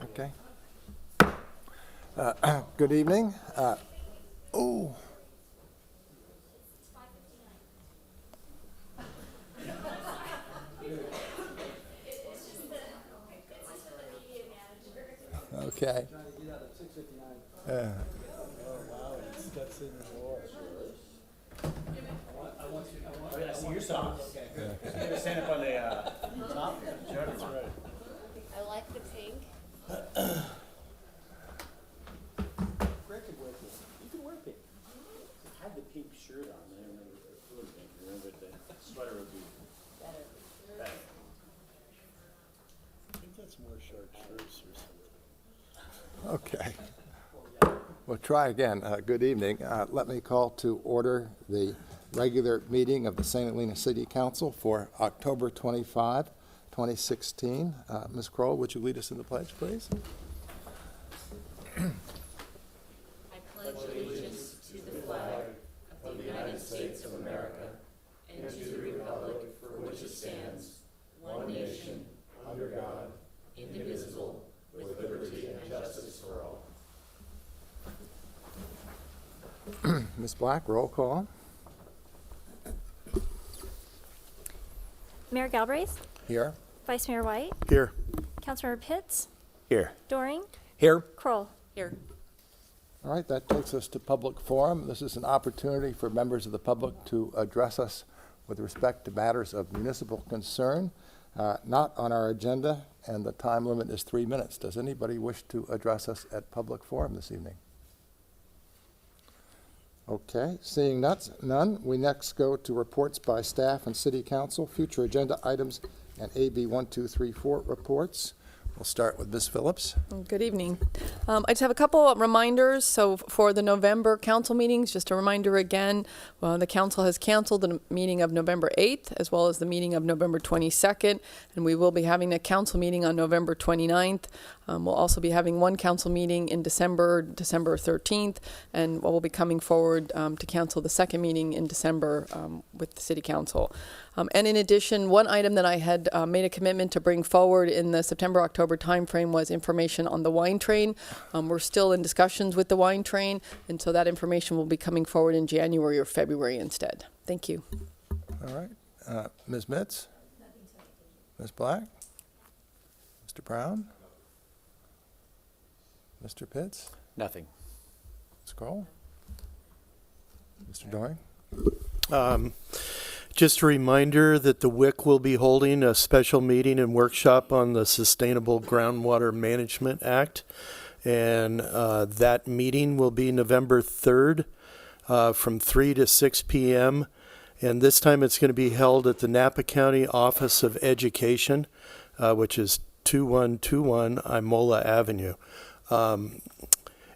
Okay. Good evening. Oh. Okay. I see your socks. Okay. Stand up on the top. Sure, that's right. I like the pink. Greg could wear pink. You can wear pink. I had the pink shirt on. I remember it was pink. Remember the sweater would be better. I think that's more short shirts or something. Okay. We'll try again. Good evening. Let me call to order the regular meeting of the St. Helena City Council for October 25, 2016. Ms. Kroll, would you lead us in the pledge, please? I pledge allegiance to the flag of the United States of America and to the republic for which it stands, one nation, under God, indivisible, with liberty and justice for all. Ms. Black, roll call. Mayor Galbraith, Here. Vice Mayor White, Here. Councilmember Pitts, Here. Doring, Here. Kroll. Here. All right, that takes us to public forum. This is an opportunity for members of the public to address us with respect to matters of municipal concern, not on our agenda, and the time limit is 3 minutes. Does anybody wish to address us at public forum this evening? Okay, seeing none, we next go to reports by staff and city council, future agenda items, and AB 1234 reports. We'll start with Ms. Phillips. Good evening. I just have a couple of reminders. So for the November council meetings, just a reminder again, the council has canceled the meeting of November 8th as well as the meeting of November 22nd, and we will be having a council meeting on November 29th. We'll also be having one council meeting in December 13th, and we'll be coming forward to cancel the second meeting in December with the city council. And in addition, one item that I had made a commitment to bring forward in the September-October timeframe was information on the wine train. We're still in discussions with the wine train, and so that information will be coming forward in January or February instead. Thank you. All right. Ms. Mitz? Ms. Black? Mr. Brown? Mr. Pitts? Nothing. Ms. Kroll? Mr. Doring? Just a reminder that the WIC will be holding a special meeting and workshop on the Sustainable Groundwater Management Act. And that meeting will be November 3rd from 3 to 6 p.m. And this time it's going to be held at the Napa County Office of Education, which is 2121 Imola Avenue. And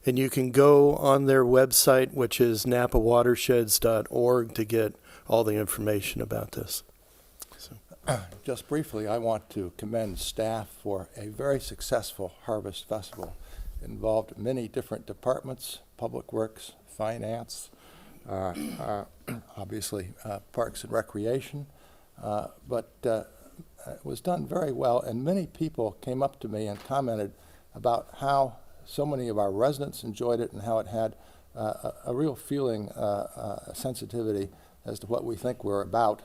you can go on their website, which is napawatersheds.org, to get all the information about this. So. Just briefly, I want to commend staff for a very successful Harvest Festival. It involved many different departments, Public Works, Finance, obviously Parks and Recreation, but it was done very well, and many people came up to me and commented about how so many of our residents enjoyed it and how it had a real feeling, sensitivity as to what we think we're about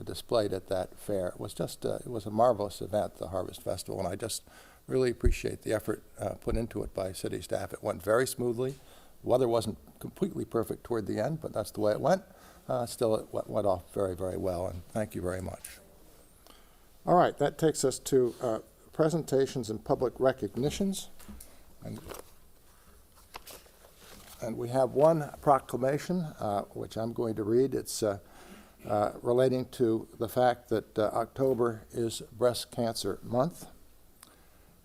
displayed at that fair. It was just, it was a marvelous event, the Harvest Festival, and I just really appreciate the effort put into it by city staff. It went very smoothly. Weather wasn't completely perfect toward the end, but that's the way it went. Still, it went off very, very well, and thank you very much. All right, that takes us to presentations and public recognitions. And we have one proclamation, which I'm going to read. It's relating to the fact that October is Breast Cancer Month.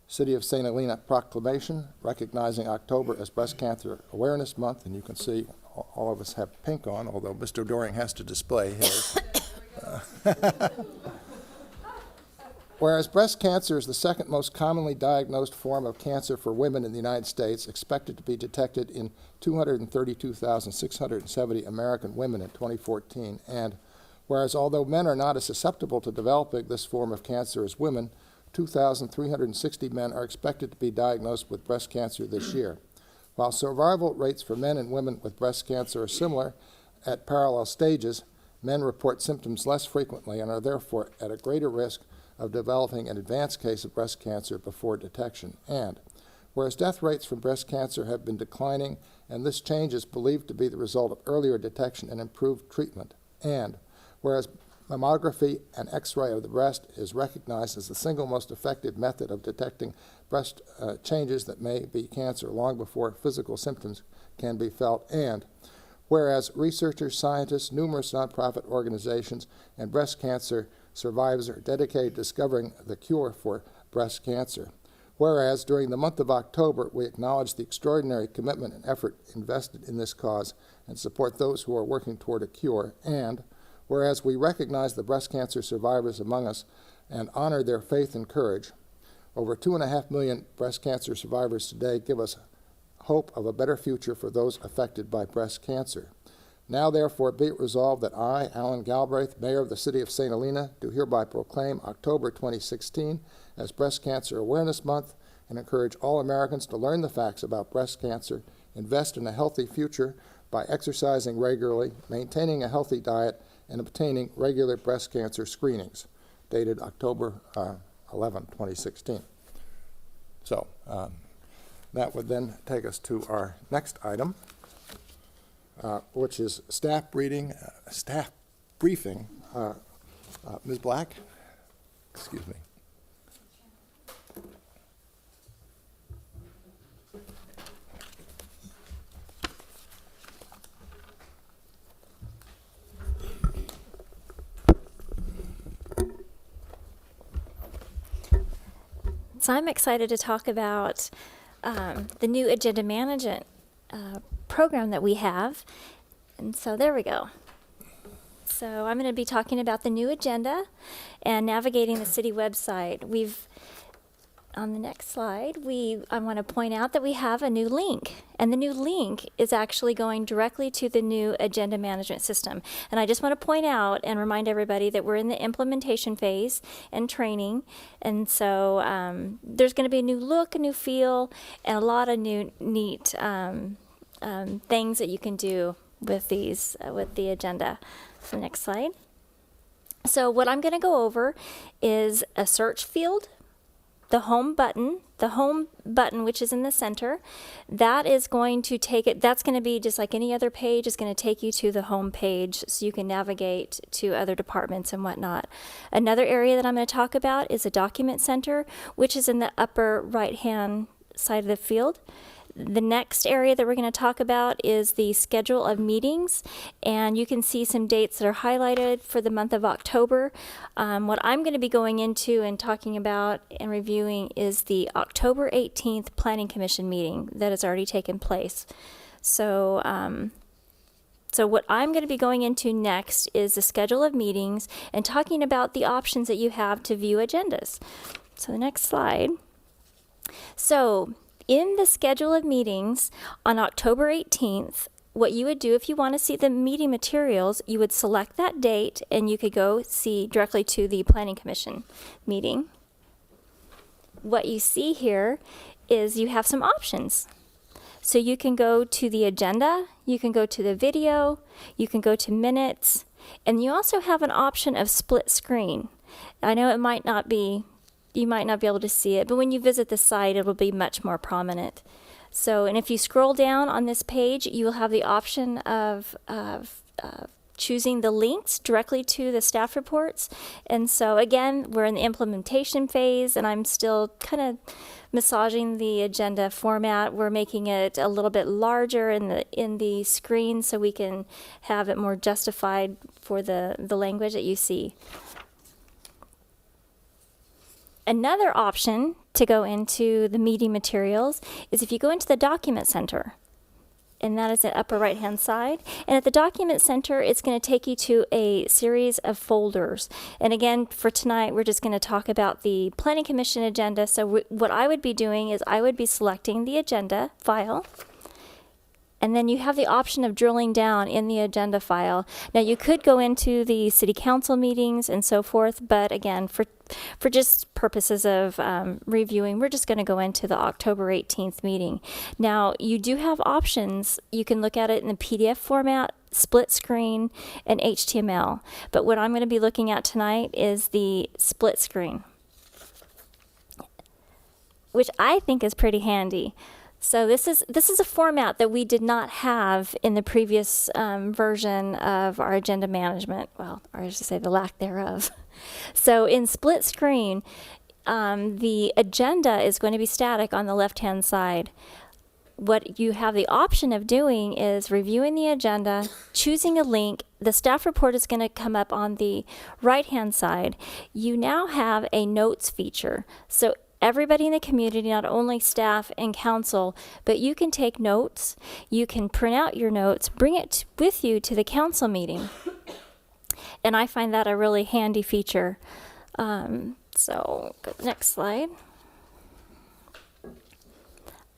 City of St. Helena proclamation recognizing October as Breast Cancer Awareness Month. And you can see all of us have pink on, although Mr. Doring has to display his. Whereas breast cancer is the second most commonly diagnosed form of cancer for women in the United States, expected to be detected in 232,670 American women in 2014, and whereas although men are not as susceptible to developing this form of cancer as women, 2,360 men are expected to be diagnosed with breast cancer this year. While survival rates for men and women with breast cancer are similar at parallel stages, men report symptoms less frequently and are therefore at a greater risk of developing an advanced case of breast cancer before detection. And whereas death rates from breast cancer have been declining, and this change is believed to be the result of earlier detection and improved treatment. And whereas mammography and X-ray of the breast is recognized as the single most effective method of detecting breast changes that may be cancer long before physical symptoms can be felt. And whereas researchers, scientists, numerous nonprofit organizations, and breast cancer survivors are dedicated to discovering the cure for breast cancer. Whereas during the month of October, we acknowledge the extraordinary commitment and effort invested in this cause and support those who are working toward a cure. And whereas we recognize the breast cancer survivors among us and honor their faith and courage, over 2.5 million breast cancer survivors today give us hope of a better future for those affected by breast cancer. Now, therefore, be it resolved that I, Alan Galbraith, Mayor of the City of St. Helena, do hereby proclaim October 2016 as Breast Cancer Awareness Month and encourage all Americans to learn the facts about breast cancer, invest in a healthy future by exercising regularly, maintaining a healthy diet, and obtaining regular breast cancer screenings, dated October 11, 2016. So that would then take us to our next item, which is staff briefing. Ms. Black, excuse me. So I'm excited to talk about the new agenda management program that we have. And so there we go. So I'm going to be talking about the new agenda and navigating the city website. On the next slide, I want to point out that we have a new link. And the new link is actually going directly to the new agenda management system. And I just want to point out and remind everybody that we're in the implementation phase and training. And so there's going to be a new look, a new feel, and a lot of new neat things that you can do with the agenda. So next slide. So what I'm going to go over is a search field, the home button, which is in the center, that is going to take it, that's going to be just like any other page, it's going to take you to the home page so you can navigate to other departments and whatnot. Another area that I'm going to talk about is a document center, which is in the upper right-hand side of the field. The next area that we're going to talk about is the schedule of meetings, and you can see some dates that are highlighted for the month of October. What I'm going to be going into and talking about and reviewing is the October 18th Planning Commission meeting that has already taken place. So what I'm going to be going into next is the schedule of meetings and talking about the options that you have to view agendas. So the next slide. So in the schedule of meetings on October 18th, what you would do if you want to see the meeting materials, you would select that date and you could go see directly to the Planning Commission meeting. What you see here is you have some options. So you can go to the agenda, you can go to the video, you can go to minutes, and you also have an option of split screen. I know it might not be you might not be able to see it, but when you visit the site, it will be much more prominent. So, and if you scroll down on this page, you will have the option of choosing the links directly to the staff reports. And so again, we're in the implementation phase, and I'm still kind of massaging the agenda format. We're making it a little bit larger in the screen so we can have it more justified for the language that you see. Another option to go into the meeting materials is if you go into the document center, and that is the upper right hand side. And at the document center, it's going to take you to a series of folders. And again, for tonight, we're just going to talk about the Planning Commission agenda. So what I would be doing is I would be selecting the agenda file, And then you have the option of drilling down in the agenda file. Now, you could go into the city council meetings and so forth, but again, for just purposes of reviewing, we're just going to go into the October 18th meeting. Now, you do have options. You can look at it in the PDF format, split screen, and HTML. But what I'm going to be looking at tonight is the split screen, which I think is pretty handy. So this is a format that we did not have in the previous version of our agenda management. Well, or I should say the lack thereof. So in split screen, the agenda is going to be static on the left-hand side. What you have the option of doing is reviewing the agenda, choosing a link. The staff report is going to come up on the right-hand side. You now have a notes feature. So everybody in the community, not only staff and council, but you can take notes. You can print out your notes, bring it with you to the council meeting. And I find that a really handy feature. So go to the next slide.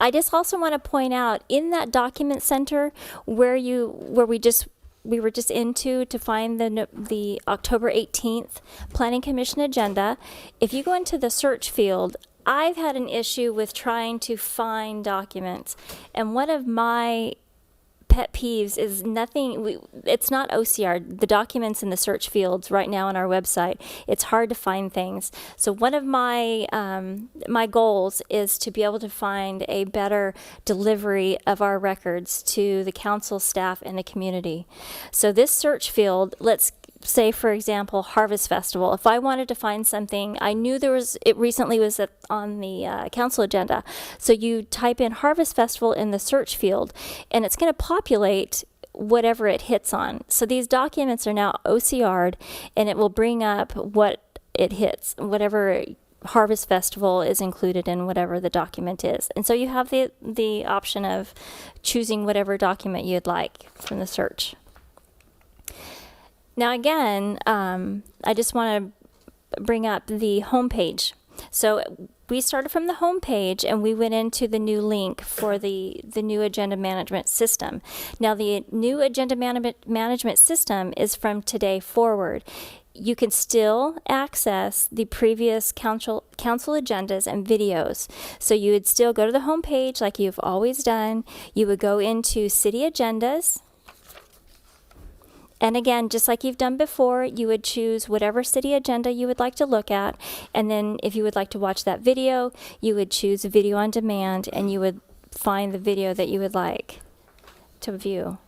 I just also want to point out in that document center where we were just into to find the October 18th Planning Commission agenda. If you go into the search field, I've had an issue with trying to find documents, and one of my pet peeves is it's not OCR, the documents in the search fields right now on our website. It's hard to find things. So one of my my goals is to be able to find a better delivery of our records to the council staff and the community. So this search field, let's say, for example, Harvest Festival. If I wanted to find something, I knew it recently was on the council agenda. So you type in Harvest Festival in the search field, and it's going to populate whatever it hits on. So these documents are now OCR'd, and it will bring up what it hits, whatever Harvest Festival is included in whatever the document is. And so you have the option of choosing whatever document you'd like from the search. Now again, I just want to bring up the home page. So we started from the home page and we went into the new link for the new agenda management system. Now the new agenda management system is from today forward. You can still access the previous council agendas and videos. So you would still go to the home page like you've always done. You would go into city agendas. And again, just like you've done before, you would choose whatever city agenda you would like to look at. And then if you would like to watch that video, you would choose video on demand and you would find the video that you would like to view.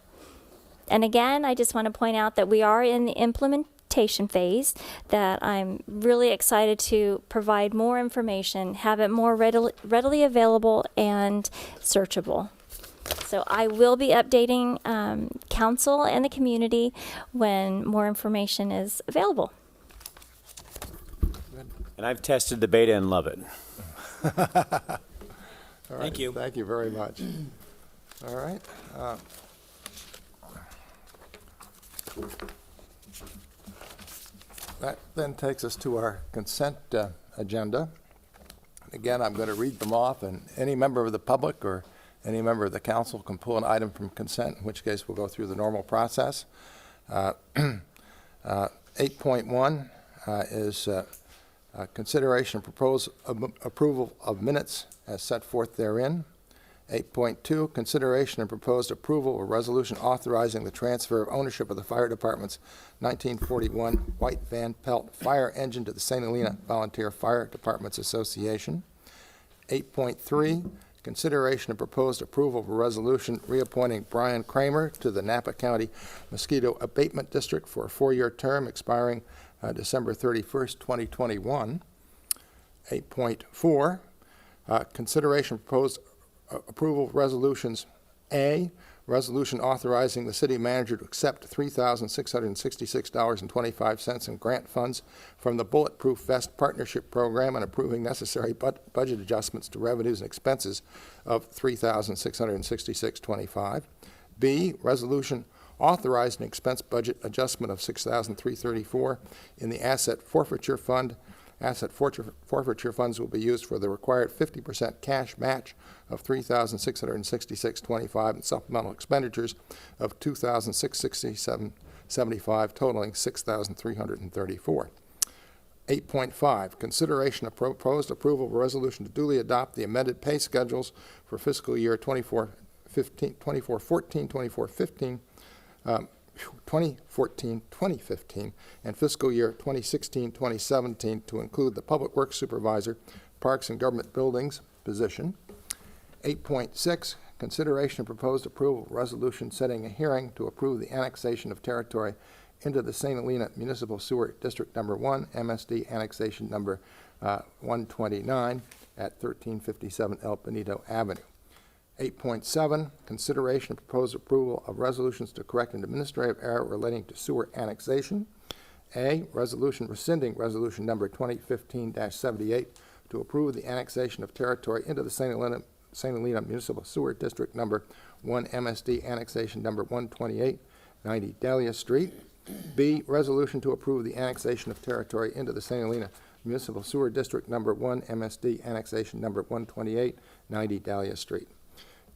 And again, I just want to point out that we are in the implementation phase, that I'm really excited to provide more information, have it more readily available and searchable. So I will be updating council and the community when more information is available. And I've tested the beta and love it. All right, Thank you. Thank you very much. All right. That then takes us to our consent agenda. Again, I'm going to read them off, and any member of the public or any member of the council can pull an item from consent, in which case we'll go through the normal process. 8.1 is consideration of proposed approval of minutes as set forth therein. 8.2, consideration and proposed approval of a resolution authorizing the transfer of ownership of the fire department's 1941 white van Pelt fire engine to the St. Helena Volunteer Fire Departments Association. 8.3, consideration and proposed approval of a resolution reappointing Brian Cramer to the Napa County Mosquito Abatement District for a 4-year term expiring December 31st, 2021. 8.4, consideration proposed approval of resolutions. A, resolution authorizing the city manager to accept $3,666.25 in grant funds from the Bulletproof Vest Partnership Program and approving necessary budget adjustments to revenues and expenses of $3,666.25. B, resolution authorizing expense budget adjustment of $6,334 in the Asset Forfeiture Fund Asset forfeiture funds will be used for the required 50% cash match of $3,666.25 and supplemental expenditures of $2,667.75, totaling $6,334. 8.5, consideration of proposed approval of a resolution to duly adopt the amended pay schedules for fiscal year 2014-2015, 2014-2015, and fiscal year 2016-2017 to include the Public Works Supervisor, Parks and Government Buildings position. 8.6, consideration of proposed approval of resolution setting a hearing to approve the annexation of territory into the St. Helena Municipal Sewer District Number 1, MSD Annexation Number 129 at 1357 El Benito Avenue. 8.7, consideration of proposed approval of resolutions to correct an administrative error relating to sewer annexation. A, resolution rescinding resolution number 2015-78 to approve the annexation of territory into the St. Helena Municipal Sewer District Number 1, MSD Annexation Number 128, 90 Dahlia Street. B, resolution to approve the annexation of territory into the St. Helena Municipal Sewer District Number 1, MSD Annexation Number 128, 90 Dahlia Street.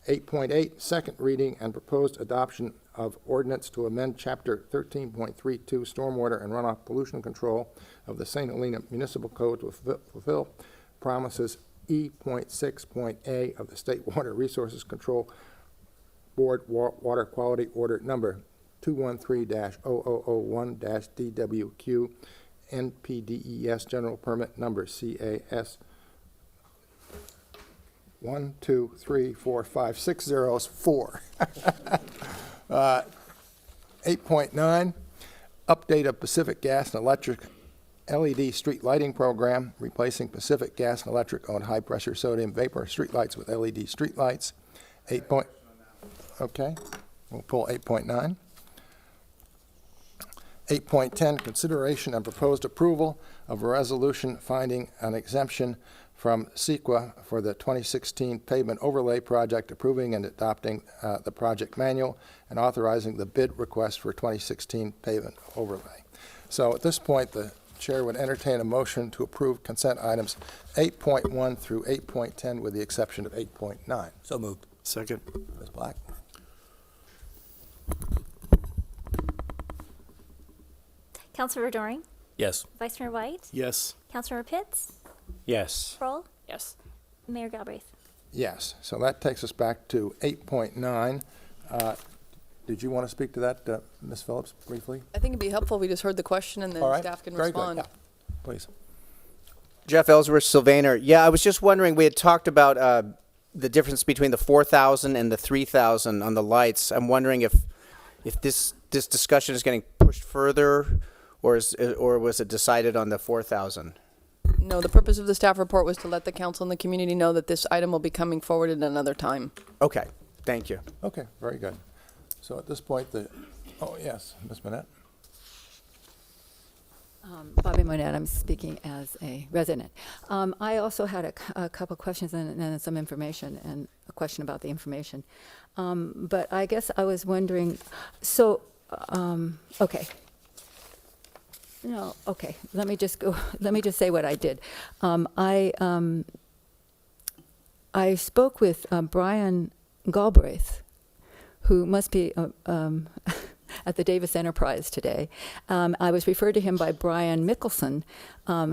8.8, second reading and proposed adoption of ordinance to amend Chapter 13.32 Stormwater and Runoff Pollution Control of the St. Helena Municipal Code to fulfill promises E.6.A of the State Water Resources Control Board Water Quality Order Number 213-0001-DWQ NPDES General Permit Number CAS 1, 2, 3, 4, 5, 6 zeros, 4. 8.9, update of Pacific Gas and Electric LED street lighting program, replacing Pacific Gas and Electric owned high-pressure sodium vapor streetlights with LED streetlights. Okay, we'll pull 8.9. 8.10, consideration and proposed approval of a resolution finding an exemption from CEQA for the 2016 pavement overlay project, approving and adopting the project manual, and authorizing the bid request for 2016 pavement overlay. So at this point, the chair would entertain a motion to approve consent items 8.1 through 8.10 with the exception of 8.9. So moved. Second. Ms. Black? Councilmember Doring, Yes. Vice Mayor White, Yes. Councilmember Pitts, Yes. Kroll, Yes. Mayor Galbraith. Yes. So that takes us back to 8.9. Did you want to speak to that, Ms. Phillips, briefly? I think it'd be helpful if we just heard the question and then All right. staff can Very respond. good. Yeah. Please. Jeff Ellsworth, Sylvaner. Yeah, I was just wondering, we had talked about the difference between the 4,000 and the 3,000 on the lights. I'm wondering if this discussion is getting pushed further, or was it decided on the 4,000? No, the purpose of the staff report was to let the council and the community know that this item will be coming forward at another time. Okay, thank you. Okay, very good. So at this point, oh, yes, Ms. Manette. Bobby Monette, I'm speaking as a resident. I also had a couple questions and some information, and a question about the information. But I guess I was wondering, so, okay. No, okay, let me just say what I did. I spoke with Brian Galbraith, who must be at the Davis Enterprise today. I was referred to him by Brian Mickelson.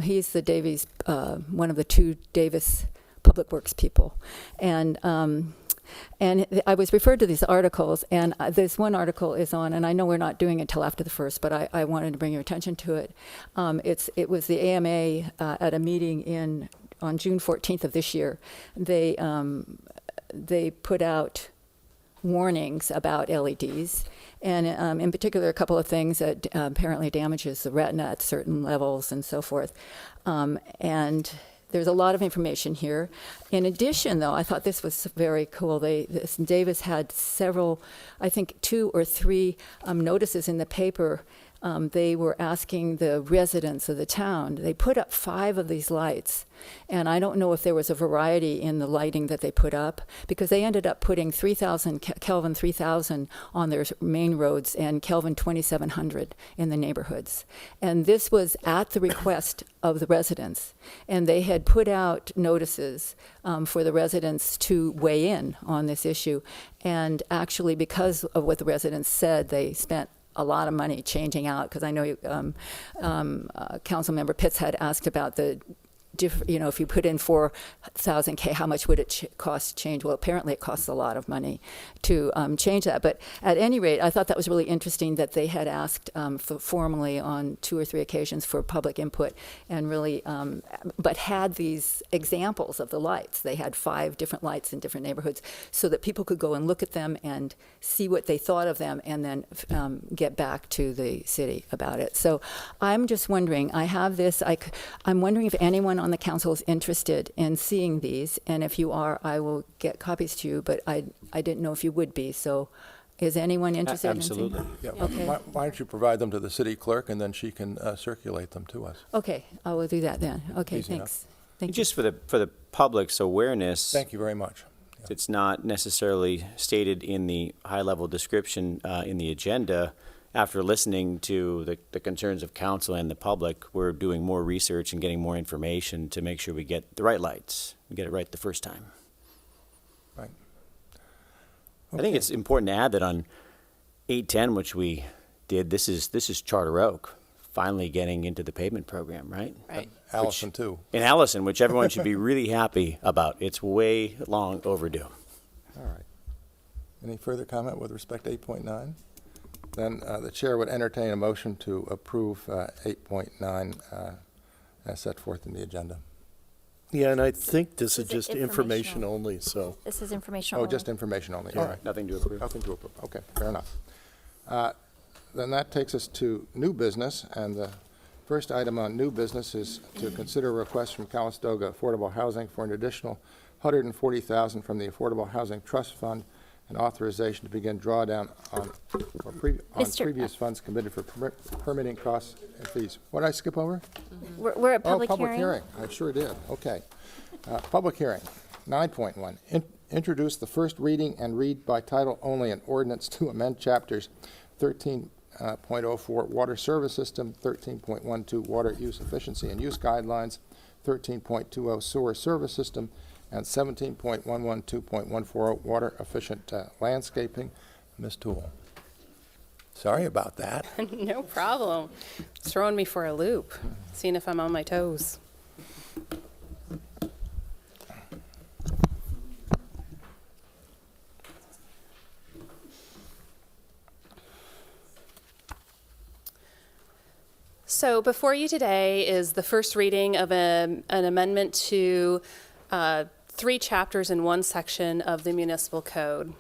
He's the Davies, one of the two Davis Public Works people. And I was referred to these articles, and this one article is on, and I know we're not doing it till after the first, but I wanted to bring your attention to it. It was the AMA at a meeting on June 14th of this year. They put out warnings about LEDs, and in particular a couple of things that apparently damages the retina at certain levels and so forth. And there's a lot of information here. In addition, though, I thought this was very cool. Davis had several, I think 2 or 3 notices in the paper they were asking the residents of the town. They put up 5 of these lights, and I don't know if there was a variety in the lighting that they put up, because they ended up putting 3,000 Kelvin 3,000 on their main roads and Kelvin 2,700 in the neighborhoods. And this was at the request of the residents, and they had put out notices for the residents to weigh in on this issue. And actually, because of what the residents said, they spent a lot of money changing out, because I know Councilmember Pitts had asked about the if you put in 4,000 K, how much would it cost to change? Well, apparently it costs a lot of money to change that. But at any rate, I thought that was really interesting that they had asked formally on 2 or 3 occasions for public input, and really, but had these examples of the lights. They had 5 different lights in different neighborhoods, so that people could go and look at them and see what they thought of them, and then get back to the city about it. So I'm just wondering, I have this, I'm wondering if anyone on the council is interested in seeing these, and if you are, I will get copies to you, but I didn't know if you would be, so is anyone interested Absolutely. in seeing? Yeah, Okay. why don't you provide them to the city clerk, and then she can circulate them to us. Okay, I will do that then. Okay, Easy thanks. Thank you. Just for the public's awareness, Thank you very much. it's not necessarily stated in the high-level description in the agenda. After listening to the concerns of council and the public, we're doing more research and getting more information to make sure we get the right lights, we get it right the first time. Right. I think it's important to add that on 810, which we did, this is Charter Oak finally getting into the pavement program, right? Right. Allison, too. In Allison, which everyone should be really happy about. It's way long overdue. All right. Any further comment with respect to 8.9? Then the chair would entertain a motion to approve 8.9 as set forth in the agenda. Yeah, and I think this is Is it just information informational? only, so. This is informational. Oh, just information only. All right. Nothing to approve. Nothing to approve. Okay, fair enough. Then that takes us to new business, and the first item on new business is to consider a request from Calistoga Affordable Housing for an additional $140,000 from the Affordable Housing Trust Fund, and authorization to begin drawdown on Mr. previous funds committed for permitting costs and fees. What did I skip over? We're at public Oh, public hearing. hearing. I sure did. Okay. Public hearing, 9.1. Introduce the first reading and read by title only an ordinance to amend chapters 13.04 Water Service System, 13.12 Water Use Efficiency and Use Guidelines, 13.20 Sewer Service System, and 17.112.140 Water Efficient Landscaping. Ms. Toole. Sorry about that. No problem. It's throwing me for a loop, seeing if I'm on my toes. So before you today is the first reading of an amendment to 3 chapters in 1 section of the municipal code.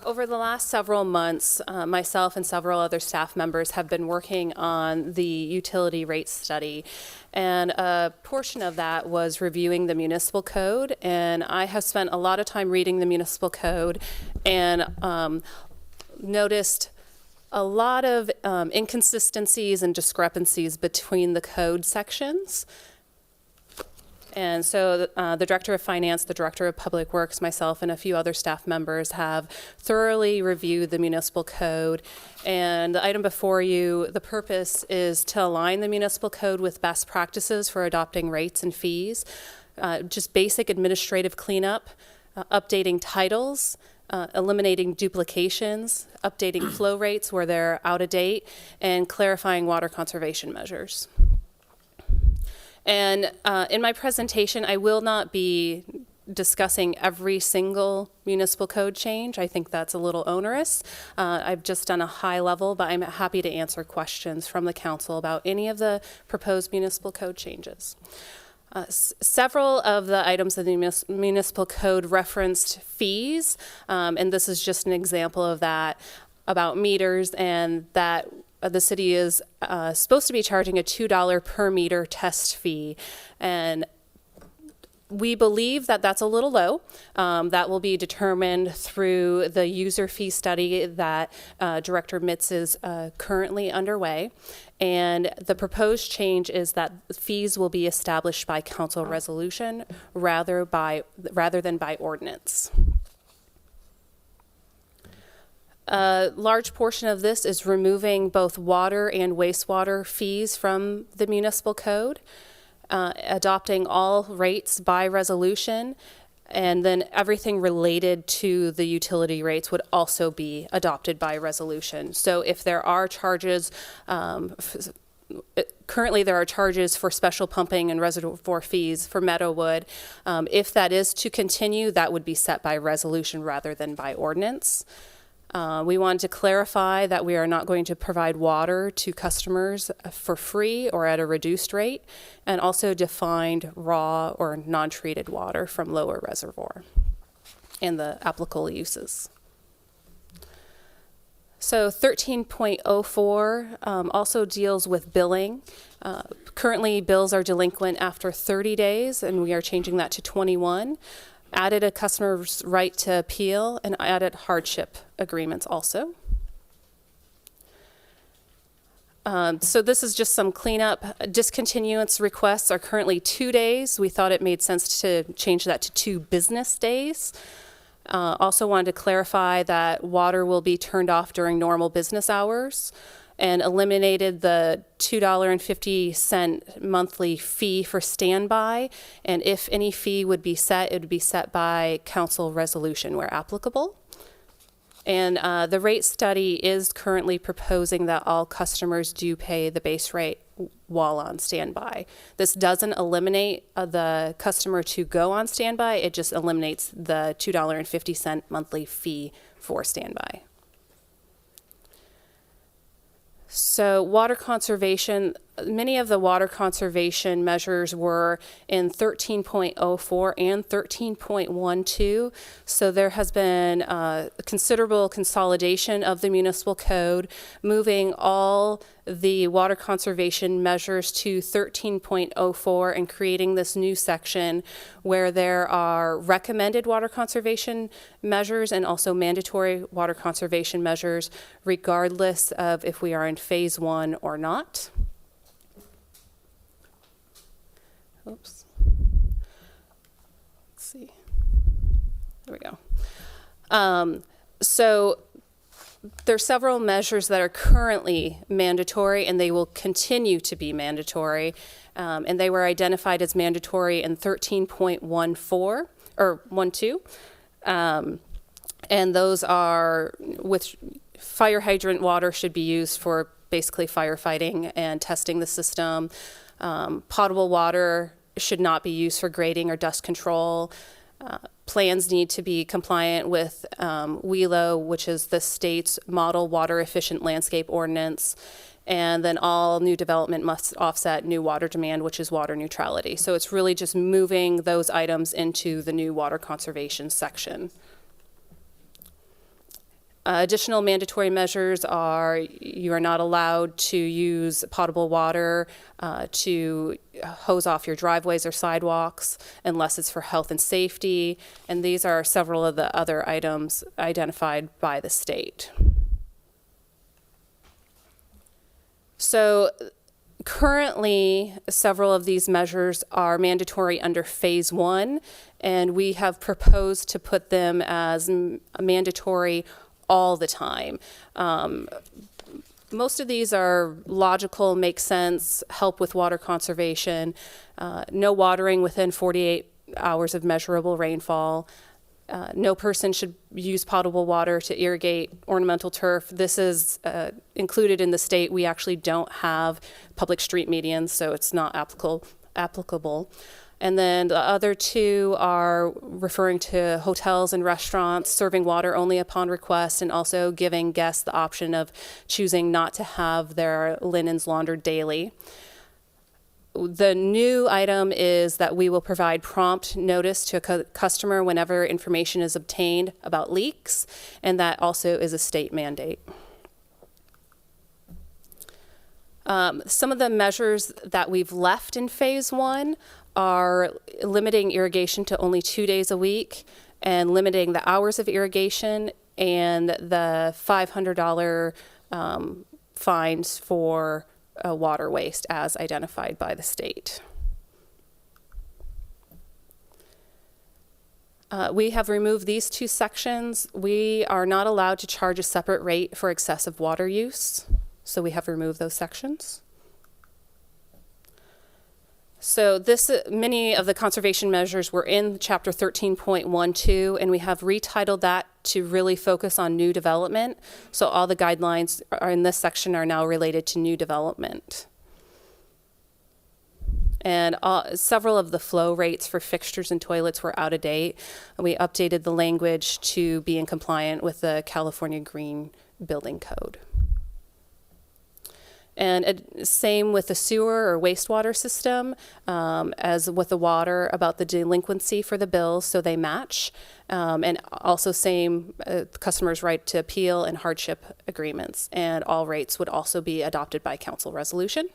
Over the last several months, myself and several other staff members have been working on the utility rate study, and a portion of that was reviewing the municipal code, and I have spent a lot of time reading the municipal code and noticed a lot of inconsistencies and discrepancies between the code sections. And so the Director of Finance, the Director of Public Works, myself, and a few other staff members have thoroughly reviewed the municipal code. And the item before you, the purpose is to align the municipal code with best practices for adopting rates and fees, just basic administrative cleanup, updating titles, eliminating duplications, updating flow rates where they're out of date, and clarifying water conservation measures. And in my presentation, I will not be discussing every single municipal code change. I think that's a little onerous. I've just done a high level, but I'm happy to answer questions from the council about any of the proposed municipal code changes. Several of the items in the municipal code referenced fees, and this is just an example of that, about meters, and that the city is supposed to be charging a $2 per meter test fee. And We believe that that's a little low. That will be determined through the user fee study that Director Mitz is currently underway. And the proposed change is that fees will be established by council resolution rather than by ordinance. A large portion of this is removing both water and wastewater fees from the municipal code, adopting all rates by resolution, and then everything related to the utility rates would also be adopted by resolution. So if there are charges, currently there are charges for special pumping and reservoir fees for Meadowwood. If that is to continue, that would be set by resolution rather than by ordinance. We wanted to clarify that we are not going to provide water to customers for free or at a reduced rate, and also defined raw or non-treated water from lower reservoir and the applicable uses. So 13.04 also deals with billing. Currently, bills are delinquent after 30 days, and we are changing that to 21. Added a customer's right to appeal, and added hardship agreements also. So this is just some cleanup. Discontinuance requests are currently 2 days. We thought it made sense to change that to 2 business days. Also wanted to clarify that water will be turned off during normal business hours, and eliminated the $2.50 monthly fee for standby. And if any fee would be set, it would be set by council resolution where applicable. And the rate study is currently proposing that all customers do pay the base rate while on standby. This doesn't eliminate the customer to go on standby, it just eliminates the $2.50 monthly fee for standby. So water conservation, many of the water conservation measures were in 13.04 and 13.12. So there has been considerable consolidation of the municipal code, moving all the water conservation measures to 13.04 and creating this new section where there are recommended water conservation measures and also mandatory water conservation measures, regardless of if we are in phase 1 or not. Oops. Let's see. There we go. So there's several measures that are currently mandatory, and they will continue to be mandatory. And they were identified as mandatory in 13.14 or 12. And those are with fire hydrant water should be used for basically firefighting and testing the system. Potable water should not be used for grading or dust control. Plans need to be compliant with WELO, which is the state's model water efficient landscape ordinance. And then all new development must offset new water demand, which is water neutrality. So it's really just moving those items into the new water conservation section. Additional mandatory measures are you are not allowed to use potable water to hose off your driveways or sidewalks unless it's for health and safety. And these are several of the other items identified by the state. So currently, several of these measures are mandatory under phase 1, and we have proposed to put them as mandatory all the time. Most of these are logical, make sense, help with water conservation, no watering within 48 hours of measurable rainfall. No person should use potable water to irrigate ornamental turf. This is included in the state. We actually don't have public street medians, so it's not applicable. And then the other two are referring to hotels and restaurants serving water only upon request, and also giving guests the option of choosing not to have their linens laundered daily. The new item is that we will provide prompt notice to a customer whenever information is obtained about leaks, and that also is a state mandate. Some of the measures that we've left in phase 1 are limiting irrigation to only 2 days a week and limiting the hours of irrigation and the $500 fines for water waste as identified by the state. We have removed these two sections. We are not allowed to charge a separate rate for excessive water use, so we have removed those sections. So many of the conservation measures were in Chapter 13.12, and we have retitled that to really focus on new development. So all the guidelines are in this section are now related to new development. And several of the flow rates for fixtures and toilets were out of date. We updated the language to be in compliant with the California Green Building Code. And same with the sewer or wastewater system as with the water about the delinquency for the bills, so they match. And also same customers' right to appeal and hardship agreements. And all rates would also be adopted by council resolution.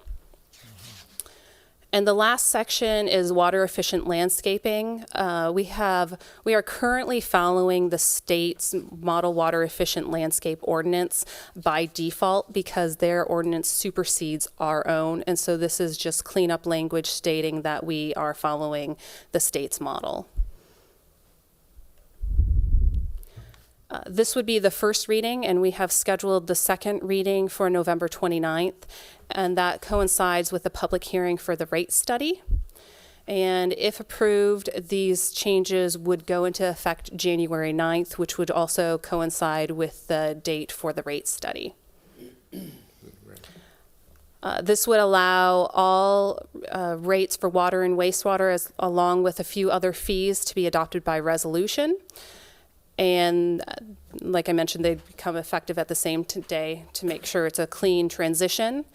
And the last section is water efficient landscaping. We are currently following the state's model water efficient landscape ordinance by default because their ordinance supersedes our own. And so this is just cleanup language stating that we are following the state's model. This would be the first reading, and we have scheduled the second reading for November 29th, and that coincides with the public hearing for the rate study. And if approved, these changes would go into effect January 9th, which would also coincide with the date for the rate study. This would allow all rates for water and wastewater, along with a few other fees, to be adopted by resolution. And like I mentioned, they become effective at the same day to make sure it's a clean transition.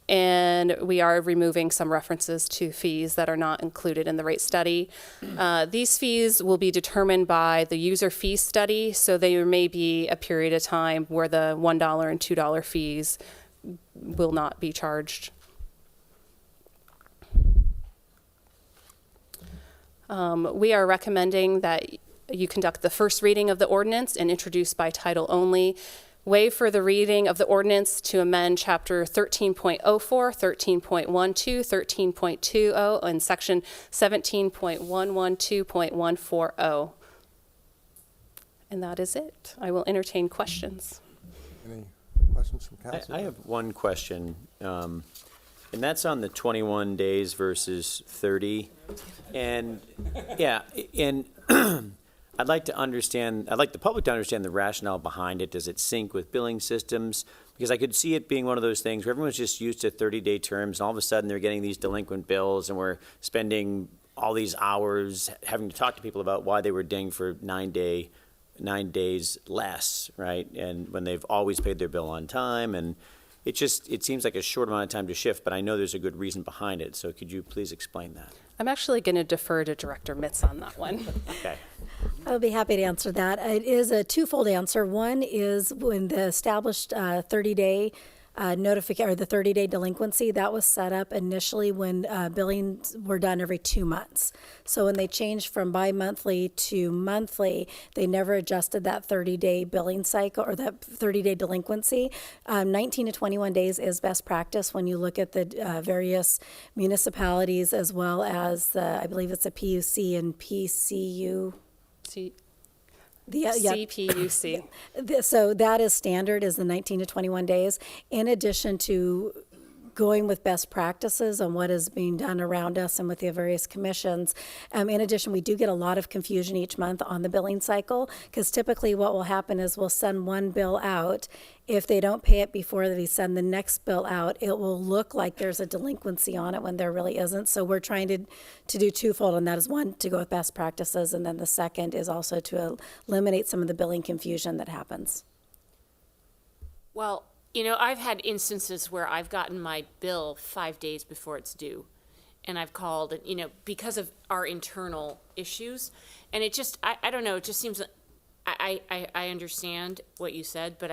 And we are removing some references to fees that are not included in the rate study. These fees will be determined by the user fee study, so there may be a period of time where the $1 and $2 fees will not be charged. We are recommending that you conduct the first reading of the ordinance and introduce by title only. Waive for the reading of the ordinance to amend Chapter 13.04, 13.12, 13.20, and Section 17.112.140. And that is it. I will entertain questions. Any questions from council? I have one question, and that's on the 21 days versus 30. And yeah, and I'd like the public to understand the rationale behind it. Does it sync with billing systems? Because I could see it being one of those things where everyone's just used to 30-day terms, and all of a sudden they're getting these delinquent bills, and we're spending all these hours having to talk to people about why they were dinged for 9 days less, right? And when they've always paid their bill on time, and it seems like a short amount of time to shift, but I know there's a good reason behind it. So could you please explain that? I'm actually going to defer to Director Mitz on that one. Okay. I'll be happy to answer that. It is a twofold answer. One is when the established 30-day notification or the 30-day delinquency, that was set up initially when billings were done every 2 months. So when they changed from bi-monthly to monthly, they never adjusted that 30-day billing cycle or that 30-day delinquency. 19 to 21 days is best practice when you look at the various municipalities as well as I believe it's a PUC and PCU. CPUC. So that is standard, is the 19 to 21 days, in addition to going with best practices on what is being done around us and with the various commissions. In addition, we do get a lot of confusion each month on the billing cycle, because typically what will happen is we'll send one bill out. If they don't pay it before we send the next bill out, it will look like there's a delinquency on it when there really isn't. So we're trying to do twofold, and that is one, to go with best practices, and then the second is also to eliminate some of the billing confusion that happens. Well, you know, I've had instances where I've gotten my bill 5 days before it's due, and I've called, you know, because of our internal issues, and it just, I don't know, it just seems, I understand what you said, but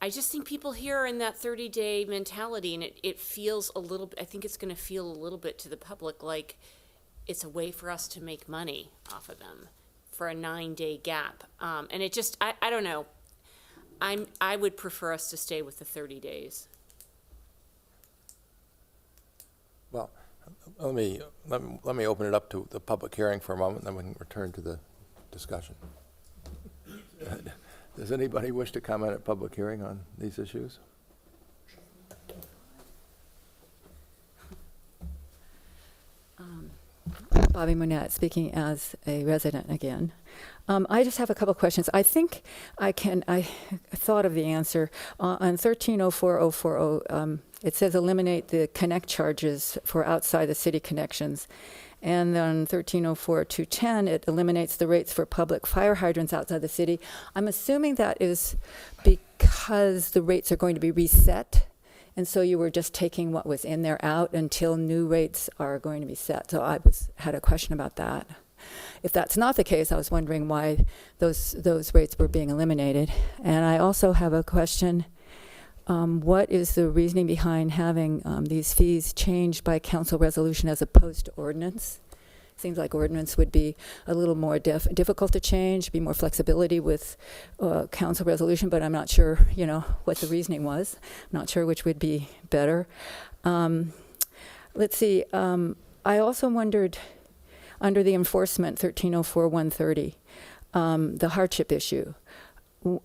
I just think people here are in that 30-day mentality, and it feels a little, I think it's going to feel a little bit to the public like it's a way for us to make money off of them for a 9-day gap. And it just, I don't know. I would prefer us to stay with the 30 days. Well, let me open it up to the public hearing for a moment, then we can return to the discussion. Does anybody wish to comment at public hearing on these issues? Bobby Monette, speaking as a resident again. I just have a couple questions. I think I thought of the answer. On 1304.040, it says eliminate the connect charges for outside the city connections. And then 1304.210, it eliminates the rates for public fire hydrants outside the city. I'm assuming that is because the rates are going to be reset. And so you were just taking what was in there out until new rates are going to be set. So I had a question about that. If that's not the case, I was wondering why those rates were being eliminated. And I also have a question. What is the reasoning behind having these fees changed by council resolution as opposed to ordinance? Seems like ordinance would be a little more difficult to change, be more flexibility with council resolution, but I'm not sure, what the reasoning was. I'm not sure which would be better. Let's see. I also wondered, under the enforcement 1304.130, the hardship issue.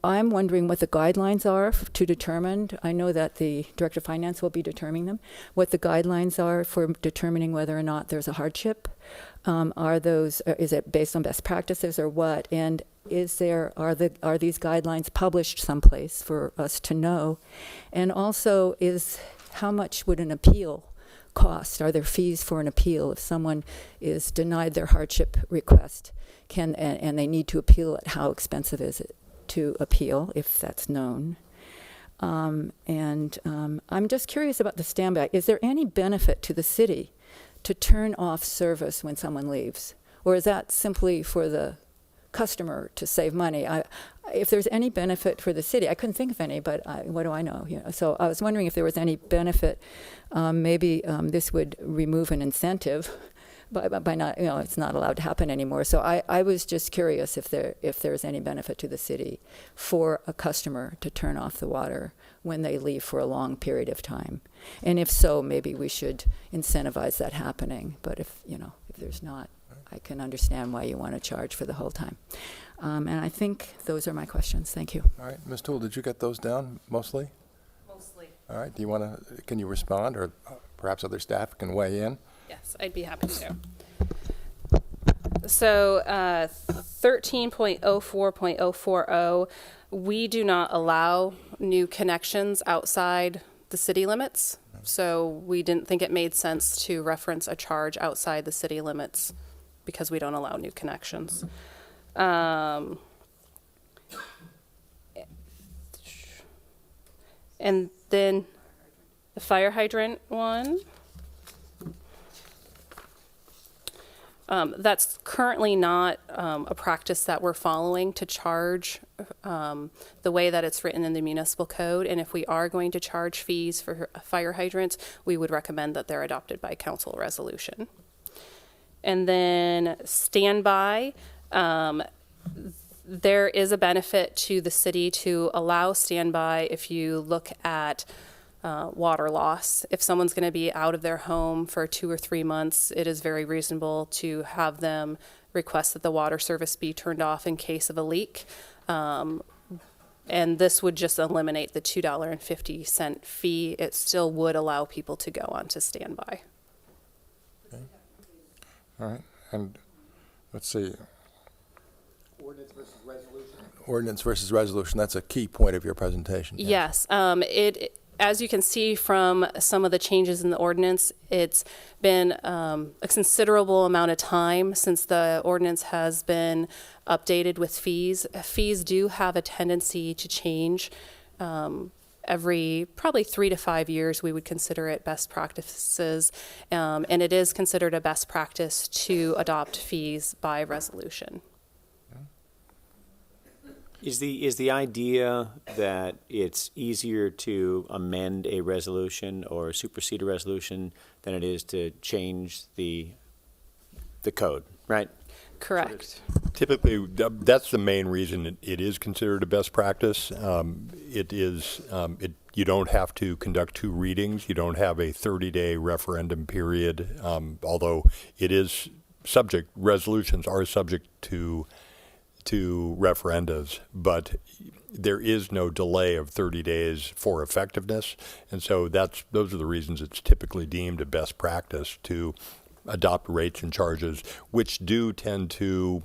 I'm wondering what the guidelines are to determine. I know that the Director of Finance will be determining them. What the guidelines are for determining whether or not there's a hardship. Is it based on best practices or what? And are these guidelines published someplace for us to know? And also, how much would an appeal cost? Are there fees for an appeal if someone is denied their hardship request? And they need to appeal it? How expensive is it to appeal, if that's known? I'm just curious about the standby. Is there any benefit to the city to turn off service when someone leaves? Or is that simply for the customer to save money? If there's any benefit for the city, I couldn't think of any, but what do I know? So I was wondering if there was any benefit. Maybe this would remove an incentive by not, it's not allowed to happen anymore. So I was just curious if there's any benefit to the city for a customer to turn off the water when they leave for a long period of time. And if so, maybe we should incentivize that happening. But if there's not, I can understand why you want to charge for the whole time. And I think those are my questions. Thank you. All right, Ms. Toole, did you get those down mostly? Mostly. All right, can you respond, or perhaps other staff can weigh in? Yes, I'd be happy to. So 13.04.040, we do not allow new connections outside the city limits. So we didn't think it made sense to reference a charge outside the city limits because we don't allow new connections. And then the fire hydrant one. That's currently not a practice that we're following to charge the way that it's written in the municipal code. And if we are going to charge fees for fire hydrants, we would recommend that they're adopted by council resolution. And then standby, there is a benefit to the city to allow standby if you look at water loss. If someone's going to be out of their home for 2 or 3 months, it is very reasonable to have them request that the water service be turned off in case of a leak. And this would just eliminate the $2.50 fee. It still would allow people to go on to standby. Okay. All right, and let's see. Ordinance versus resolution, that's a key point of your presentation. Yes, as you can see from some of the changes in the ordinance, it's been a considerable amount of time since the ordinance has been updated with fees. Fees do have a tendency to change. Every probably 3 to 5 years, we would consider it best practices. And it is considered a best practice to adopt fees by resolution. Is the idea that it's easier to amend a resolution or supersede a resolution than it is to change the code, right? Correct. Typically, that's the main reason it is considered a best practice. You don't have to conduct 2 readings. You don't have a 30-day referendum period, although it is subject, resolutions are subject to referendums, but there is no delay of 30 days for effectiveness. And so those are the reasons it's typically deemed a best practice to adopt rates and charges, which do tend to,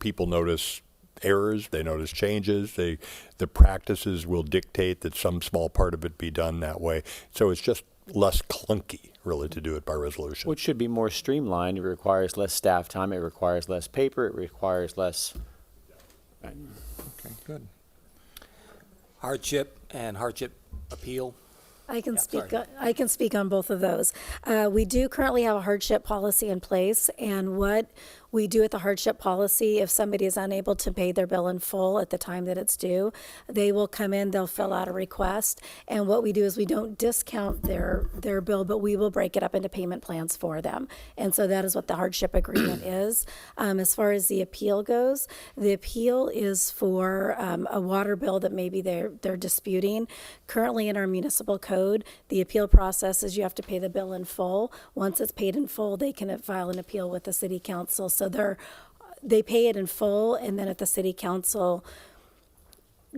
people notice errors, they notice changes, the practices will dictate that some small part of it be done that way. So it's just less clunky, really, to do it by resolution. Which should be more streamlined. It requires less staff time. It requires less paper. It requires less. Right. Okay, good. Hardship and hardship appeal. I can speak. sorry. I can speak on both of those. We do currently have a hardship policy in place, and what we do with the hardship policy, if somebody is unable to pay their bill in full at the time that it's due, they will come in, they'll fill out a request, and what we do is we don't discount their bill, but we will break it up into payment plans for them. And so that is what the hardship agreement is. As far as the appeal goes, the appeal is for a water bill that maybe they're disputing. Currently in our municipal code, the appeal process is you have to pay the bill in full. Once it's paid in full, they can file an appeal with the city council. So they pay it in full, and then if the city council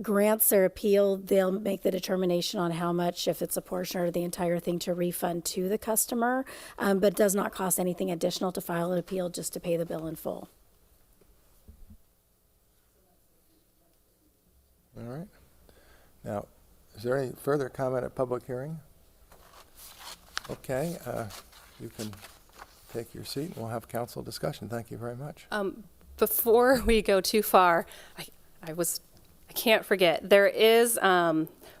grants their appeal, they'll make the determination on how much, if it's a portion or the entire thing, to refund to the customer. But it does not cost anything additional to file an appeal, just to pay the bill in full. All right. Now, is there any further comment at public hearing? Okay, you can take your seat and we'll have council discussion. Thank you very much. Before we go too far, I can't forget, there is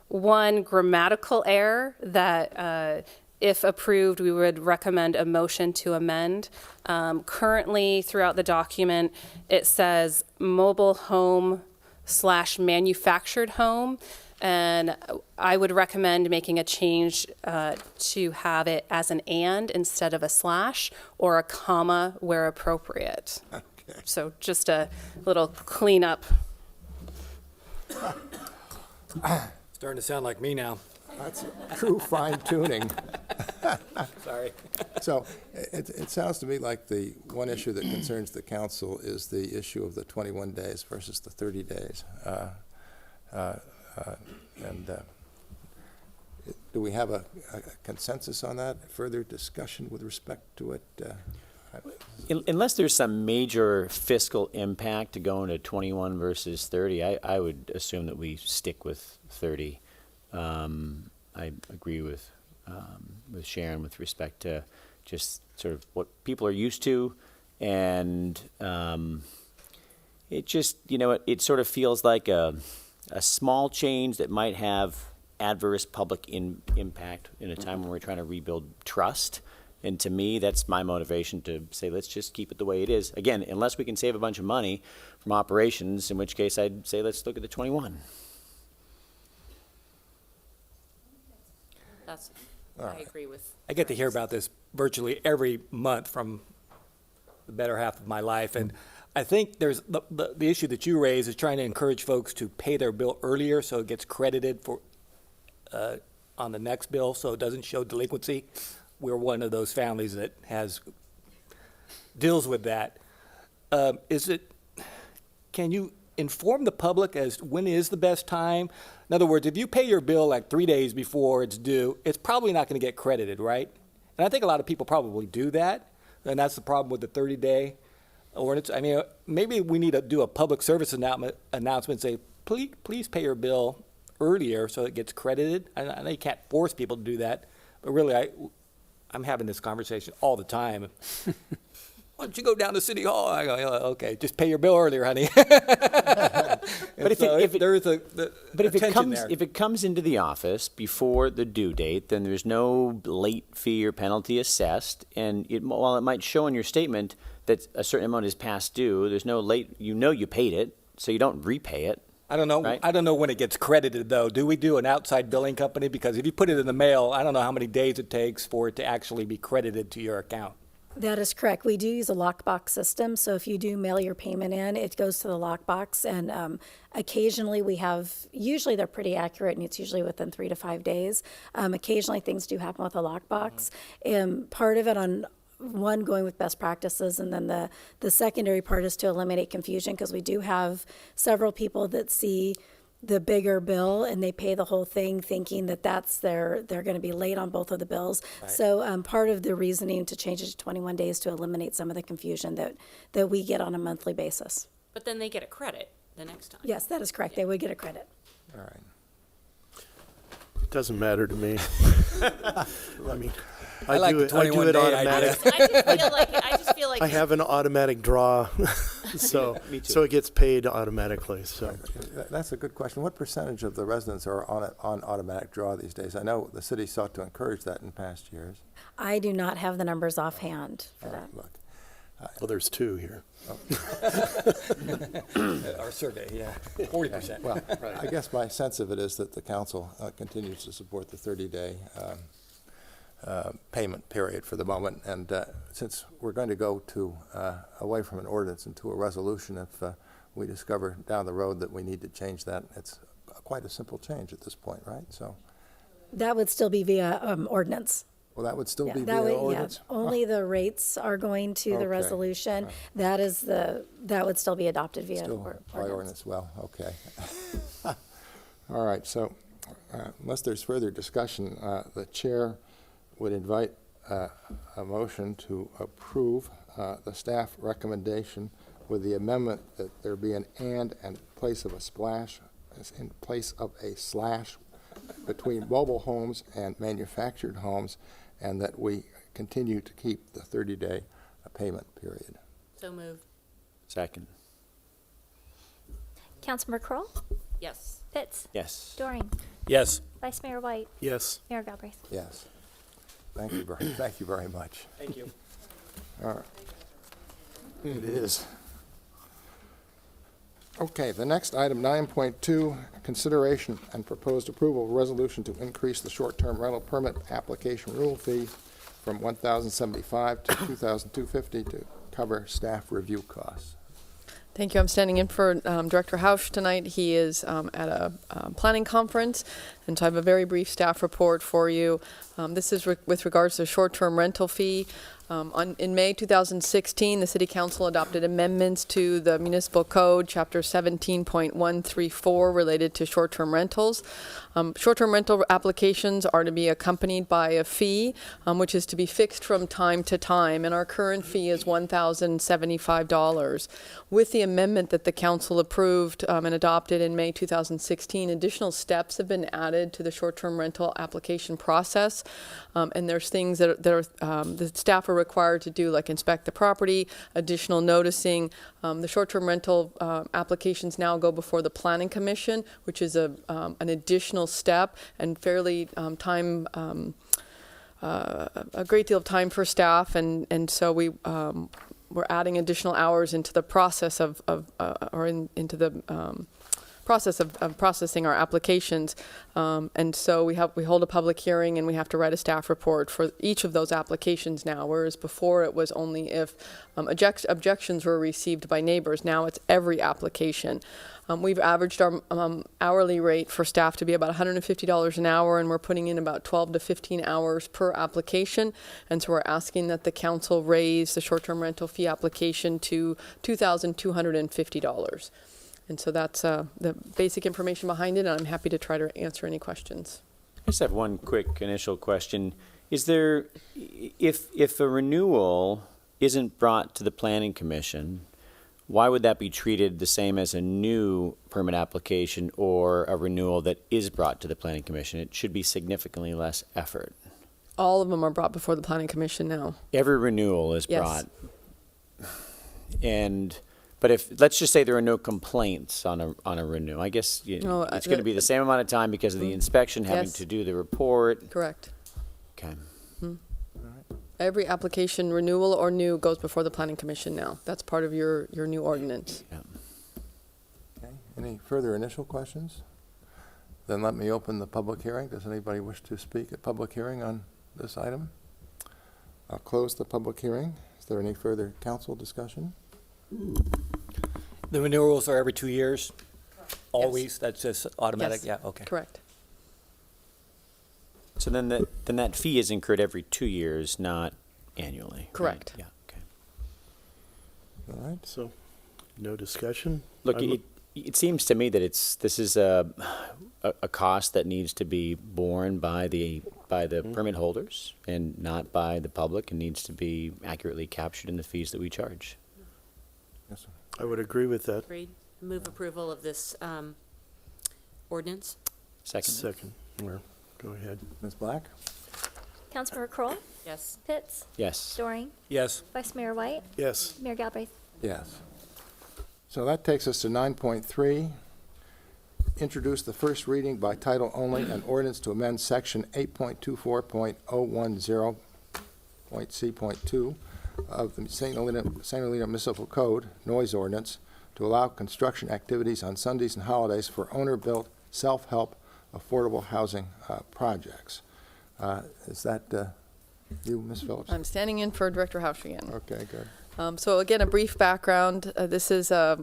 one grammatical error that if approved, we would recommend a motion to amend. Currently, throughout the document, it says mobile home / manufactured home. And I would recommend making a change to have it as an and instead of a slash, or a comma where appropriate. Okay. So just a little cleanup. Starting to sound like me now. That's true fine tuning. Sorry. So it sounds to me like the one issue that concerns the council is the issue of the 21 days versus the 30 days. Do we have a consensus on that? Further discussion with respect to it? Unless there's some major fiscal impact to going to 21 versus 30, I would assume that we stick with 30. I agree with Sharon with respect to just sort of what people are used to, and it just, it sort of feels like a small change that might have adverse public impact in a time when we're trying to rebuild trust. And to me, that's my motivation to say, let's just keep it the way it is. Again, unless we can save a bunch of money from operations, in which case I'd say let's look at the 21. I agree with. I get to hear about this virtually every month from the better half of my life. And I think there's the issue that you raise is trying to encourage folks to pay their bill earlier so it gets credited for on the next bill so it doesn't show delinquency. We're one of those families that deals with that. Can you inform the public as when is the best time? In other words, if you pay your bill like 3 days before it's due, it's probably not going to get credited, right? And I think a lot of people probably do that, and that's the problem with the 30-day ordinance. I mean, maybe we need to do a public service announcement, say, please pay your bill earlier so it gets credited. I know you can't force people to do that, but really, I'm having this conversation all the time. Why don't you go down to City Hall? I go, okay, just pay your bill earlier, honey. But if it comes into the office before the due date, then there's no late fee or penalty assessed. And while it might show in your statement that a certain amount is past due, there's no late. You paid it, so you don't repay it. I don't know. Right. I don't know when it gets credited, though. Do we do an outside billing company? Because if you put it in the mail, I don't know how many days it takes for it to actually be credited to your account. That is correct. We do use a lockbox system, so if you do mail your payment in, it goes to the lockbox, and occasionally usually they're pretty accurate, and it's usually within 3 to 5 days. Occasionally things do happen with a lockbox. Part of it on one, going with best practices, and then the secondary part is to eliminate confusion, because we do have several people that see the bigger bill and they pay the whole thing thinking that they're going to be late on both of the bills. Right. So part of the reasoning to change it to 21 days to eliminate some of the confusion that we get on a monthly basis. But then they get a credit the next time. Yes, that is correct. They would get a credit. All right. It doesn't matter to me. I mean, I like the I do 21 it day automatic. I just feel like I have an automatic draw, so Me too. so it gets paid automatically. So That's a good question. What percentage of the residents are on automatic draw these days? I know the city sought to encourage that in past years. I do not have the numbers offhand for All that. right, look. well, there's two here. Our survey, yeah, 40%. Well, I guess my sense of it is that the council continues to support the 30-day payment period for the moment. And since we're going to go away from an ordinance into a resolution, if we discover down the road that we need to change that, it's quite a simple change at this point, right? So, That would still be via ordinance. well, that would still Yeah, be that via would, ordinance? only the rates are going to Okay. the resolution. That would still be adopted via Still by ordinance, well, okay. All right, so unless there's further discussion, the chair would invite a motion to approve the staff recommendation with the amendment that there be an and place of a splash, in place of a slash between mobile homes and manufactured homes, and that we continue to keep the 30-day payment period. so moved. Second. Councilmember Kroll, Yes. Pitts, Yes. Doring, Yes. Vice Mayor White, Yes. Mayor Galbraith. Yes. Thank you very much. Thank you. All right. It is. Okay, the next item, 9.2, consideration and proposed approval of resolution to increase the short-term rental permit application rule fee from $1,075 to $2,250 to cover staff review costs. Thank you. I'm standing in for Director Hausch tonight. He is at a planning conference, and so I have a very brief staff report for you. This is with regards to short-term rental fee. In May 2016, the City Council adopted amendments to the Municipal Code, Chapter 17.134, related to short-term rentals. Short-term rental applications are to be accompanied by a fee, which is to be fixed from time to time, and our current fee is $1,075. With the amendment that the Council approved and adopted in May 2016, additional steps have been added to the short-term rental application process, and there's things that are the staff are required to do, like inspect the property, additional noticing. The short-term rental applications now go before the Planning Commission, which is an additional step and fairly a great deal of time for staff, and so we're adding additional hours into the process into the process of processing our applications, and so we hold a public hearing and we have to write a staff report for each of those applications now, whereas before it was only if objections were received by neighbors. Now it's every application. We've averaged our hourly rate for staff to be about $150 an hour, and we're putting in about 12 to 15 hours per application. And so we're asking that the council raise the short-term rental fee application to $2,250. And so that's the basic information behind it, and I'm happy to try to answer any questions. I just have one quick initial question. Is there, if a renewal isn't brought to the Planning Commission, why would that be treated the same as a new permit application or a renewal that is brought to the Planning Commission? It should be significantly less effort. All of them are brought before the Planning Commission now. Every renewal is Yes. brought. But if, let's just say there are no complaints on a renewal, I guess No, it's going to be the same amount of time because of the inspection, having Yes. to do the report. Correct. Okay. Every application, renewal or new, goes before the Planning Commission now. That's part of your new ordinance. Yeah. Okay. Any further initial questions? Then let me open the public hearing. Does anybody wish to speak at public hearing on this item? I'll close the public hearing. Is there any further council discussion? The renewals are every 2 years? Always? That's just automatic? Yes. Yeah, okay. Correct. So then that fee is incurred every 2 years, not annually? right? Correct. Yeah, okay. All right. So, no discussion? Look, it seems to me that this is a cost that needs to be borne by the permit holders and not by the public, and needs to be accurately captured in the fees that we charge. Yes, sir. I would agree with that. Agreed. Move approval of this ordinance. Second. Second, or, go ahead. Ms. Black? Councilmember Kroll, Yes. Pitts, Yes. Doring, Yes. Vice Mayor White, Yes. Mayor Galbraith. Yes. So that takes us to 9.3. Introduce the first reading by title only, an ordinance to amend section 8.24.010.C.2 of the St. Helena Municipal Code, noise ordinance, to allow construction activities on Sundays and holidays for owner-built, self-help, affordable housing projects. Is that you, Ms. Phillips? I'm standing in for Director Hausch again. Okay, good. So again, a brief background. This is a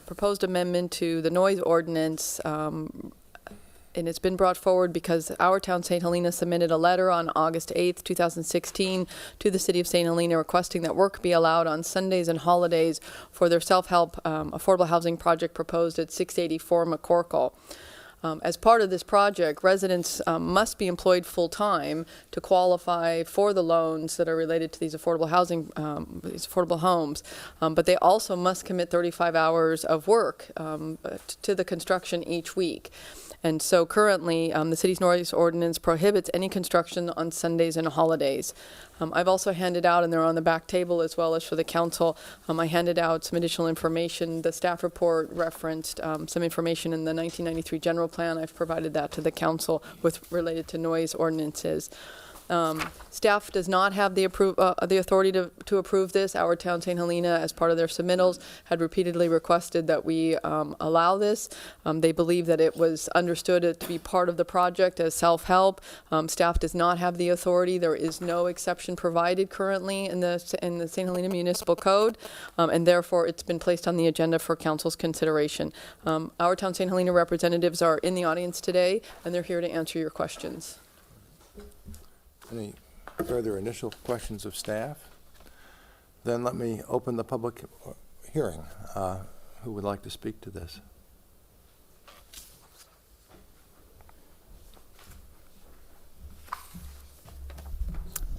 proposed amendment to the noise ordinance, and it's been brought forward because our town, St. Helena, submitted a letter on August 8th, 2016 to the city of St. Helena requesting that work be allowed on Sundays and holidays for their self-help affordable housing project proposed at 684 McCorkle. As part of this project, residents must be employed full-time to qualify for the loans that are related to these affordable housing, these affordable homes. But they also must commit 35 hours of work to the construction each week. And so currently, the city's noise ordinance prohibits any construction on Sundays and holidays. I've also handed out, and they're on the back table as well as for the council, I handed out some additional information. The staff report referenced some information in the 1993 general plan. I've provided that to the council with related to noise ordinances. Staff does not have the authority to approve this. Our town, St. Helena, as part of their submittals, had repeatedly requested that we allow this. They believe that it was understood to be part of the project as self-help. Staff does not have the authority. There is no exception provided currently in the St. Helena Municipal Code, and therefore it's been placed on the agenda for council's consideration. Our town, St. Helena representatives are in the audience today, and they're here to answer your questions. Any further initial questions of staff? Then let me open the public hearing. Who would like to speak to this?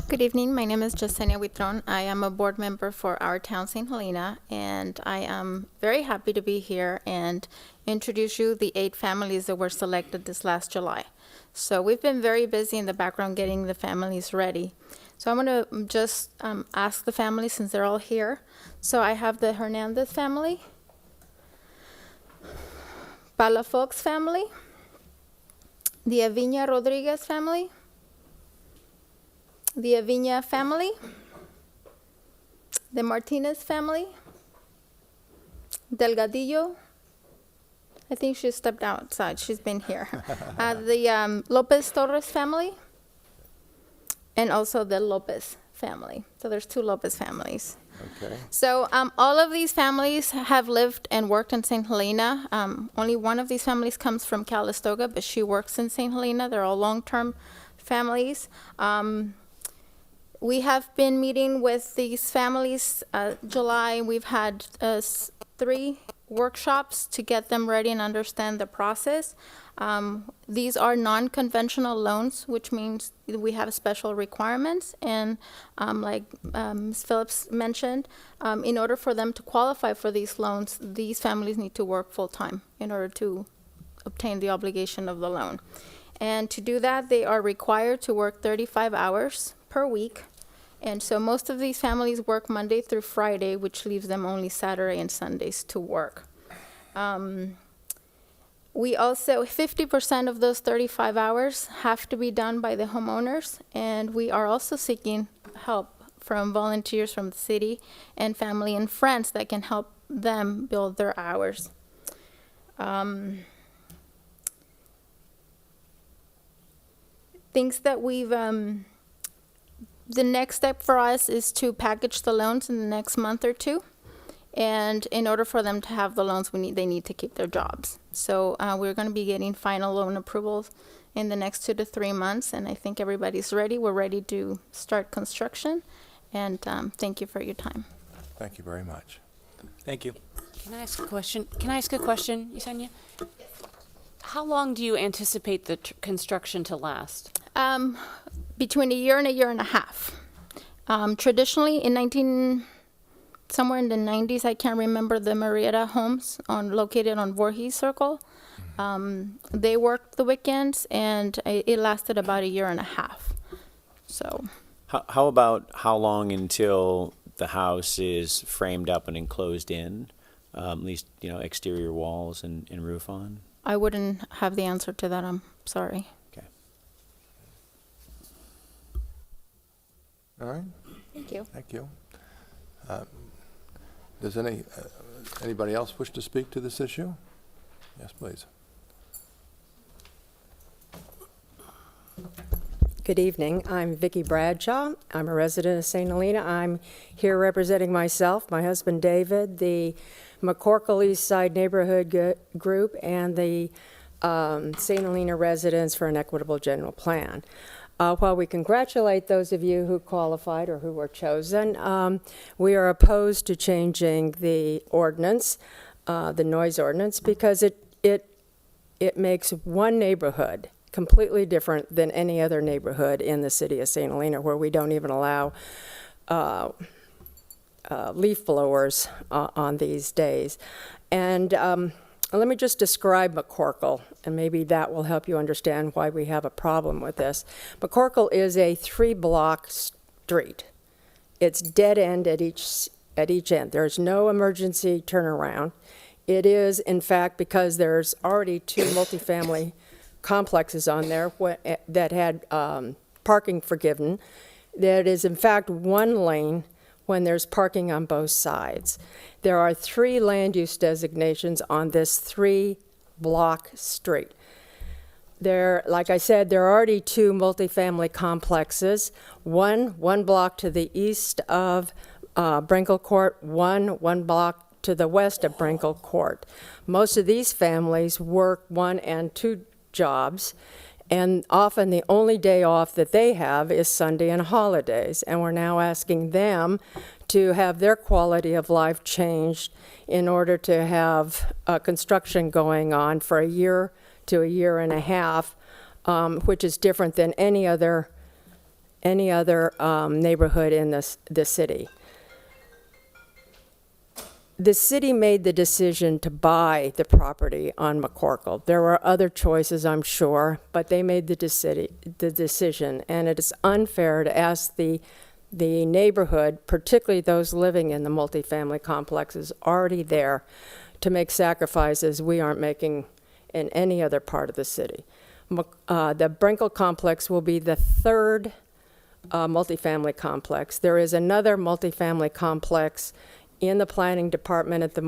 Good evening. My name is Jasenia Huitron. I am a board member for our town, St. Helena, and I am very happy to be here and introduce you the 8 families that were selected this last July. So we've been very busy in the background getting the families ready. So I'm going to just ask the families since they're all here. So I have the Hernandez family, Palafox family, the Aviña Rodriguez family, the Aviña family, the Martinez family, Delgadillo. I think she stepped outside. She's been here. The Lopez Torres family, and also the Lopez family. So there's 2 Lopez families. Okay. So all of these families have lived and worked in St. Helena. Only one of these families comes from Calistoga, but she works in St. Helena. They're all long-term families. We have been meeting with these families July. We've had 3 workshops to get them ready and understand the process. These are non-conventional loans, which means we have special requirements. And like Ms. Phillips mentioned, in order for them to qualify for these loans, these families need to work full-time in order to obtain the obligation of the loan. And to do that, they are required to work 35 hours per week. And so most of these families work Monday through Friday, which leaves them only Saturday and Sundays to work. We also, 50% of those 35 hours have to be done by the homeowners, and we are also seeking help from volunteers from the city and family and friends that can help them build their hours. Things that we've, the next step for us is to package the loans in the next month or two. And in order for them to have the loans, they need to keep their jobs. So we're going to be getting final loan approvals in the next 2 to 3 months. And I think everybody's ready. We're ready to start construction. And thank you for your time. Thank you very much. Thank you. Can I ask a question? Yesenia? How long do you anticipate the construction to last? Between a year and a half. Traditionally, somewhere in the 90s, I can't remember, the Marietta homes located on Voorhees Circle. They worked the weekends, and it lasted about a year and a half. So, How about how long until the house is framed up and enclosed in, at least exterior walls and roof on? I wouldn't have the answer to that. I'm sorry. Okay. All right. Thank you. Thank you. Does anybody else wish to speak to this issue? Yes, please. Good evening. I'm Vicki Bradshaw. I'm a resident of St. Helena. I'm here representing myself, my husband David, the McCorkle East Side Neighborhood Group, and the St. Helena Residents for an Equitable General Plan. While we congratulate those of you who qualified or who were chosen, we are opposed to changing the ordinance, the noise ordinance, because it makes one neighborhood completely different than any other neighborhood in the city of St. Helena, where we don't even allow leaf blowers on these days. And let me just describe McCorkle, and maybe that will help you understand why we have a problem with this. McCorkle is a 3-block street. It's dead end at each end. There's no emergency turnaround. It is, in fact, because there's already 2 multifamily complexes on there that had parking forgiven. That is, in fact, 1 lane when there's parking on both sides. There are 3 land use designations on this 3-block street. Like I said, there are already 2 multifamily complexes, one block to the east of Brinkle Court, one block to the west of Brinkle Court. Most of these families work 1 and 2 jobs, and often the only day off that they have is Sunday and holidays, and we're now asking them to have their quality of life changed in order to have construction going on for a year to a year and a half, which is different than any other neighborhood in the city. The city made the decision to buy the property on McCorkle. There were other choices, I'm sure, but they made the decision, and it is unfair to ask the neighborhood, particularly those living in the multifamily complexes already there, to make sacrifices we aren't making in any other part of the city. The Brinkle complex will be the 3rd multifamily complex. There is another multifamily complex in the planning department at the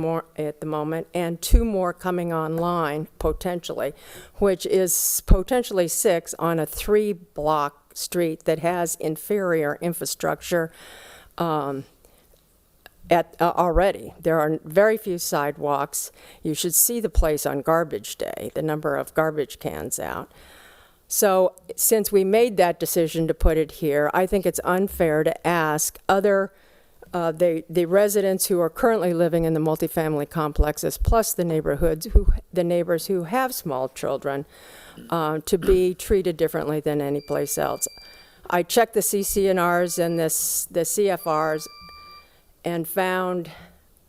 moment, and 2 more coming online potentially, which is potentially 6 on a 3-block street that has inferior infrastructure already. There are very few sidewalks. You should see the place on garbage day, the number of garbage cans out. So since we made that decision to put it here, I think it's unfair to ask the residents who are currently living in the multifamily complexes, plus the neighbors who have small children, to be treated differently than any place else. I checked the CC&Rs and the CFRs and found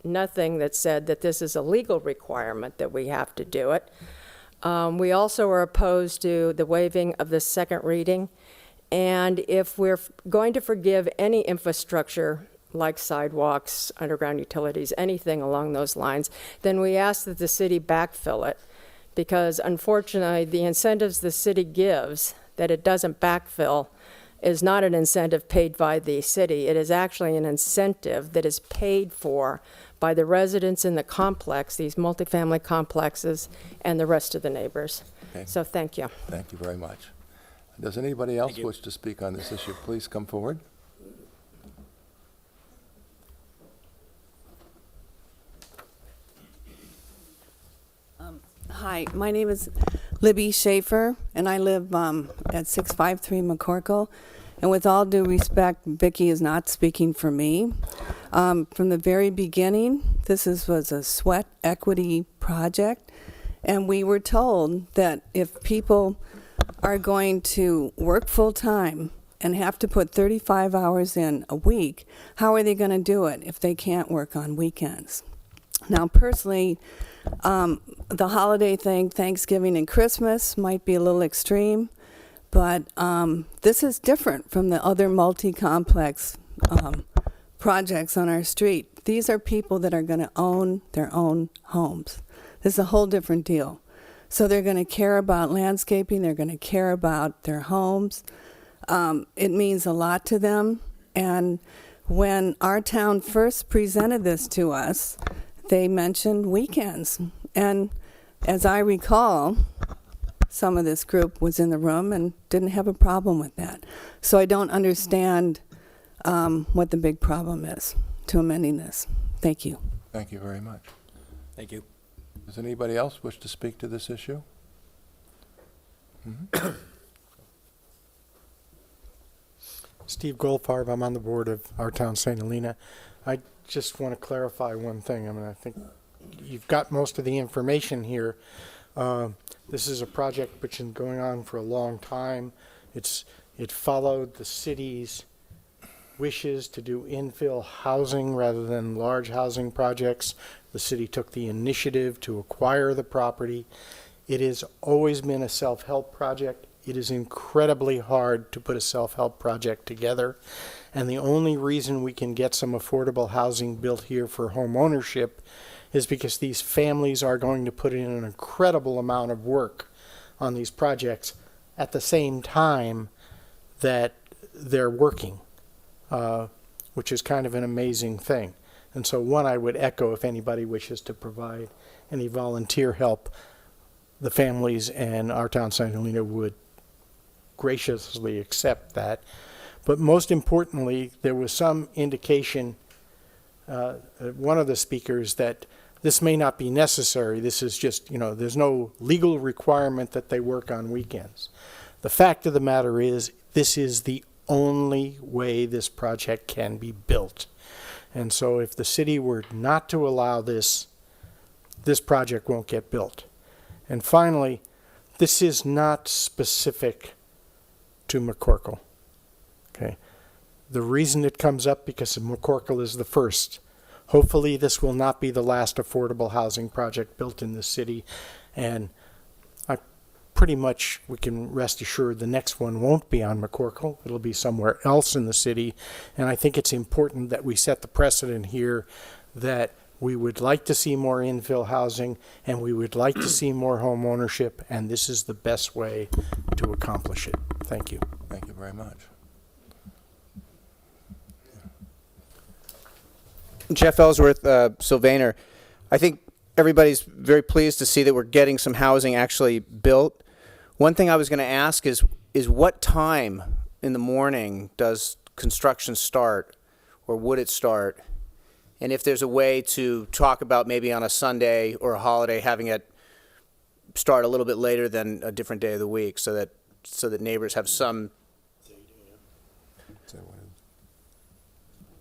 nothing that said that this is a legal requirement that we have to do it. We also are opposed to the waiving of the second reading, and if we're going to forgive any infrastructure like sidewalks, underground utilities, anything along those lines, then we ask that the city backfill it, because unfortunately the incentives the city gives that it doesn't backfill is not an incentive paid by the city. It is actually an incentive that is paid for by the residents in the complex, these multifamily complexes, and the rest of the neighbors. Okay. So thank you. Thank you very much. Does anybody else wish to speak on this issue? Please come forward. Hi, my name is Libby Schaefer, and I live at 653 McCorkle. And with all due respect, Vicki is not speaking for me. From the very beginning, was a sweat equity project, and we were told that if people are going to work full-time and have to put 35 hours in a week, how are they going to do it if they can't work on weekends? Now, personally, the holiday thing, Thanksgiving and Christmas, might be a little extreme, but this is different from the other multi-complex projects on our street. These are people that are going to own their own homes. This is a whole different deal. So they're going to care about landscaping, they're going to care about their homes. It means a lot to them. And when our town first presented this to us, they mentioned weekends. And as I recall, some of this group was in the room and didn't have a problem with that. So I don't understand what the big problem is to amending this. Thank you. Thank you very much. Thank you. Does anybody else wish to speak to this issue? Steve Goldfarb, I'm on the board of our town, St. Helena. I just want to clarify one thing. I mean, I think you've got most of the information here. This is a project which has been going on for a long time. It followed the city's wishes to do infill housing rather than large housing projects. The city took the initiative to acquire the property. It has always been a self-help project. It is incredibly hard to put a self-help project together. And the only reason we can get some affordable housing built here for home ownership is because these families are going to put in an incredible amount of work on these projects at the same time that they're working, which is kind of an amazing thing. And so one, I would echo, if anybody wishes to provide any volunteer help, the families and our town, St. Helena, would graciously accept that. But most importantly, there was some indication, one of the speakers, that this may not be necessary. This is just, there's no legal requirement that they work on weekends. The fact of the matter is, this is the only way this project can be built. And so if the city were not to allow this, this project won't get built. And finally, this is not specific to McCorkle. Okay. The reason it comes up because McCorkle is the first. Hopefully this will not be the last affordable housing project built in the city, and pretty much we can rest assured the next one won't be on McCorkle. It'll be somewhere else in the city, and I think it's important that we set the precedent here that we would like to see more infill housing and we would like to see more home ownership, and this is the best way to accomplish it. Thank you. Thank you very much. Jeff Ellsworth, Sylvaner. I think everybody's very pleased to see that we're getting some housing actually built. One thing I was going to ask is what time in the morning does construction start, or would it start? And if there's a way to talk about maybe on a Sunday or a holiday having it start a little bit later than a different day of the week, so that neighbors have some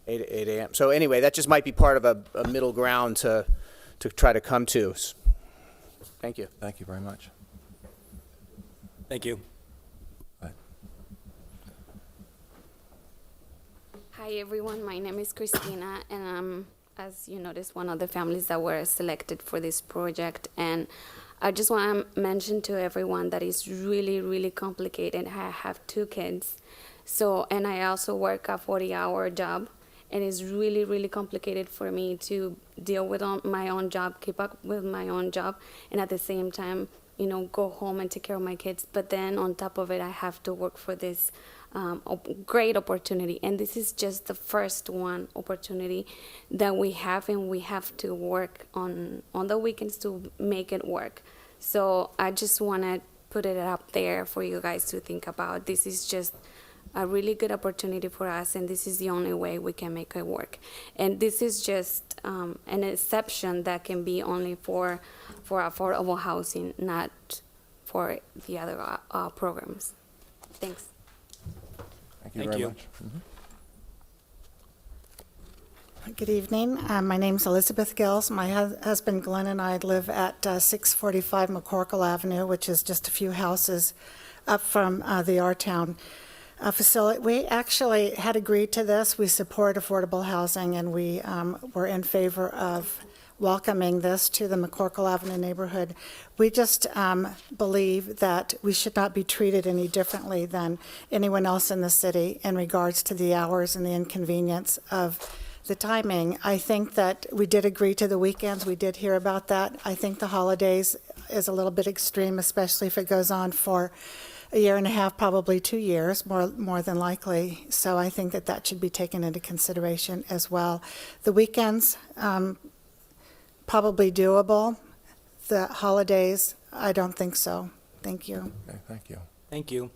8 a.m. So anyway, that just might be part of a middle ground to try to come to. Thank you. Thank you very much. Thank you. Hi everyone, my name is Christina, and I'm, as you noticed, one of the families that were selected for this project. And I just want to mention to everyone that it's really, really complicated. I have 2 kids, and I also work a 40-hour job, and it's really, really complicated for me to deal with my own job, keep up with my own job, and at the same time, go home and take care of my kids. But then on top of it, I have to work for this great opportunity. And this is just the first opportunity that we have, and we have to work on the weekends to make it work. So I just want to put it up there for you guys to think about. This is just a really good opportunity for us, and this is the only way we can make it work. And this is just an exception that can be only for affordable housing, not for the other programs. Thanks. Thank you Thank very you. much. Good evening. My name's Elizabeth Gills. My husband Glenn and I live at 645 McCorkle Avenue, which is just a few houses up from the R-Town facility. We actually had agreed to this. We support affordable housing, and we were in favor of welcoming this to the McCorkle Avenue neighborhood. We just believe that we should not be treated any differently than anyone else in the city in regards to the hours and the inconvenience of the timing. I think that we did agree to the weekends. We did hear about that. I think the holidays is a little bit extreme, especially if it goes on for a year and a half, probably 2 years, more than likely. So I think that that should be taken into consideration as well. The weekends, probably doable. The holidays, I don't think so. Thank you. Okay, thank you. Thank you.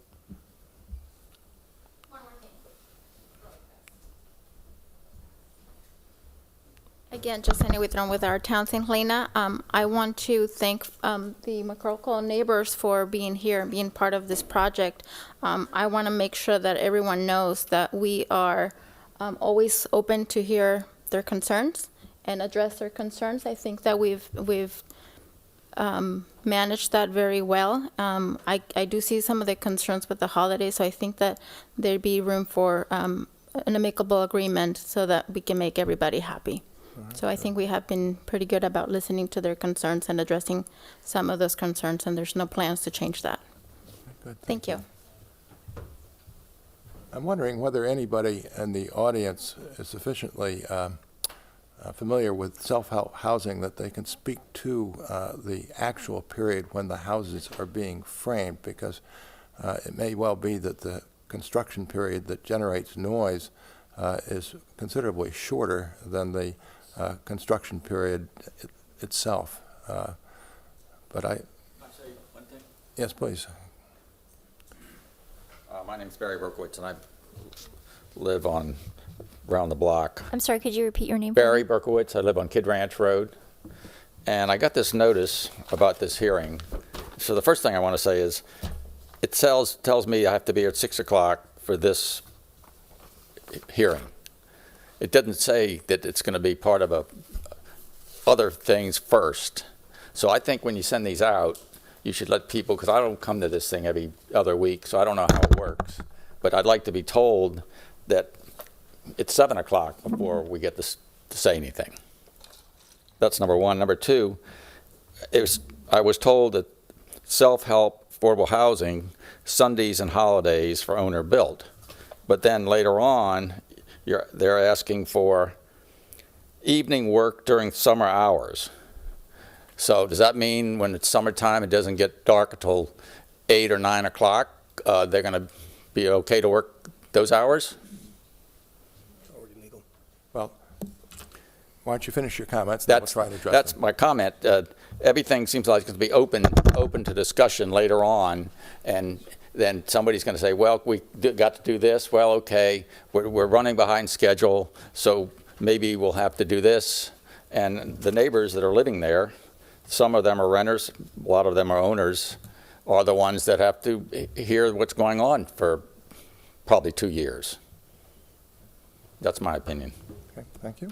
Again, just Jenny Withron with our town, St. Helena. I want to thank the McCorkle neighbors for being here and being part of this project. I want to make sure that everyone knows that we are always open to hear their concerns and address their concerns. I think that we've managed that very well. I do see some of the concerns with the holidays, so I think that there'd be room for an amicable agreement so that we can make everybody happy. So I think we have been pretty good about listening to their concerns and addressing some of those concerns, and there's no plans to change that. Good. Thank you. I'm wondering whether anybody in the audience is sufficiently familiar with self-help housing that they can speak to the actual period when the houses are being framed, because it may well be that the construction period that generates noise is considerably shorter than the construction period itself. But I... Can I say one thing? Yes, please. My name's Barry Berkowitz, and I live on around the block. I'm sorry, could you repeat your name? for me? Barry Berkowitz. I live on Kid Ranch Road. And I got this notice about this hearing. So the first thing I want to say is it tells me I have to be here at 6 o'clock for this hearing. It doesn't say that it's going to be part of other things first. So I think when you send these out, you should let people, because I don't come to this thing every other week, so I don't know how it works. But I'd like to be told that it's 7 o'clock before we get to say anything. That's number one. Number two, I was told that self-help affordable housing, Sundays and holidays for owner built. But then later on, they're asking for evening work during summer hours. So does that mean when it's summertime, it doesn't get dark until 8 or 9 o'clock, they're going to be okay to work those hours? Well, why don't you finish your comments, then we'll try to address That's them. my comment. Everything seems like it's going to be open to discussion later on, and then somebody's going to say, well, we got to do this. Well, okay, we're running behind schedule, so maybe we'll have to do this. And the neighbors that are living there, some of them are renters, a lot of them are owners, are the ones that have to hear what's going on for probably 2 years. That's my opinion. Okay, thank you.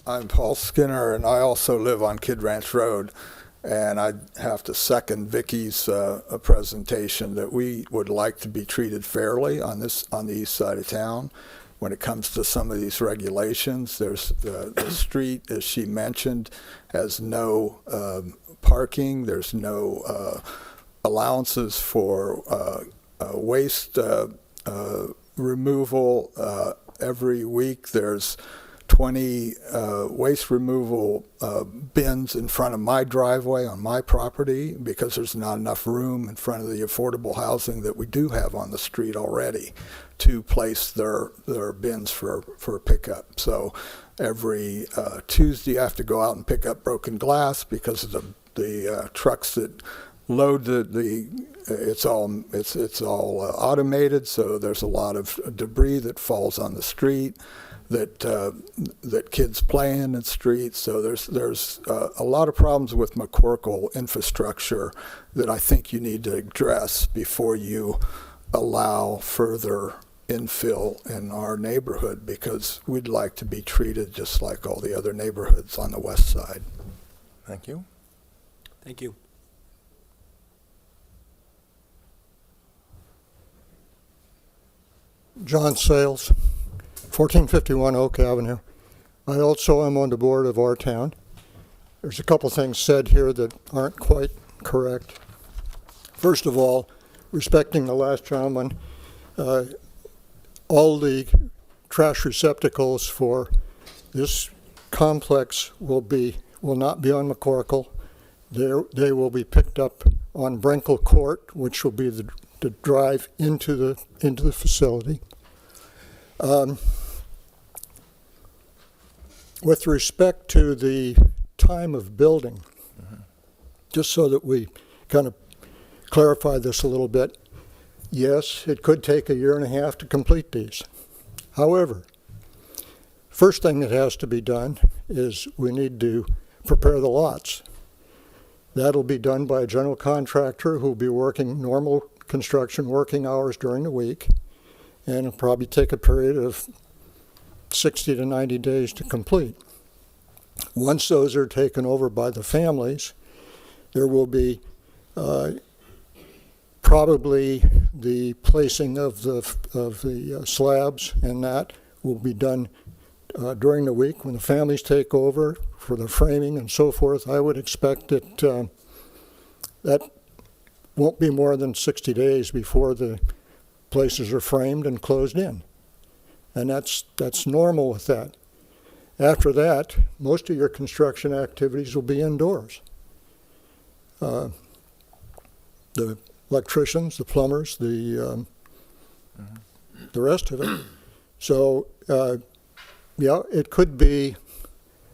I'm Paul Skinner, and I also live on Kid Ranch Road. And I have to second Vicky's presentation that we would like to be treated fairly on the east side of town when it comes to some of these regulations. There's the street, as she mentioned, has no parking. There's no allowances for waste removal. Every week there's 20 waste removal bins in front of my driveway on my property because there's not enough room in front of the affordable housing that we do have on the street already to place their bins for pickup. So every Tuesday I have to go out and pick up broken glass because of the trucks that load it's all automated, so there's a lot of debris that falls on the street that kids play in the streets. So there's a lot of problems with McCorkle infrastructure that I think you need to address before you allow further infill in our neighborhood, because we'd like to be treated just like all the other neighborhoods on the west side. Thank you. Thank you. John Sales, 1451 Oak Avenue. I also am on the board of our town. There's a couple things said here that aren't quite correct. First of all, respecting the last gentleman, all the trash receptacles for this complex will not be on McCorkle. They will be picked up on Brinkle Court, which will be the drive into the facility. With respect to the time of building, just so that we kind of clarify this a little bit, yes, it could take 1.5 years to complete these. However, first thing that has to be done is we need to prepare the lots. That'll be done by a general contractor who'll be working normal construction working hours during the week, and it'll probably take a period of 60 to 90 days to complete. Once those are taken over by the families, there will be probably the placing of the slabs, and that will be done during the week when the families take over for the framing and so forth. I would expect that that won't be more than 60 days before the places are framed and closed in. And that's normal with that. After that, most of your construction activities will be indoors. The electricians, the plumbers, the rest of it. So, yeah, it could be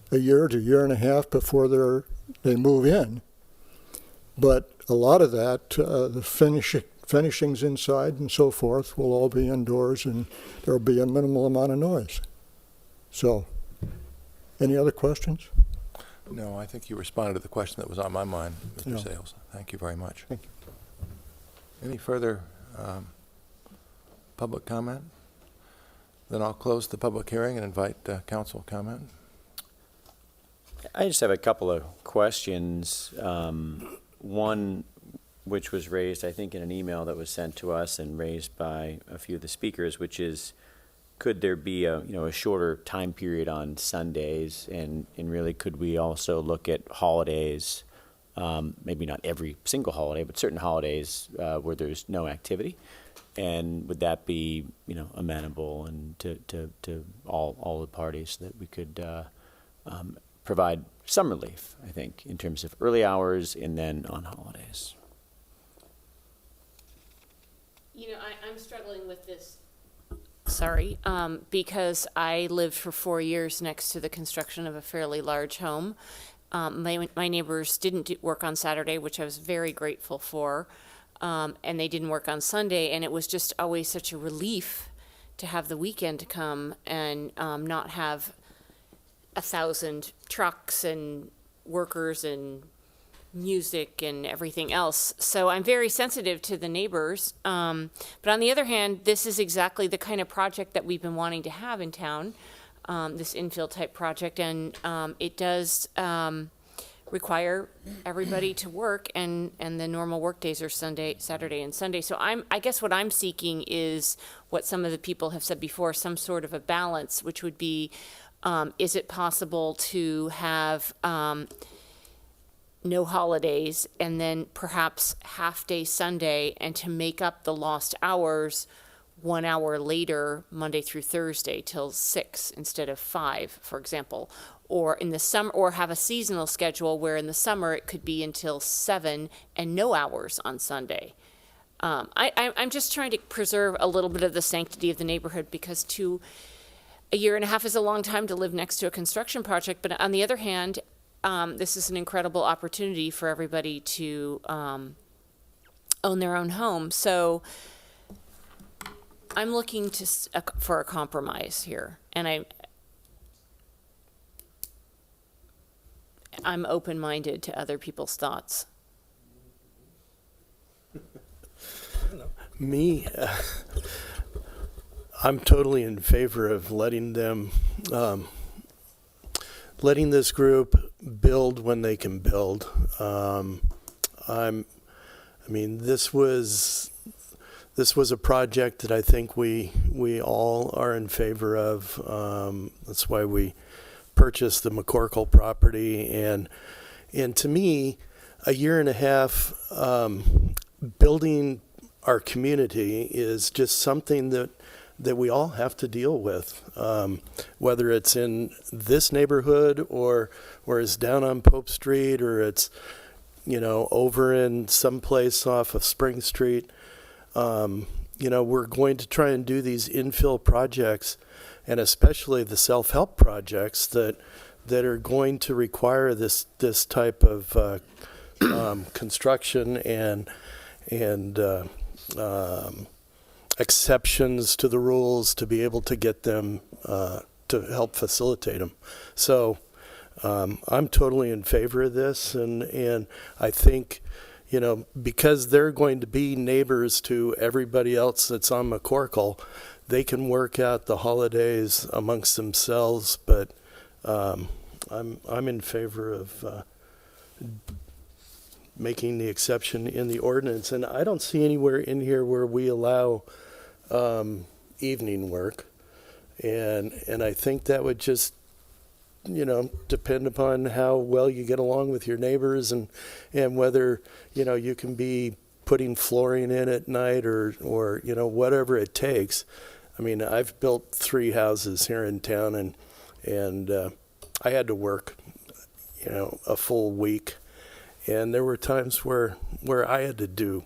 1 year to 1.5 years before they move in. But a lot of that, the finishings inside and so forth, will all be indoors, and there will be a minimal amount of noise. So, any other questions? No, I think you responded to the question that was on my mind, Mr. Sales. Thank you very much. Thank you. Any further public comment? Then I'll close the public hearing and invite council comment. I just have a couple of questions. One, which was raised, I think, in an email that was sent to us and raised by a few of the speakers, which is, could there be a shorter time period on Sundays, and really could we also look at holidays, maybe not every single holiday, but certain holidays where there's no activity, and would that be amenable and to all the parties, that we could provide some relief, I think, in terms of early hours and then on holidays. I'm struggling with this. Sorry, because I lived for 4 years next to the construction of a fairly large home. My neighbors didn't work on Saturday, which I was very grateful for, and they didn't work on Sunday, and it was just always such a relief to have the weekend to come and not have 1,000 trucks and workers and music and everything else. So I'm very sensitive to the neighbors. But on the other hand, this is exactly the kind of project that we've been wanting to have in town, this infill type project. And it does require everybody to work, and the normal work days are Saturday and Sunday. So I guess what I'm seeking is what some of the people have said before, some sort of a balance, which would be, is it possible to have no holidays and then perhaps half-day Sunday, and to make up the lost hours 1 hour later Monday through Thursday till 6 instead of 5, for example. Or in the summer, or have a seasonal schedule where in the summer it could be until 7 and no hours on Sunday. I'm just trying to preserve a little bit of the sanctity of the neighborhood, because a year and a half is a long time to live next to a construction project. But on the other hand, this is an incredible opportunity for everybody to own their own home. So I'm looking for a compromise here, and I'm open-minded to other people's thoughts. Me, I'm totally in favor of letting this group build when they can build. This was a project that I think we all are in favor of. That's why we purchased the McCorkle property, and to me, a year and a half building our community is just something that we all have to deal with, whether it's in this neighborhood or it's down on Pope Street, or it's over in some place off of Spring Street. We're going to try and do these infill projects, and especially the self-help projects that are going to require this type of construction and exceptions to the rules to be able to get them to help facilitate them. So I'm totally in favor of this, and I think because they're going to be neighbors to everybody else that's on McCorkle, they can work out the holidays amongst themselves. But I'm in favor of making the exception in the ordinance, and I don't see anywhere in here where we allow evening work, and I think that would just depend upon how well you get along with your neighbors, and whether you can be putting flooring in at night or whatever it takes. I mean, I've built 3 houses here in town, and I had to work a full week. And there were times where I had to do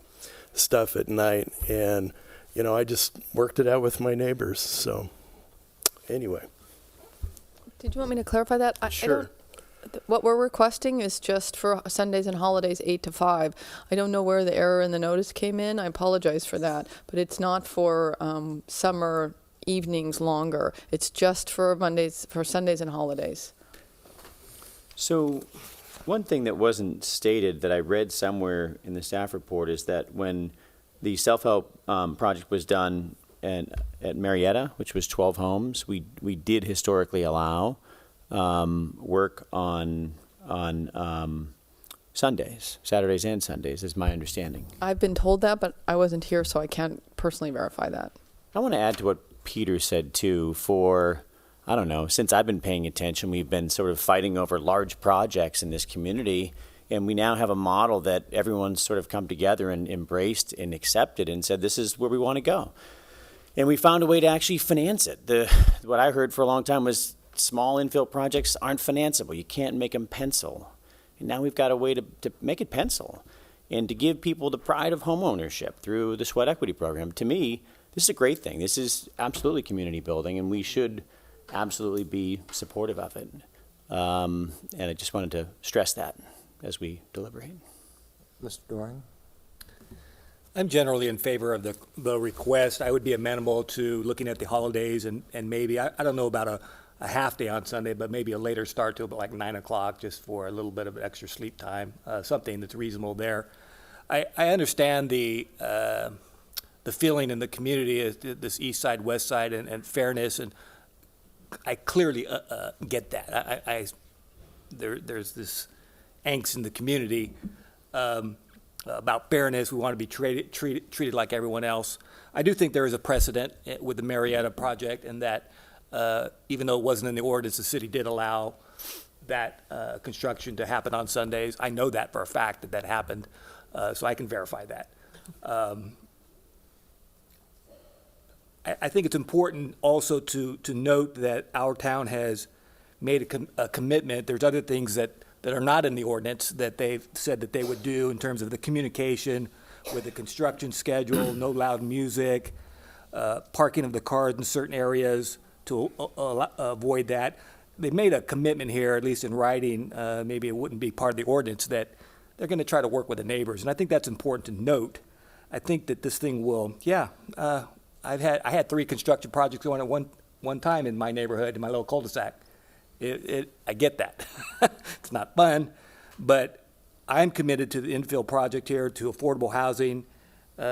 stuff at night, and I just worked it out with my neighbors. So anyway. Did you want me to clarify that? Sure. What we're requesting is just for Sundays and holidays 8 to 5. I don't know where the error in the notice came in. I apologize for that. But it's not for summer evenings longer. It's just for Sundays and holidays. So one thing that wasn't stated that I read somewhere in the staff report is that when the self-help project was done at Marietta, which was 12 homes, we did historically allow work on Sundays, Saturdays and Sundays, is my understanding. I've been told that, but I wasn't here, so I can't personally verify that. I want to add to what Peter said, too. For, I don't know, since I've been paying attention, we've been sort of fighting over large projects in this community, and we now have a model that everyone's sort of come together and embraced and accepted and said, this is where we want to go. And we found a way to actually finance it. What I heard for a long time was small infill projects aren't financeable. You can't make them pencil. And now we've got a way to make it pencil and to give people the pride of home ownership through the sweat equity program. To me, this is a great thing. This is absolutely community building, and we should absolutely be supportive of it. And I just wanted to stress that as we deliberate. Mr. Doring? I'm generally in favor of the request. I would be amenable to looking at the holidays and maybe, I don't know about a half day on Sunday, but maybe a later start to about like 9 o'clock just for a little bit of extra sleep time, something that's reasonable there. I understand the feeling in the community is this east side, west side, and fairness, and I clearly get that. There's this angst in the community about fairness. We want to be treated like everyone else. I do think there is a precedent with the Marietta project, and that even though it wasn't in the ordinance, the city did allow that construction to happen on Sundays. I know that for a fact that happened, so I can verify that. I think it's important also to note that our town has made a commitment. There's other things that are not in the ordinance that they've said that they would do in terms of the communication with the construction schedule, no loud music, parking of the cars in certain areas to avoid that. They made a commitment here, at least in writing, maybe it wouldn't be part of the ordinance, that they're going to try to work with the neighbors. And I think that's important to note. I think that this thing will, I had 3 construction projects going at one time in my neighborhood, in my little cul-de-sac. I get that. It's not fun, but I'm committed to the infill project here, to affordable housing.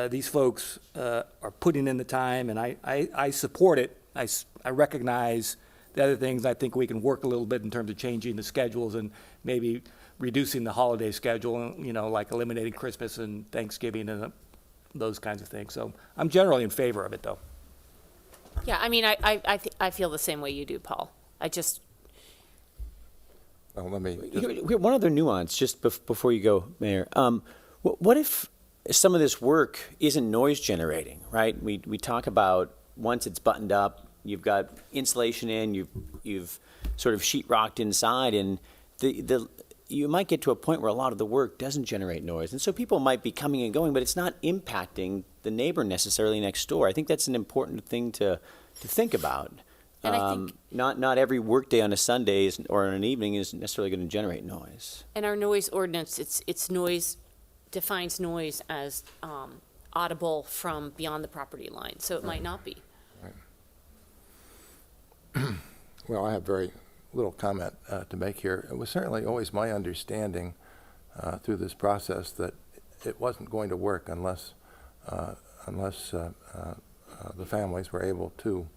These folks are putting in the time, and I support it. I recognize the other things. I think we can work a little bit in terms of changing the schedules and maybe reducing the holiday schedule, like eliminating Christmas and Thanksgiving and those kinds of things. So I'm generally in favor of it, though. Yeah, I mean, I feel the same way you do, Paul. I just, Let me One other nuance, just before you go, Mayor. What if some of this work isn't noise generating, right? We talk about once it's buttoned up, you've got insulation in, you've sort of sheetrocked inside, and you might get to a point where a lot of the work doesn't generate noise. And so people might be coming and going, but it's not impacting the neighbor necessarily next door. I think that's an important thing to think about. And I think not every workday on a Sunday or on an evening is necessarily going to generate noise. in our noise ordinance, it's noise, defines noise as audible from beyond the property line, so it might not be. Well, I have very little comment to make here. It was certainly always my understanding through this process that it wasn't going to work unless the families were able to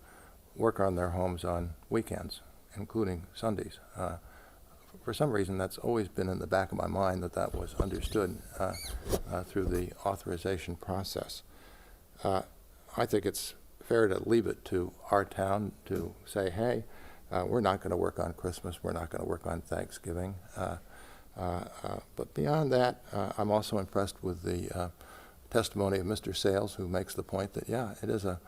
work on their homes on weekends, including Sundays. For some reason, that's always been in the back of my mind that was understood through the authorization process. I think it's fair to leave it to our town to say, hey, we're not going to work on Christmas, we're not going to work on Thanksgiving. But beyond that, I'm also impressed with the testimony of Mr. Sales, who makes the point that, it is a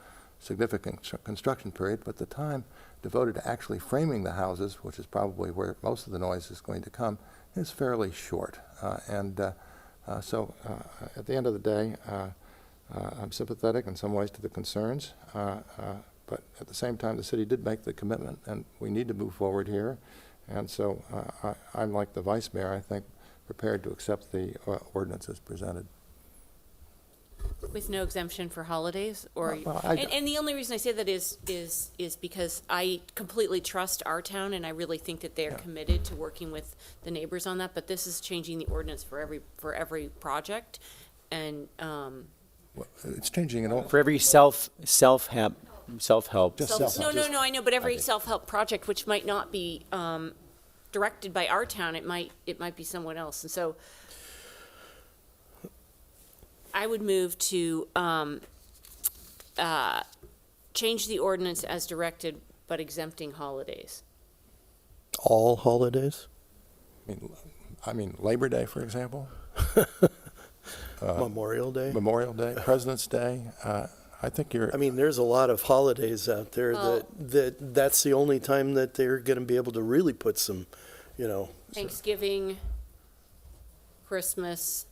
significant construction period, but the time devoted to actually framing the houses, which is probably where most of the noise is going to come, is fairly short. So at the end of the day, I'm sympathetic in some ways to the concerns, but at the same time, the city did make the commitment, and we need to move forward here. And so I'm like the vice mayor, I think, prepared to accept the ordinance as presented. With no exemption for holidays, or Well, and the only reason I say that is because I completely trust our town, and I really think that they're committed to working with the neighbors on that. But this is changing the ordinance for every project, and It's changing it all. For every self-help. Just no, I know, but every self-help project, which might not be directed by our town, it might be someone else, and so I would move to change the ordinance as directed, but exempting holidays. All holidays? I mean, Labor Day, for example, Memorial Day? Memorial Day, President's Day. I think you're. I mean, there's a lot of holidays out there that's the only time that they're going to be able to really put some, Thanksgiving, Christmas,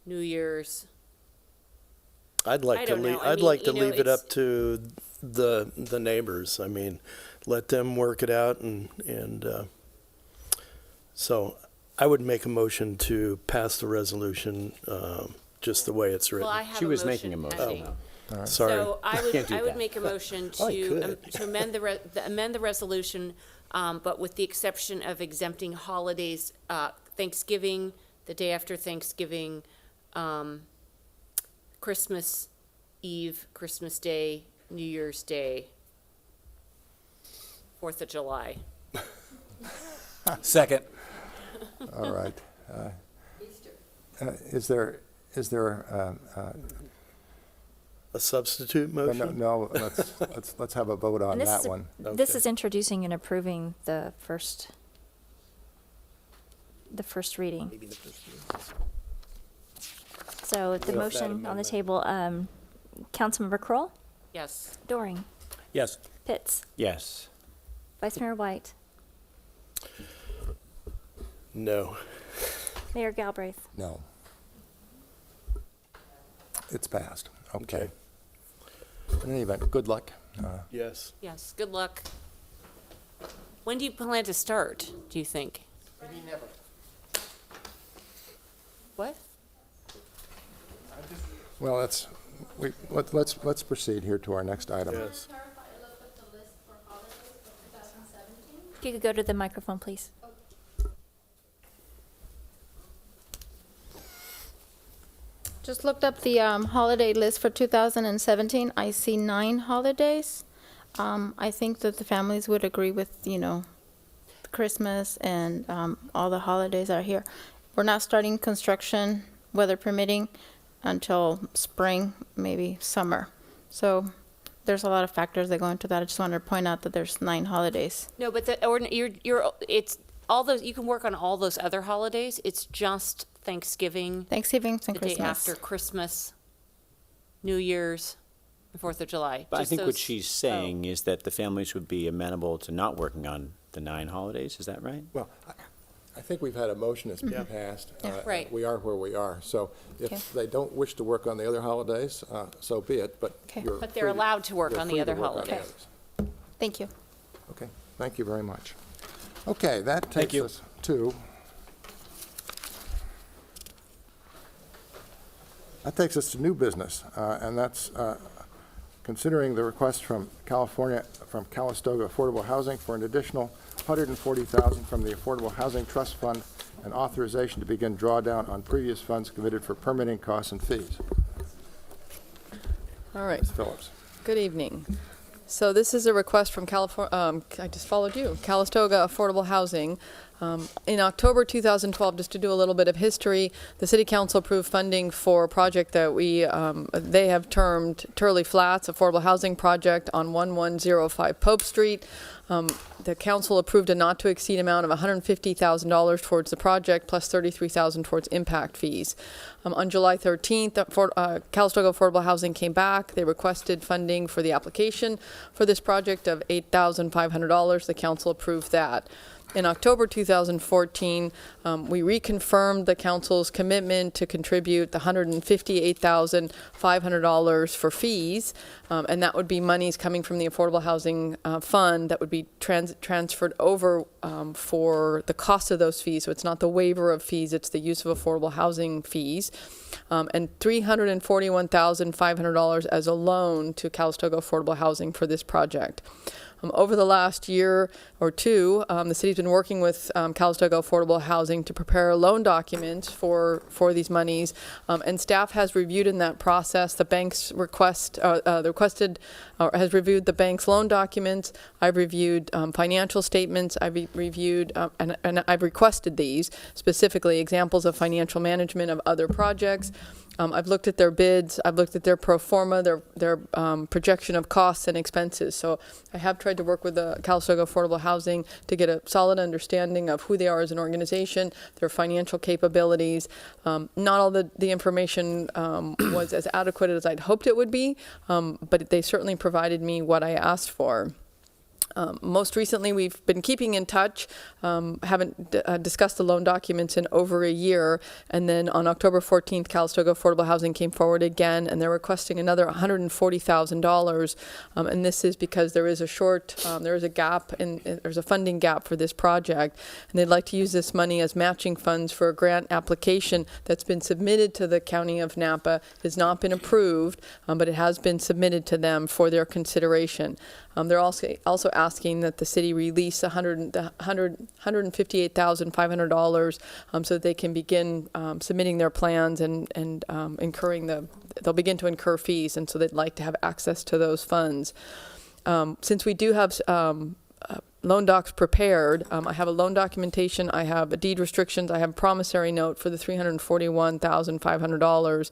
New Year's. I'd like to leave it up to the neighbors. I mean, let them work it out, and so I would make a motion to pass the resolution just the way it's written. Well, I have She a was motion making a pending. motion. Sorry. So I Can't do would that. make a motion I to could. amend the resolution, but with the exception of exempting holidays, Thanksgiving, the day after Thanksgiving, Christmas Eve, Christmas Day, New Year's Day, 4th of July. Second. All right. Is there A substitute motion? no, let's have a vote on And this that is one. this is introducing and approving the first reading. So the motion on the table, Councilmember Kroll, Yes. Doring, Yes. Pitts, Yes. Vice Mayor White, No. Mayor Galbraith. No. It's passed. Okay. In any event, good luck. Yes. Yes. Good luck. When do you plan to start, do you think? Maybe never. What? Well, let's proceed here to our next item. Yes. If you could go to the microphone, please. Just looked up the holiday list for 2017. I see 9 holidays. I think that the families would agree with, Christmas and all the holidays are here. We're not starting construction, weather permitting, until spring, maybe summer. So there's a lot of factors that go into that. I just wanted to point out that there's 9 holidays. No, but it's all those, you can work on all those other holidays. It's just Thanksgiving, Thanksgiving and the day Christmas. after Christmas, New Year's, the 4th of July. But I Just think what those- she's saying is that the families would be amenable to not working on the 9 holidays. Is that right? Well, I think we've had a motion that's been passed. Right. We are where we are. So Okay. if they don't wish to work on the other holidays, so be it, but Okay. you're But they're free allowed to work you're on the free other to work on the holidays. others. Thank you. Okay, thank you very much. Okay, that Thank takes you. us to, new business, and that's considering the request from Calistoga Affordable Housing for an additional $140,000 from the Affordable Housing Trust Fund and authorization to begin drawdown on previous funds committed for permitting costs and fees. All right. Ms. Phillips. Good evening. So this is a request from California, I just followed you, Calistoga Affordable Housing. In October 2012, just to do a little bit of history, the City Council approved funding for a project that they have termed Turley Flats Affordable Housing Project on 1105 Pope Street. The council approved a not-to-exceed amount of $150,000 towards the project, plus $33,000 towards impact fees. On July 13th, Calistoga Affordable Housing came back. They requested funding for the application for this project of $8,500. The council approved that. In October 2014, we reconfirmed the council's commitment to contribute the $158,500 for fees, and that would be monies coming from the Affordable Housing Fund that would be transferred over for the cost of those fees. So it's not the waiver of fees, it's the use of affordable housing fees. And $341,500 as a loan to Calistoga Affordable Housing for this project. Over the last year or two, the city's been working with Calistoga Affordable Housing to prepare loan documents for these monies, and staff has reviewed in that process the bank's has reviewed the bank's loan documents. I've reviewed financial statements. I've reviewed and I've requested these, specifically examples of financial management of other projects. I've looked at their bids. I've looked at their pro forma, their projection of costs and expenses. So I have tried to work with the Calistoga Affordable Housing to get a solid understanding of who they are as an organization, their financial capabilities. Not all the information was as adequate as I'd hoped it would be, but they certainly provided me what I asked for. Most recently, we've been keeping in touch, haven't discussed the loan documents in over a year, and then on October 14th, Calistoga Affordable Housing came forward again, and they're requesting another $140,000, and this is because there is a gap, there's a funding gap for this project, and they'd like to use this money as matching funds for a grant application that's been submitted to the County of Napa. It has not been approved, but it has been submitted to them for their consideration. They're also asking that the city release $158,500 so that they can begin submitting their plans and they'll begin to incur fees, and so they'd like to have access to those funds. Since we do have loan docs prepared. I have a loan documentation, I have a deed restrictions, I have a promissory note for the $341,500.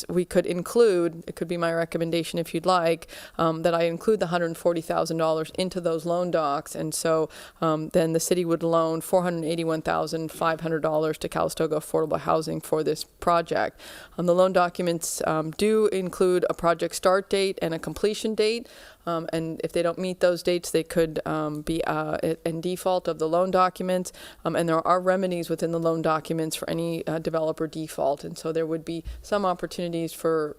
We could include, it could be my recommendation if you'd like, that I include the $140,000 into those loan docs. And so then the city would loan $481,500 to Calistoga Affordable Housing for this project. The loan documents do include a project start date and a completion date. And if they don't meet those dates, they could be in default of the loan documents. And there are remedies within the loan documents for any developer default. And so there would be some opportunities for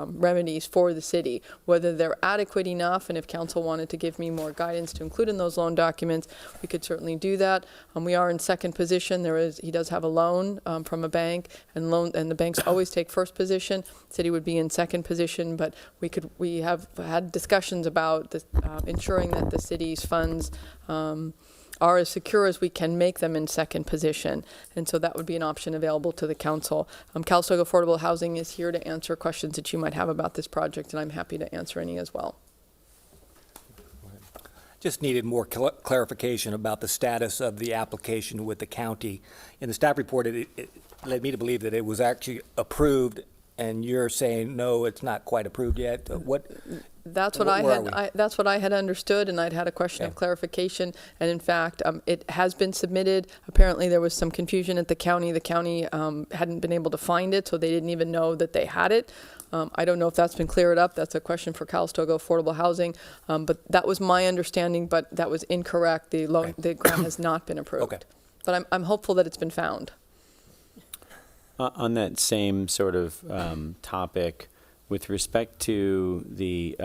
remedies for the city, whether they're adequate enough. And if council wanted to give me more guidance to include in those loan documents, we could certainly do that. We are in second position. He does have a loan from a bank, and the banks always take first position. City would be in second position, but we have had discussions about ensuring that the city's funds are as secure as we can make them in second position. And so that would be an option available to the council. Calistoga Affordable Housing is here to answer questions that you might have about this project, and I'm happy to answer any as well. Just needed more clarification about the status of the application with the county. In the staff report, it led me to believe that it was actually approved, and you're saying, no, it's not quite approved yet. That's what that's what I had understood, and I'd had a question of clarification. And in fact, it has been submitted. Apparently, there was some confusion at the county. The county hadn't been able to find it, so they didn't even know that they had it. I don't know if that's been cleared up. That's a question for Calistoga Affordable Housing. But that was my understanding, but that was incorrect. The grant has not been approved. Okay. But I'm hopeful that it's been found. On that same sort of topic, with respect to the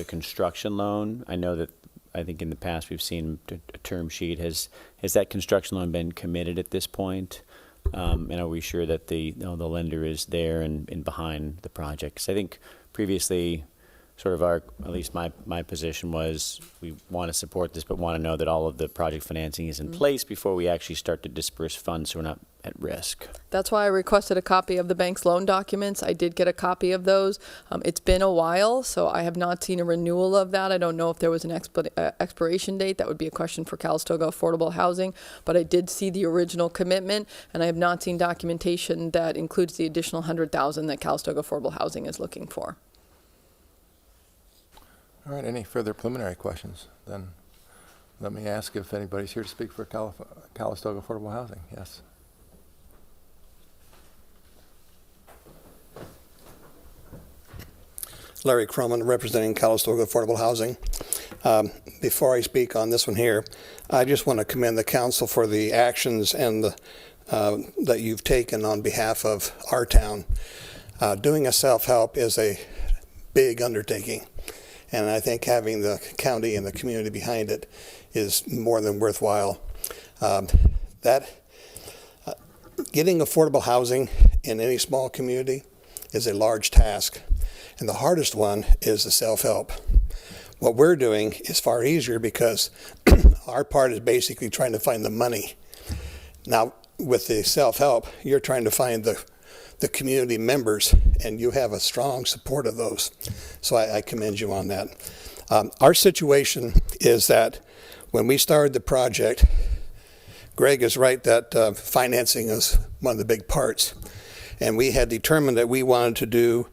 construction loan, I think in the past we've seen a term sheet. Has that construction loan been committed at this point? And are we sure that the lender is there and behind the project? 'Cause I think previously, sort of at least my position was, we want to support this, but want to know that all of the project financing is in place before we actually start to disperse funds, so we're not at risk. That's why I requested a copy of the bank's loan documents. I did get a copy of those. It's been a while, so I have not seen a renewal of that. I don't know if there was an expiration date. That would be a question for Calistoga Affordable Housing, but I did see the original commitment, and I have not seen documentation that includes the additional $100,000 that Calistoga Affordable Housing is looking for. All right, any further preliminary questions? Then let me ask if anybody's here to speak for Calistoga Affordable Housing. Yes. Larry Crummon, representing Calistoga Affordable Housing. Before I speak on this one here, I just want to commend the council for the actions and that you've taken on behalf of our town. Doing a self-help is a big undertaking, and I think having the county and the community behind it is more than worthwhile. Getting affordable housing in any small community is a large task. And the hardest one is the self-help. What we're doing is far easier because our part is basically trying to find the money. Now, with the self-help, you're trying to find the community members, and you have a strong support of those. So I commend you on that. Our situation is that when we started the project, Greg is right that financing is one of the big parts. And we had determined that we wanted to do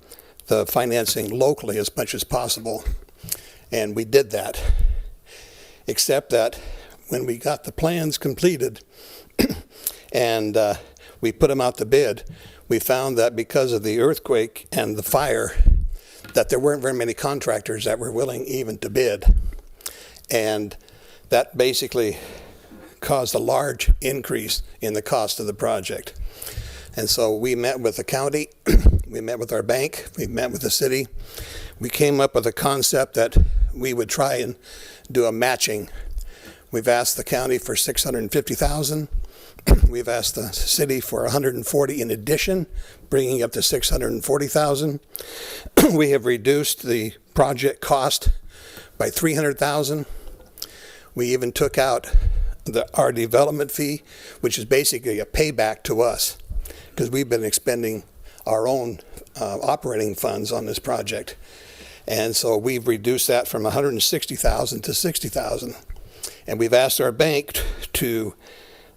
the financing locally as much as possible. And we did that. Except that when we got the plans completed and we put them out to bid, we found that because of the earthquake and the fire, that there weren't very many contractors that were willing even to bid. And that basically caused a large increase in the cost of the project. And so we met with the county, we met with our bank, we met with the city. We came up with a concept that we would try and do a matching. We've asked the county for $650,000. We've asked the city for $140,000 in addition, bringing up to $640,000. We have reduced the project cost by $300,000. We even took out our development fee, which is basically a payback to us, because we've been expending our own operating funds on this project. And so we've reduced that from 160,000 to 60,000. And we've asked our bank to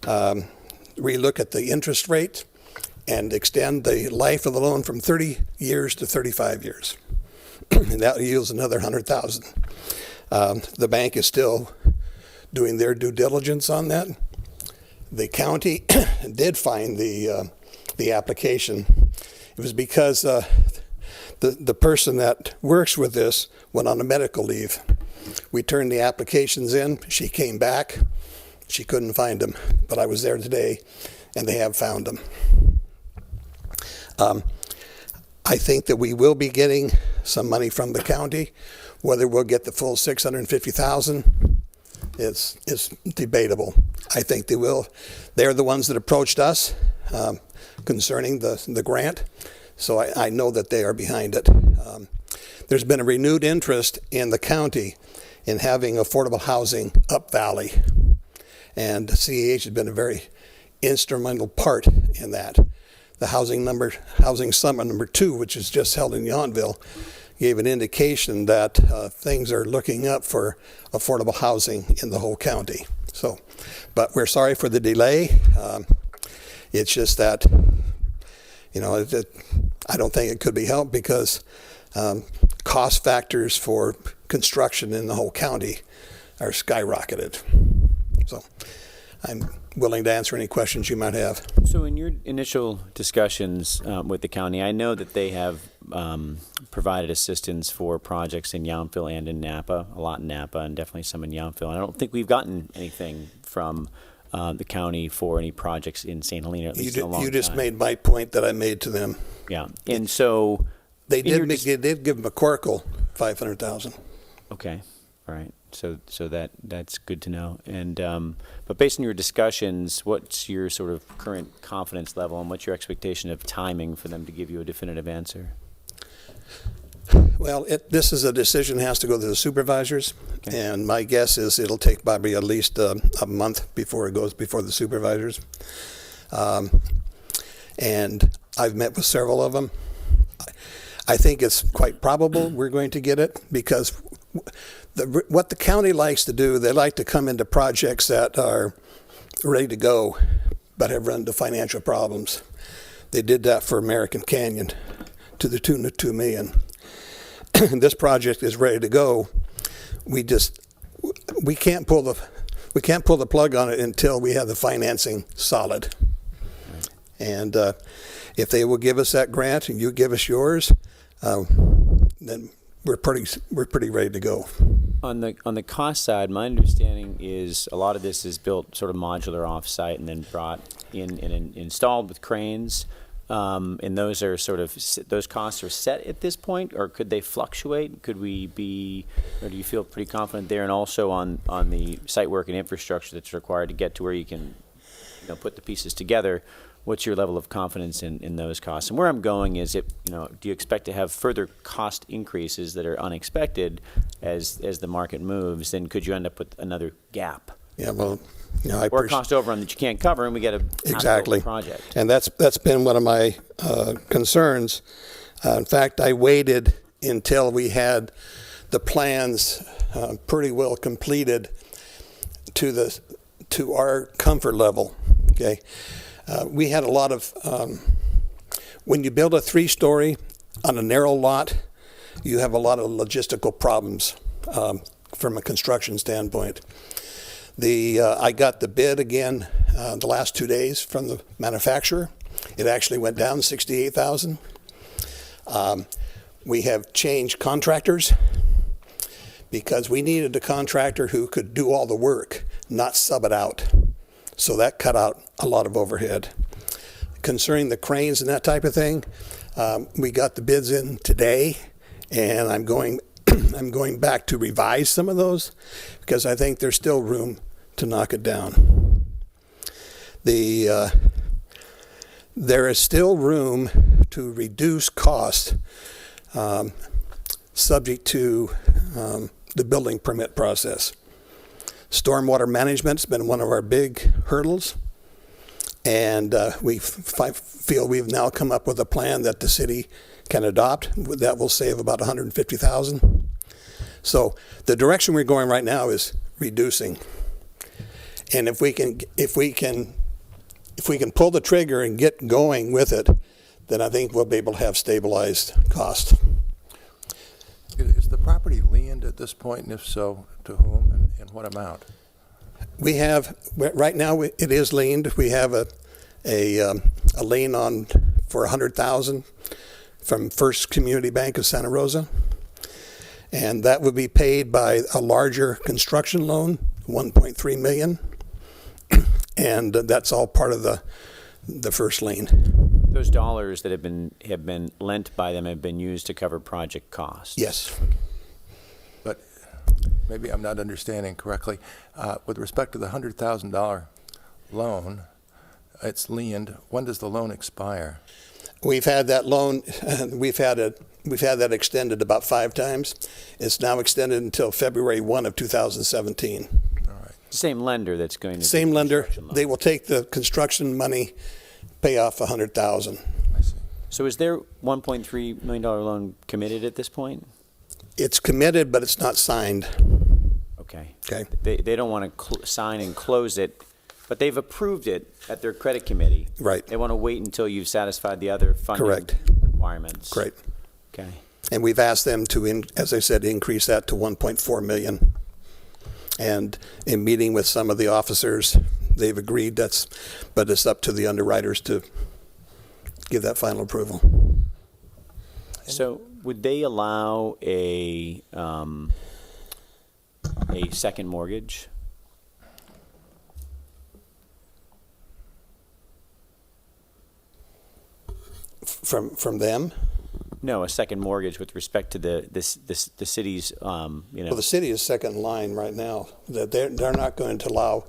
relook at the interest rate and extend the life of the loan from 30 years to 35 years. And that yields another 100,000. The bank is still doing their due diligence on that. The county did find the application. It was because the person that works with this went on a medical leave. We turned the applications in. She came back. She couldn't find them, but I was there today, and they have found them. I think that we will be getting some money from the county. Whether we'll get the full 650,000 is debatable. I think they will. They're the ones that approached us concerning the grant, so I know that they are behind it. There's been a renewed interest in the county in having affordable housing up valley, and CEH has been a very instrumental part in that. The Housing Summit number 2, which is just held in Yountville, gave an indication that things are looking up for affordable housing in the whole county. So, but we're sorry for the delay. It's just that, I don't think it could be helped because cost factors for construction in the whole county are skyrocketed. So I'm willing to answer any questions you might have. So in your initial discussions with the county, I know that they have provided assistance for projects in Yountville and in Napa, a lot in Napa and definitely some in Yountville. And I don't think we've gotten anything from the county for any projects in St. Helena, at least in a long time. You just made my point that I made to them. Yeah, and so they did give McCorkle $500,000. Okay, all right. So that's good to know. And but based on your discussions, what's your sort of current confidence level, and what's your expectation of timing for them to give you a definitive answer? Well, this is a decision that has to go to the supervisors, okay. And my guess is it'll take probably at least a month before it goes before the supervisors. And I've met with several of them. I think it's quite probable we're going to get it because what the county likes to do, they like to come into projects that are ready to go but have run into financial problems. They did that for American Canyon to the tune of $2 million. This project is ready to go. We can't pull the plug on it until we have the financing solid. And if they will give us that grant and you give us yours, then we're pretty ready to go. On the cost side, my understanding is a lot of this is built sort of modular off-site and then brought in and installed with cranes. And those costs are set at this point, or could they fluctuate? Or do you feel pretty confident there? And also on the site work and infrastructure that's required to get to where you can, put the pieces together. What's your level of confidence in those costs? And where I'm going is, do you expect to have further cost increases that are unexpected as the market moves? Then could you end up with another gap? Yeah, well, or a cost overrun that you can't cover, and we get a exactly project. And that's been one of my concerns. In fact, I waited until we had the plans pretty well completed to our comfort level. Okay. We had a lot of, when you build a 3-story on a narrow lot, you have a lot of logistical problems from a construction standpoint. I got the bid again the last 2 days from the manufacturer. It actually went down $68,000. We have changed contractors because we needed a contractor who could do all the work, not sub it out. So that cut out a lot of overhead. Concerning the cranes and that type of thing, we got the bids in today, and I'm going back to revise some of those because I think there's still room to knock it down. There is still room to reduce cost subject to the building permit process. Stormwater management's been one of our big hurdles, And we feel we've now come up with a plan that the city can adopt. That will save about $150,000. So the direction we're going right now is reducing. And if we can pull the trigger and get going with it, then I think we'll be able to have stabilized cost. Is the property liened at this point, and if so, to whom and what amount? We have, right now it is liened. We have a lien on for $100,000 from First Community Bank of Santa Rosa. And that would be paid by a larger construction loan, $1.3 million. And that's all part of the first lien. Those dollars that have been lent by them have been used to cover project costs. Yes. But maybe I'm not understanding correctly. With respect to the $100,000 loan, it's liened. When does the loan expire? We've had that loan. We've had that extended about 5 times. It's now extended until February 1 of 2017. All right. Same lender that's going to Same lender. They will take the construction money, pay off $100,000. I see. So is their $1.3 million loan committed at this point? It's committed, but it's not signed. Okay. Okay. They don't want to sign and close it, but they've approved it at their credit committee. Right. They want to wait until you've satisfied the other funding Correct. requirements. Great. Okay. And we've asked them to, as I said, increase that to $1.4 million. And in meeting with some of the officers, they've agreed but it's up to the underwriters to give that final approval. So would they allow a second mortgage? From them? No, a second mortgage with respect to the city's, Well, the city is second in line right now. That they're not going to allow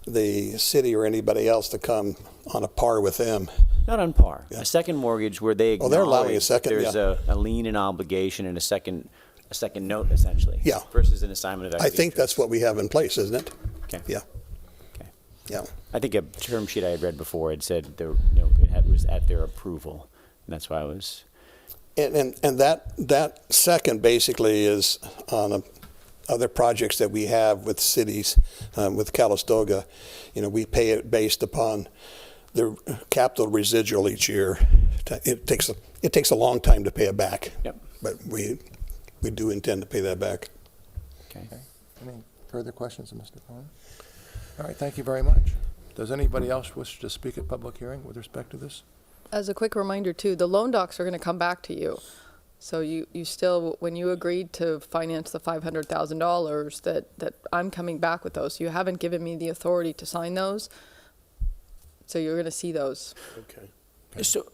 the city or anybody else to come on a par with them. Not on par. Yeah. A second mortgage where they acknowledge they're allowing a second, there's yeah. a lien and obligation and a second note, essentially. Yeah. Versus an assignment of I equity. think that's what we have in place, isn't it? Okay. Yeah. Okay. Yeah. I think a term sheet I had read before had said it was at their approval, and that's why I was. And that second basically is on other projects that we have with cities, with Calistoga. We pay it based upon the capital residual each year. It takes a long time to pay it back. Yep. But we do intend to pay that back. Okay. Any further questions of Mr. Cohen? All right, thank you very much. Does anybody else wish to speak at public hearing with respect to this? As a quick reminder too, the loan docs are going to come back to you. So you still, when you agreed to finance the $500,000, that I'm coming back with those. You haven't given me the authority to sign those. So you're going to see those. Okay. So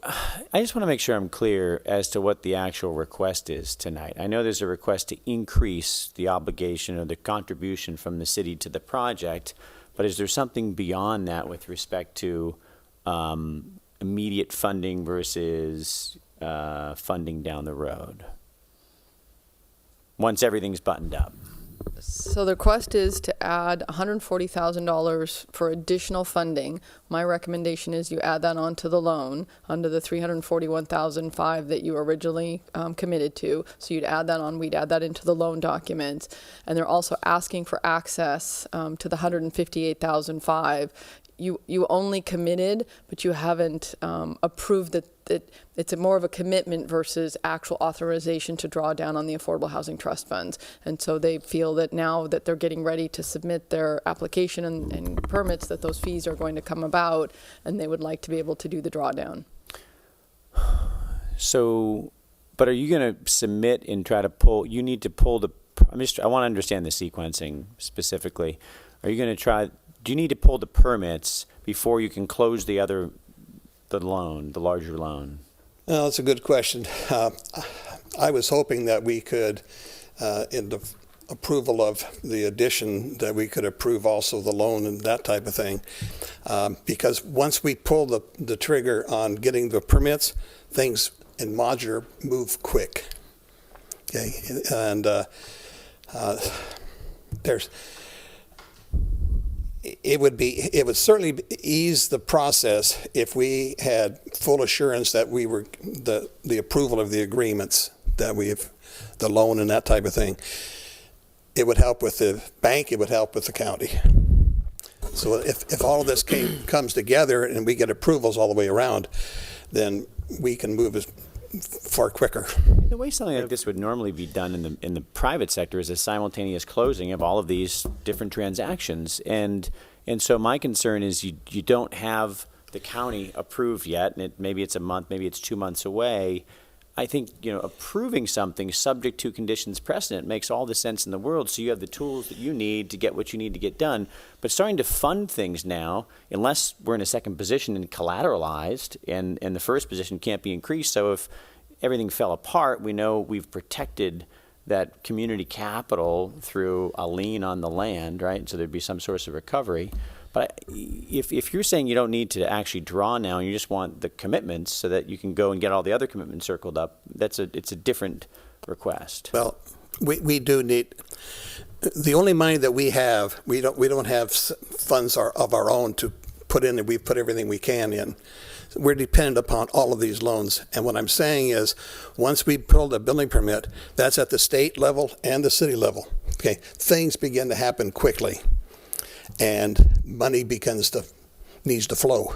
I just want to make sure I'm clear as to what the actual request is tonight. I know there's a request to increase the obligation or the contribution from the city to the project, but is there something beyond that with respect to immediate funding versus funding down the road once everything's buttoned up? So the request is to add $140,000 for additional funding. My recommendation is you add that onto the loan under the $341,005 that you originally committed to. So you'd add that on. We'd add that into the loan documents, and they're also asking for access to the $158,005. You only committed, but you haven't approved that it's more of a commitment versus actual authorization to draw down on the Affordable Housing Trust funds. And so they feel that now that they're getting ready to submit their application and permits, that those fees are going to come about, and they would like to be able to do the drawdown. So, but are you going to submit and try to pull? You need to pull the. I want to understand the sequencing specifically. Are you going to try? Do you need to pull the permits before you can close the loan, the larger loan? Well, that's a good question. I was hoping that we could, in the approval of the addition, that we could approve also the loan and that type of thing. Because once we pull the trigger on getting the permits, things in modular move quick. Okay, and it would certainly ease the process if we had full assurance that we were the approval of the agreements that the loan and that type of thing. It would help with the bank. It would help with the county. So if all of this comes together and we get approvals all the way around, then we can move as far quicker. The way something like this would normally be done in the private sector is a simultaneous closing of all of these different transactions, and so my concern is you don't have the county approved yet, and maybe it's a month, maybe it's 2 months away. I think approving something subject to conditions precedent makes all the sense in the world. So you have the tools that you need to get what you need to get done. But starting to fund things now, unless we're in a second position and collateralized, and the first position can't be increased. So if everything fell apart, we know we've protected that community capital through a lien on the land, right? So there'd be some source of recovery. But if you're saying you don't need to actually draw now and you just want the commitments so that you can go and get all the other commitments circled up, it's a different request. Well, we do need the only money that we have. We don't have funds of our own to put in, and we put everything we can in. We're dependent upon all of these loans. And what I'm saying is, once we pull the building permit, that's at the state level and the city level. Okay, things begin to happen quickly. And money needs to flow.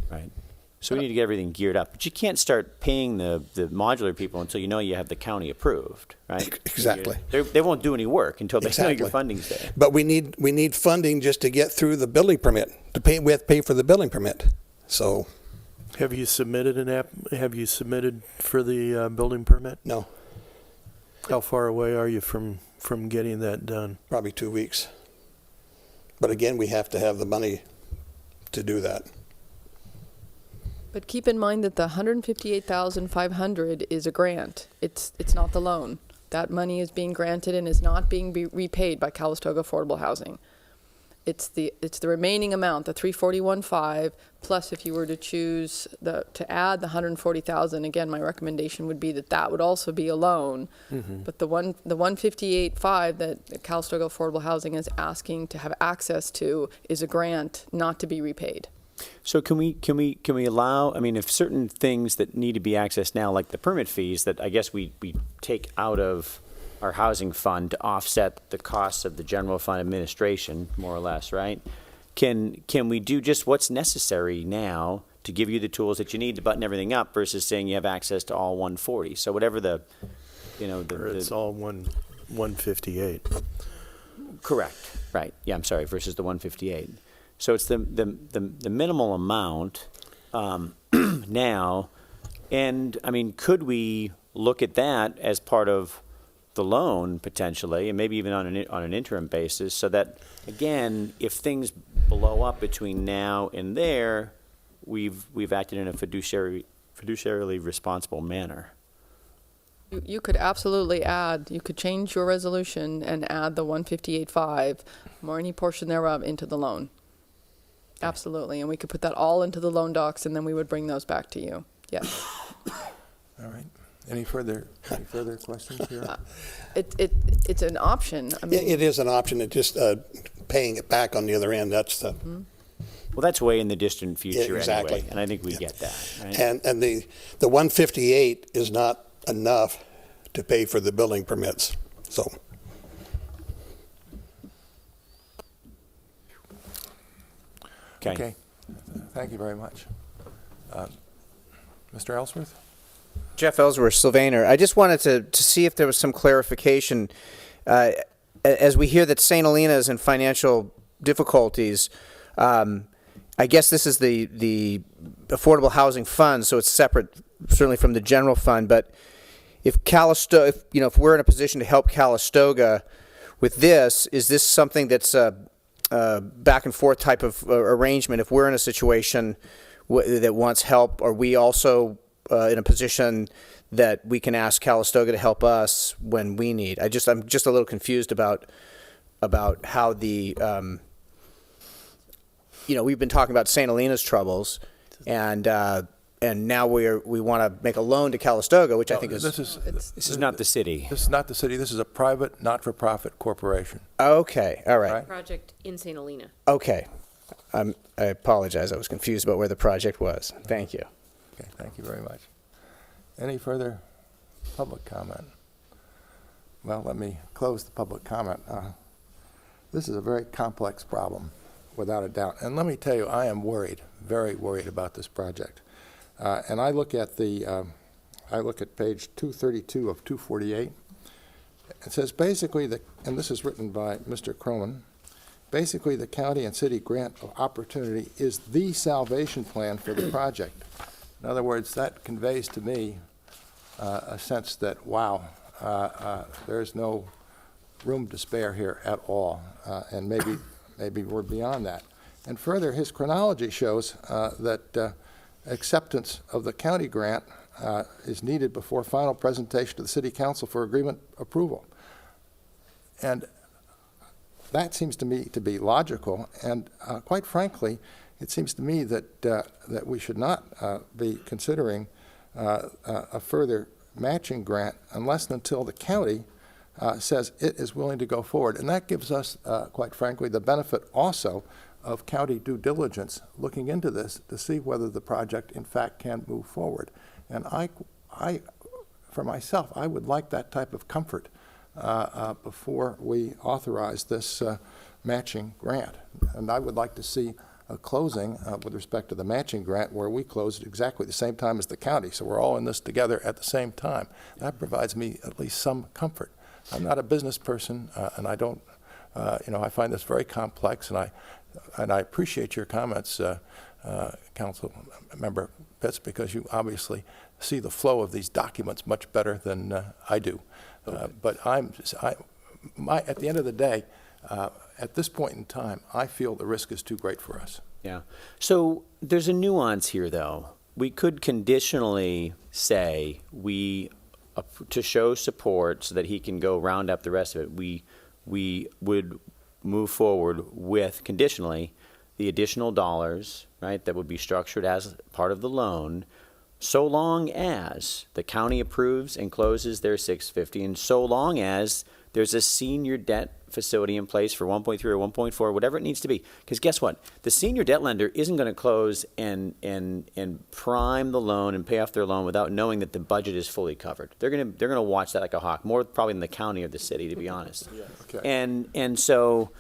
Right. So we need to get everything geared up. But you can't start paying the modular people until you know you have the county approved, right? Exactly. They won't do any work until they know your funding's there. But we need funding just to get through the building permit. We have to pay for the building permit. So. Have you submitted for the building permit? No. How far away are you from getting that done? Probably 2 weeks. But again, we have to have the money to do that. But keep in mind that the $158,500 is a grant. It's not the loan. That money is being granted and is not being repaid by Calistoga Affordable Housing. It's the remaining amount, the $341,500, plus if you were to choose to add the $140,000. Again, my recommendation would be that would also be a loan. Mm-hmm. But the $158,500 that Calistoga Affordable Housing is asking to have access to is a grant, not to be repaid. So can we allow? I mean, if certain things that need to be accessed now, like the permit fees, that I guess we take out of our housing fund to offset the costs of the general fund administration, more or less, right? Can we do just what's necessary now to give you the tools that you need to button everything up versus saying you have access to all 140? So whatever it's all 158. Correct. Right. Yeah. I'm sorry. Versus the 158. So it's the minimal amount now, and I mean, could we look at that as part of the loan potentially, and maybe even on an interim basis, so that again, if things blow up between now and there, we've acted in a fiduciarily responsible manner. You could absolutely you could change your resolution and add the $158,500 or any portion thereof into the loan. Absolutely, and we could put that all into the loan docs, and then we would bring those back to you. Yes. All right. Any further questions here? It's an option. I mean, it is an option. It's just paying it back on the other end. That's the. Mm-hmm. Well, that's way in the distant future, exactly. Anyway, and I think we get that. Right? And the 158 is not enough to pay for the building permits. So. Okay. Thank you very much. Mr. Ellsworth? Jeff Ellsworth, Sylvaner. I just wanted to see if there was some clarification. As we hear that St. Helena is in financial difficulties, I guess this is the Affordable Housing Fund, so it's separate certainly from the general fund. But if we're in a position to help Calistoga with this, is this something that's a back and forth type of arrangement? If we're in a situation that wants help, are we also in a position that we can ask Calistoga to help us when we need? I'm just a little confused about how the we've been talking about St. Helena's troubles, and and now we want to make a loan to Calistoga, which I think is This is not the city. This is not the city. This is a private, not-for-profit corporation. okay. All right. Right. Project in St. Helena. Okay. I apologize. I was confused about where the project was. Thank you. Okay, thank you very much. Any further public comment? Well, let me close the public comment. This is a very complex problem, without a doubt. And let me tell you, I am worried, very worried about this project. And I look at page 232 of 248. It says basically and this is written by Mr. Croman, basically the county and city grant of opportunity is the salvation plan for the project. In other words, that conveys to me a sense that, wow, there's no room to spare here at all, and maybe we're beyond that. And further, his chronology shows that acceptance of the county grant is needed before final presentation to the city council for agreement approval. And that seems to me to be logical, and quite frankly, it seems to me that we should not be considering a further matching grant unless and until the county says it is willing to go forward. And that gives us, quite frankly, the benefit also of county due diligence looking into this to see whether the project in fact can move forward. And I for myself, I would like that type of comfort before we authorize this matching grant. And I would like to see a closing with respect to the matching grant where we close at exactly the same time as the county. So we're all in this together at the same time. That provides me at least some comfort. I'm not a business person, and I don't, I find this very complex, and I appreciate your comments, Council Member Pitts, because you obviously see the flow of these documents much better than I do. But at the end of the day, at this point in time, I feel the risk is too great for us. Yeah. So there's a nuance here, though. We could conditionally say to show support so that he can go round up the rest of it, we would move forward with conditionally the additional dollars, right, that would be structured as part of the loan, so long as the county approves and closes their 650, and so long as there's a senior debt facility in place for 1.3 or 1.4, whatever it needs to be. Because guess what? The senior debt lender isn't going to close and prime the loan and pay off their loan without knowing that the budget is fully covered. They're going to watch that like a hawk, more probably than the county or the city, to be honest. Yeah. Okay. And so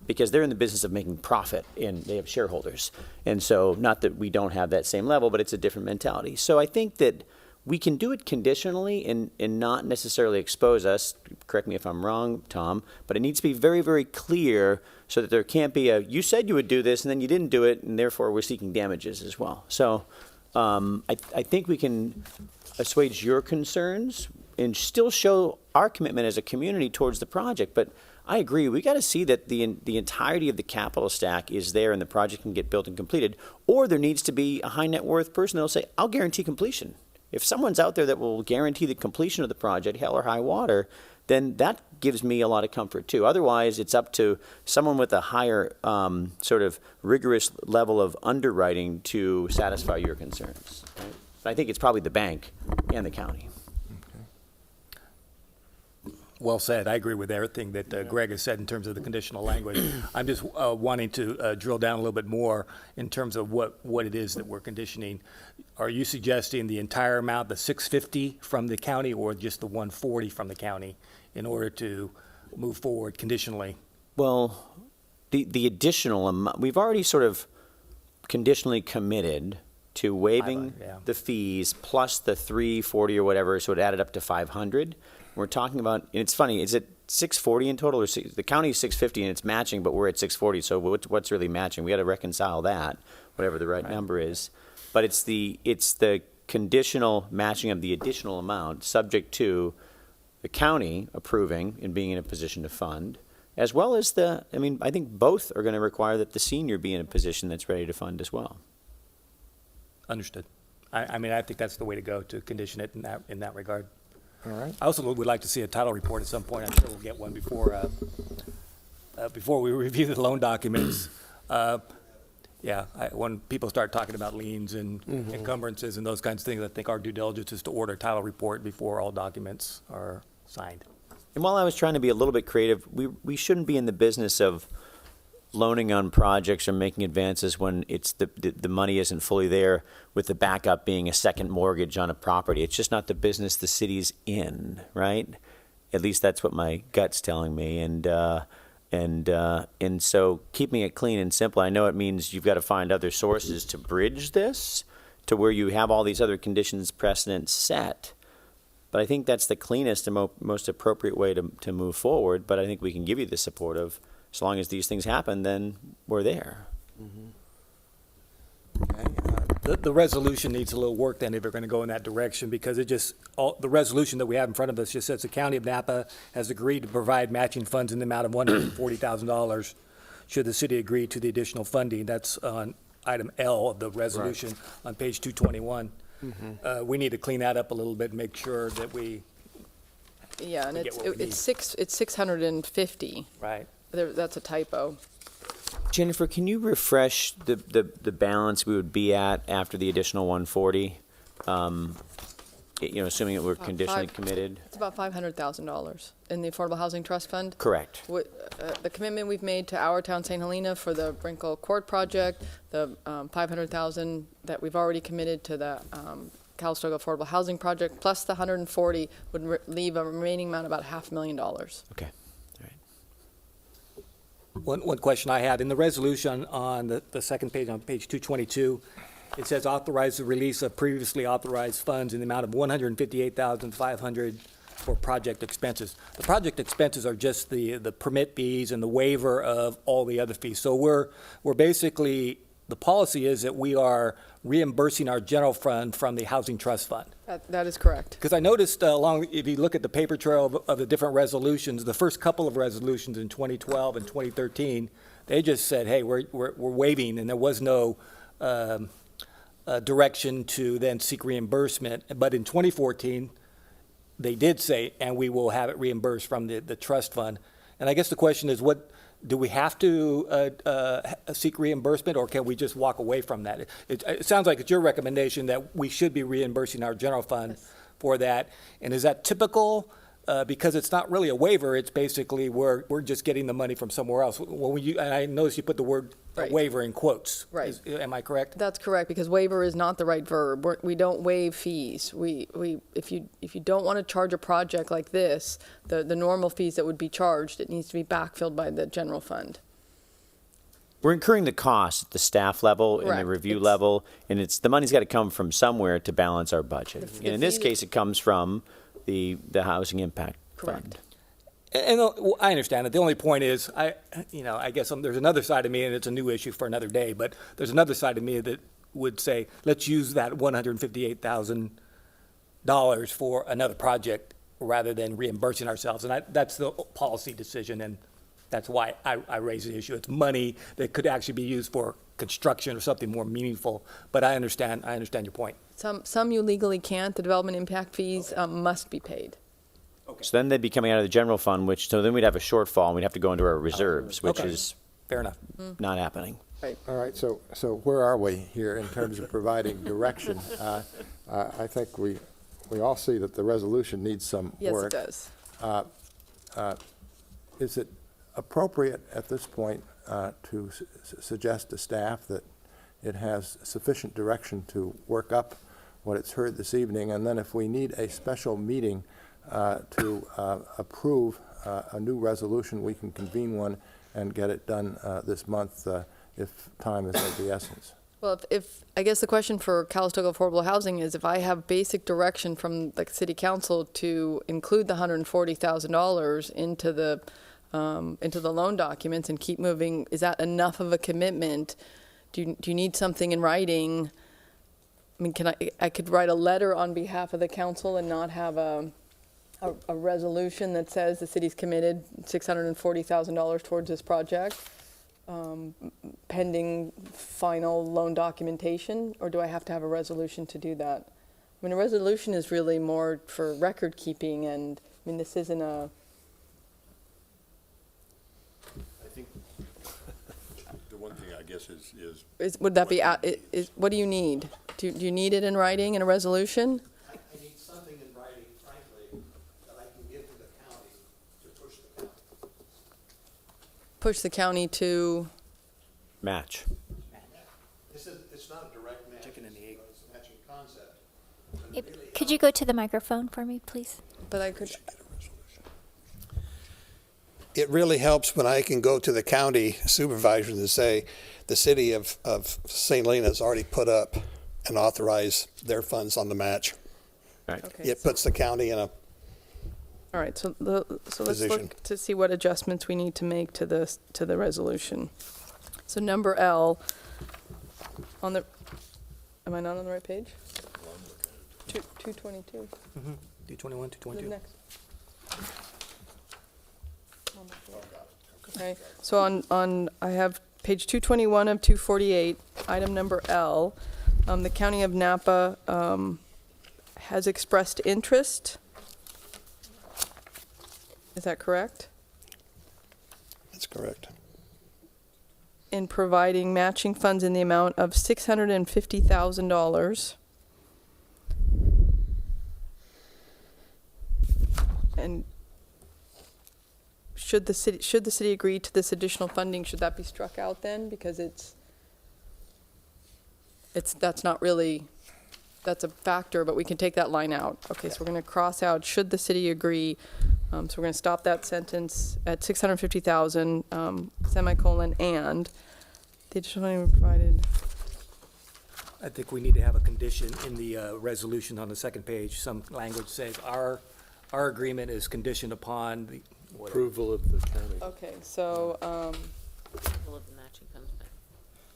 because they're in the business of making profit and they have shareholders. And so not that we don't have that same level, but it's a different mentality. So I think that we can do it conditionally and not necessarily expose us. Correct me if I'm wrong, Tom, but it needs to be very, very clear so that there can't be you said you would do this and then you didn't do it, and therefore we're seeking damages as well. So I think we can assuage your concerns and still show our commitment as a community towards the project. But I agree, we got to see that the entirety of the capital stack is there and the project can get built and completed, or there needs to be a high net worth person that'll say, I'll guarantee completion. If someone's out there that will guarantee the completion of the project, hell or high water, then that gives me a lot of comfort too. Otherwise, it's up to someone with a higher sort of rigorous level of underwriting to satisfy your concerns. Right? But I think it's probably the bank and the county. Well said. I agree with everything that Greg has said in terms of the conditional language. I'm just wanting to drill down a little bit more in terms of what it is that we're conditioning. Are you suggesting the entire amount, the $650 from the county, or just the $140 from the county in order to move forward conditionally? Well, The additional amount, we've already sort of conditionally committed to waiving the fees plus the $340 or whatever, so it added up to $500. We're talking about, and it's funny, is it $640 in total, or the county is $650 and it's matching, but we're at $640, so what's really matching? We got to reconcile that, whatever the right number is. But it's the conditional matching of the additional amount, subject to the county approving and being in a position to fund, as well as I think both are going to require that the senior be in a position that's ready to fund as well. Understood. I think that's the way to go, to condition it in that regard. All right. I also would like to see a title report at some point. I'm sure we'll get one before we review the loan documents. Yeah, when people start talking about liens and encumbrances and those kinds of things, I think our due diligence is to order a title report before all documents are signed. And while I was trying to be a little bit creative, we shouldn't be in the business of loaning on projects or making advances when it's the money isn't fully there, with the backup being a second mortgage on a property. It's just not the business the city's in, right? At least that's what my gut's telling me. And so keeping it clean and simple, I know it means you've got to find other sources to bridge this to where you have all these other conditions precedents set. But I think that's the cleanest and most appropriate way to move forward. But I think we can give you the support of, as long as these things happen, then we're there. The resolution needs a little work then if we're going to go in that direction, because the resolution that we have in front of us just says the County of Napa has agreed to provide matching funds in the amount of $140,000 should the city agree to the additional funding. That's on item L of the resolution on page 221. We need to clean that up a little bit and make sure that we Yeah, and We get what we it's 650. right. That's a typo. Jennifer, can you refresh the balance we would be at after the additional 140? Assuming that we're conditionally committed? It's about $500,000 in the Affordable Housing Trust Fund. Correct. The commitment we've made to our town, St. Helena, for the Brinkle Court project, the $500,000 that we've already committed to the Calistoga Affordable Housing Project, plus the 140 would leave a remaining amount of about $500,000. Okay. One question I had, in the resolution on the second page, on page 222, it says authorize the release of previously authorized funds in the amount of $158,500 for project expenses. The project expenses are just the permit fees and the waiver of all the other fees. So we're basically, the policy is that we are reimbursing our general fund from the Housing Trust Fund. That is correct. Because I noticed if you look at the paper trail of the different resolutions, the first couple of resolutions in 2012 and 2013, they just said, hey, we're waiving, and there was no direction to then seek reimbursement. But in 2014, they did say, and we will have it reimbursed from the trust fund. And I guess the question is, do we have to seek reimbursement, or can we just walk away from that? It sounds like it's your recommendation that we should be reimbursing our general fund for that. And is that typical? Because it's not really a waiver, it's basically we're just getting the money from somewhere else. And I noticed you put the word waiver in quotes. Right. Am I correct? That's correct, because waiver is not the right verb. We don't waive fees. If you don't want to charge a project like this, the normal fees that would be charged, it needs to be backfilled by the general fund. We're incurring the cost at the staff level and the Correct. review level, and the money's got to come from somewhere to balance our budget. And in this case, it comes from the Housing Impact Fund. And I understand it. The only point is, I guess there's another side of me, and it's a new issue for another day, but there's another side of me that would say, let's use that $158,000 for another project rather than reimbursing ourselves. And that's the policy decision, and that's why I raise the issue. It's money that could actually be used for construction or something more meaningful. But I understand your point. Some you legally can't. The development impact fees must be paid. Okay. So then they'd be coming out of the general fund, so then we'd have a shortfall, and we'd have to go into our reserves, which is fair enough. Not happening. Right. All right, so where are we here in terms of providing direction? I think we all see that the resolution needs some work. Yes, it does. Is it appropriate at this point to suggest to staff that it has sufficient direction to work up what it's heard this evening, and then if we need a special meeting to approve a new resolution, we can convene one and get it done this month if time is of the essence? Well, if I guess the question for Calistoga Affordable Housing is, if I have basic direction from the City Council to include the $140,000 into the loan documents and keep moving, is that enough of a commitment? Do you need something in writing? I mean, I could write a letter on behalf of the council and not have a resolution that says the city's committed $640,000 towards this project, pending final loan documentation, or do I have to have a resolution to do that? I mean, a resolution is really more for record keeping, and I mean, this isn't a. I think the one thing I guess is Would that be, what do you need? Do you need it in writing in a resolution? I need something in writing, frankly, that I can give to the county to push the county. Push the county to, Match. It's not a direct match. Chicken and the egg. It's a matching concept. Could you go to the microphone for me, please? but I could, It really helps when I can go to the county supervisor and say, the city of St. Helena has already put up and authorized their funds on the match. Right. okay. It puts the county in a, All right, so let's Position. look to see what adjustments we need to make to the resolution. So number L, on the, am I not on the right page? 222. 221, The 222. next. Okay, so on, I have page 221 of 248, item number L. The County of Napa has expressed interest. Is that correct? that's correct. In providing matching funds in the amount of $650,000. And should the city agree to this additional funding, should that be struck out then? Because that's not really, that's a factor, but we can take that line out. Okay, so we're gonna cross out, should the city agree, so we're gonna stop that sentence at 650,000, semicolon, and the additional money provided. I think we need to have a condition in the resolution on the second page. Some language says our agreement is conditioned upon the whatever. Approval of the county. Okay, so, Approval of the matching funds,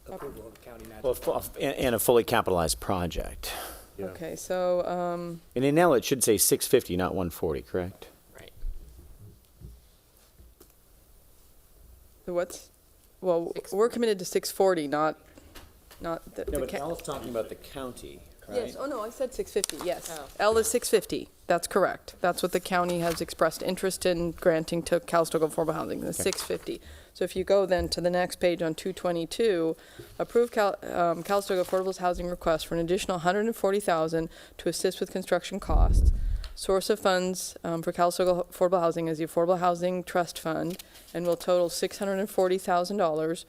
but Approval of the county match. Well, and a fully capitalized project. Yeah. okay, so, And in L, it should say 650, not 140, correct? right. the what's, well, we're committed to 640, not the. No, the but ca- L is talking about the county, right? Yes, oh no, I said 650, yes. Oh. L is 650, that's correct. That's what the county has expressed interest in granting to Calistoga Affordable Housing, the 650. So if you go then to the next page on 222, approve Calistoga Affordable Housing request for an additional $140,000 to assist with construction costs. Source of funds for Calistoga Affordable Housing is the Affordable Housing Trust Fund and will total $640,000,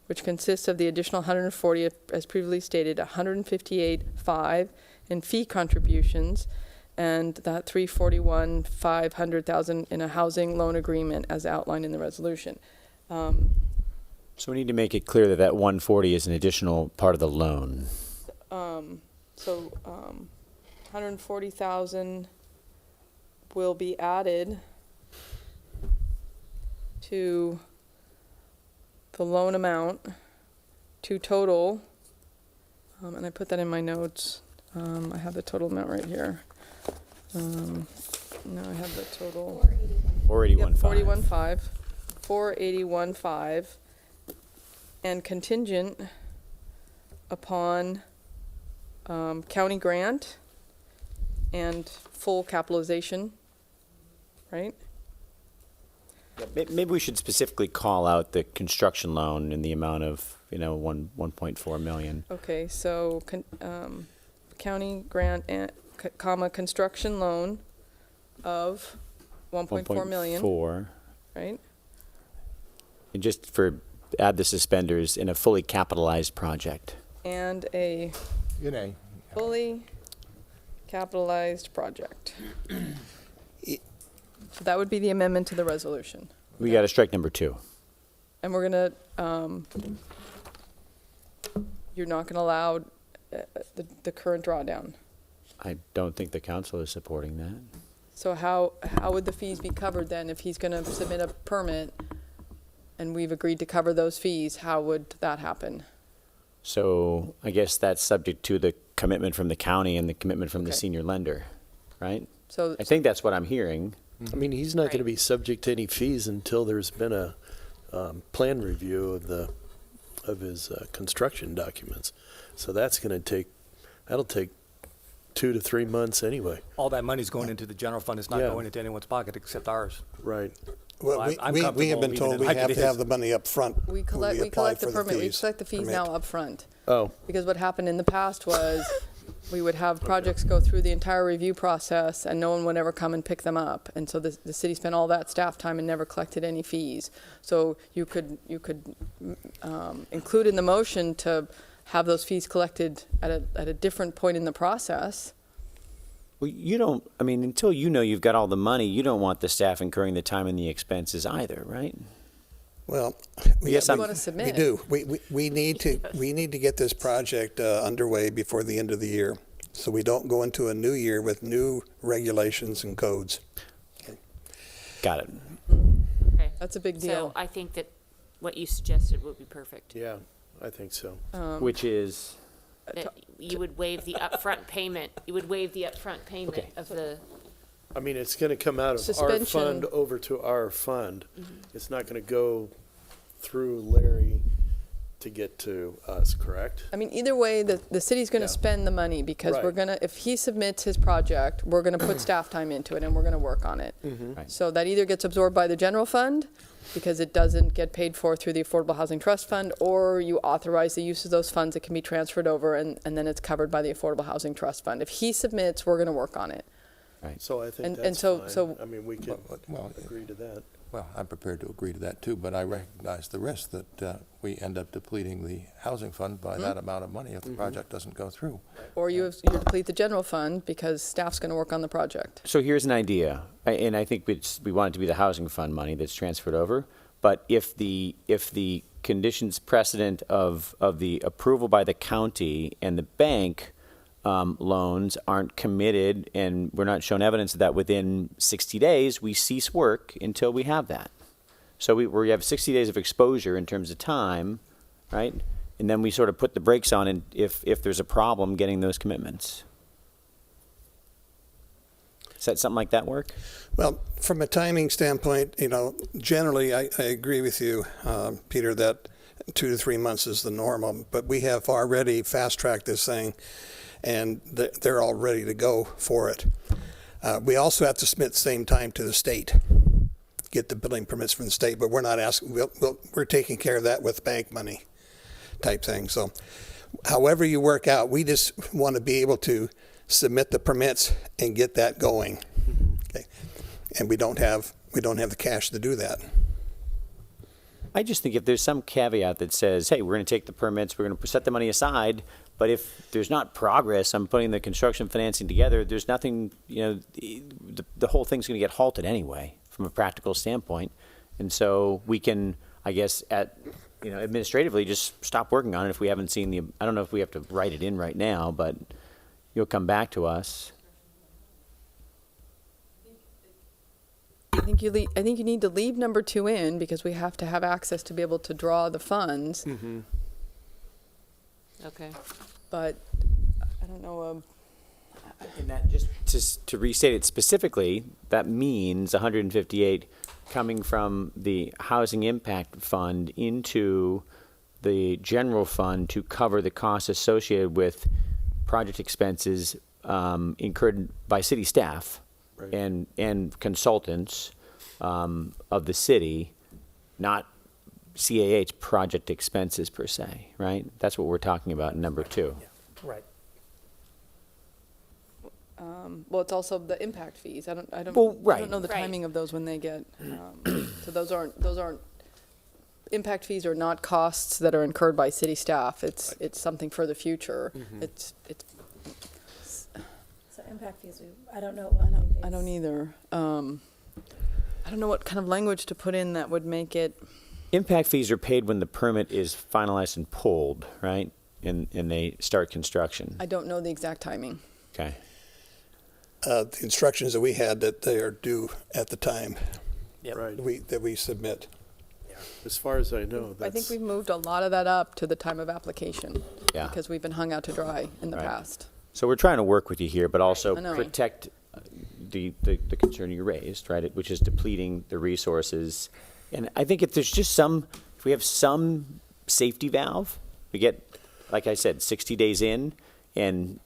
which consists of the additional 140, as previously stated, 158.5 in fee contributions, and that 341,500,000 in a housing loan agreement as outlined in the resolution. So we need to make it clear that that 140 is an additional part of the loan. 140,000 will be added to the loan amount to total, and I put that in my notes. I have the total amount right here. No, I have the total. 481.5. 481.5, and contingent upon county grant and full capitalization, right? Maybe we should specifically call out the construction loan in the amount of, 1.4 million. Okay, so county grant and comma construction loan of 1.4 million, 1.4. right? And just add the suspenders in a fully capitalized project. And a fully capitalized project. So that would be the amendment to the resolution. We got to strike number 2. And we're gonna, you're not gonna allow the current drawdown. I don't think the council is supporting that. So how would the fees be covered then if he's gonna submit a permit and we've agreed to cover those fees? How would that happen? So I guess that's subject to the commitment from the county and the commitment from the Okay. senior lender, right? So, I think that's what I'm hearing. I mean, he's not going to be subject to any fees until there's been a plan review of his construction documents. So that'll take 2 to 3 months anyway. All that money's going into the general fund. It's not Yeah. going into anyone's pocket except ours. Right. Well, I'm we comfortable have been leaving told it we like have it to have is. the money up front. We when collect apply the for permit. We fees. collect the fees now up front. Oh, Because what happened in the past was we would have projects go through the entire review process and no one would ever come and pick them up. And so the city spent all that staff time and never collected any fees. So you could include in the motion to have those fees collected at a different point in the process. Well, you don't, I mean, until you know you've got all the money, you don't want the staff incurring the time and the expenses either, right? Well, Yes, We I'm- want to submit. we do. We need to get this project underway before the end of the year, so we don't go into a new year with new regulations and codes. Got it. Okay. That's a big So deal. I think that what you suggested would be perfect. yeah, I think so. Which is, That you would waive the upfront payment. You would waive the upfront payment Okay. of the. I mean, it's going to come out of our Suspension. fund over to our fund. It's not going to go through Larry to get to us, correct? I mean, either way, the city's going to Yeah. spend the money because we're Right. going to, if he submits his project, we're going to put staff time into it and we're going to work on it. Right. So that either gets absorbed by the general fund because it doesn't get paid for through the Affordable Housing Trust Fund, or you authorize the use of those funds that can be transferred over and then it's covered by the Affordable Housing Trust Fund. If he submits, we're going to work on it. So I think And that's so- fine. so- I mean, we can Well, agree to that. Well, I'm prepared to agree to that too, but I recognize the risk that we end up depleting the housing fund by that amount of money if the project doesn't go through. Or you deplete the general fund because staff's going to work on the project. so here's an idea, and I think we want it to be the housing fund money that's transferred over. But if the conditions precedent of the approval by the county and the bank loans aren't committed, and we're not shown evidence of that within 60 days, we cease work until we have that. So we have 60 days of exposure in terms of time, right? And then we sort of put the brakes on and if there's a problem getting those commitments. Does that something like that work? Well, from a timing standpoint, generally I agree with you, Peter, that 2 to 3 months is the normal, but we have already fast-tracked this thing and they're all ready to go for it. We also have to submit at the same time to the state, get the building permits from the state, but we're not asking, we're taking care of that with bank money type thing. So however you work out, we just want to be able to submit the permits and get that going. Okay. And we don't have the cash to do that. I just think if there's some caveat that says, hey, we're going to take the permits, we're going to set the money aside, but if there's not progress on putting the construction financing together, there's nothing, the whole thing's going to get halted anyway from a practical standpoint. And so we can, I guess, administratively just stop working on it if we haven't seen I don't know if we have to write it in right now, but you'll come back to us. I think you need to leave number 2 in because we have to have access to be able to draw the funds. Okay. But I don't know. And that just to restate it specifically, that means 158 coming from the housing impact fund into the general fund to cover the costs associated with project expenses incurred by city staff and consultants of the city, not CAH project expenses per se, right? That's what we're talking about in number 2. Right. Well, it's also the impact fees. I don't I don't know the Right. timing of those when they get. So those aren't impact fees are not costs that are incurred by city staff. It's something for the future. It's So impact fees, I don't know. I don't either. I don't know what kind of language to put in that would make it. Impact fees are paid when the permit is finalized and pulled, right? And they start construction. I don't know the exact timing. Okay. The instructions that we had that they are due at the time Right. that we submit. As far as I know, I think that's, we've moved a lot of that up to the time of application. Yeah. Because we've been hung out to dry in the Right. past. So we're trying to work with you here, but also I know. protect the concern you raised, right? Which is depleting the resources. And I think if we have some safety valve, we get, like I said, 60 days in, and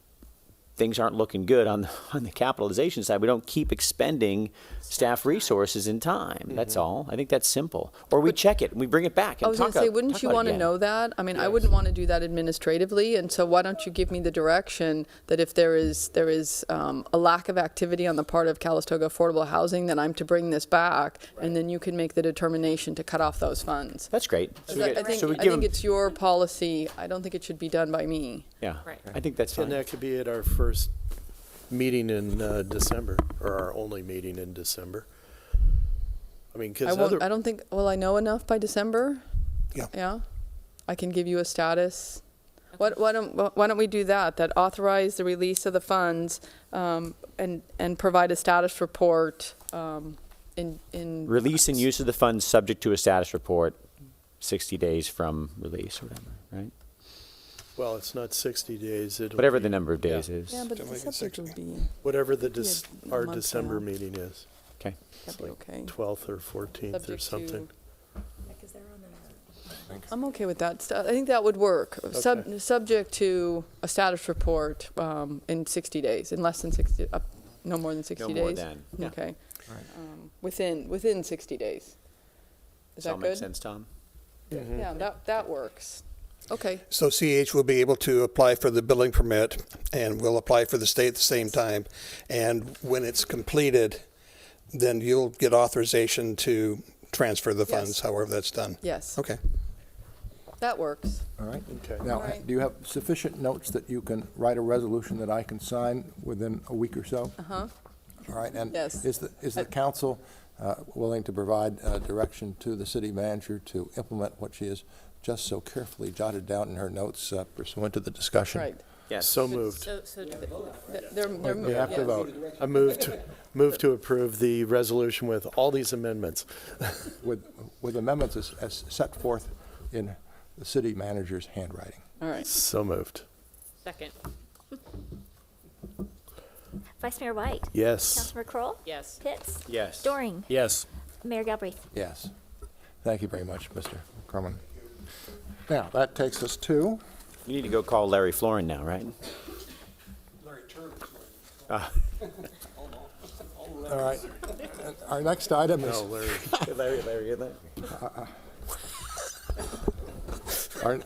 things aren't looking good on the capitalization side, we don't keep expending staff resources in time. That's all. I think that's simple. Or we check it and we bring it back and I was going to say, wouldn't you want to know that? I mean, I wouldn't want to do that administratively, and so why don't you give me the direction that if there is a lack of activity on the part of Calistoga Affordable Housing, then I'm to bring this back, and then you can make the determination to cut off those funds. That's great. I think it's your policy. I don't think it should be done by me. Yeah, I think that's fine. And that could be at our first meeting in December, or our only meeting in December. I mean, because I don't think, will I know enough by December? Yeah. Yeah? I can give you a status. Why don't we do that? That authorize the release of the funds and provide a status report in Release and use of the funds subject to a status report 60 days from release or whatever, right? Well, it's not 60 days. It'll Whatever be- the number of days yeah. is. Yeah, but the subject would be, Whatever a our month December out. meeting is, Okay. that'd be okay. 12th or 14th or Subject to- something. I'm okay with that. I think that would work. Subject to a status report in 60 days, in less than 60, no more than 60 No days? more than, yeah. Okay. Within 60 days. Is Does that that make good? sense, Tom? Yeah, that works. Okay. So CH will be able to apply for the building permit, and we'll apply for the state at the same time. And when it's completed, then you'll get authorization to transfer the funds, Yes. however that's done. Yes, Okay. that works. All right. Okay. Now, All right. do you have sufficient notes that you can write a resolution that I can sign within a week or so? Uh-huh. All right, and Yes. is the council willing to provide direction to the city manager to implement what she has just so carefully jotted down in her notes pursuant to the discussion? Right. Yes. So moved. They're We have to yes. vote I move to approve the resolution with all these amendments. with amendments as set forth in the city manager's handwriting. All right. So moved. Second. Vice Mayor White. Yes. Councilmember Kroll. Yes. Pitts. Yes. Doring. Yes. Mayor Galbraith. Yes. Thank you very much, Mr. Cramer. Now, that takes us to You need to go call Larry Florin now, right? all right. Our next item is No, Larry. Larry.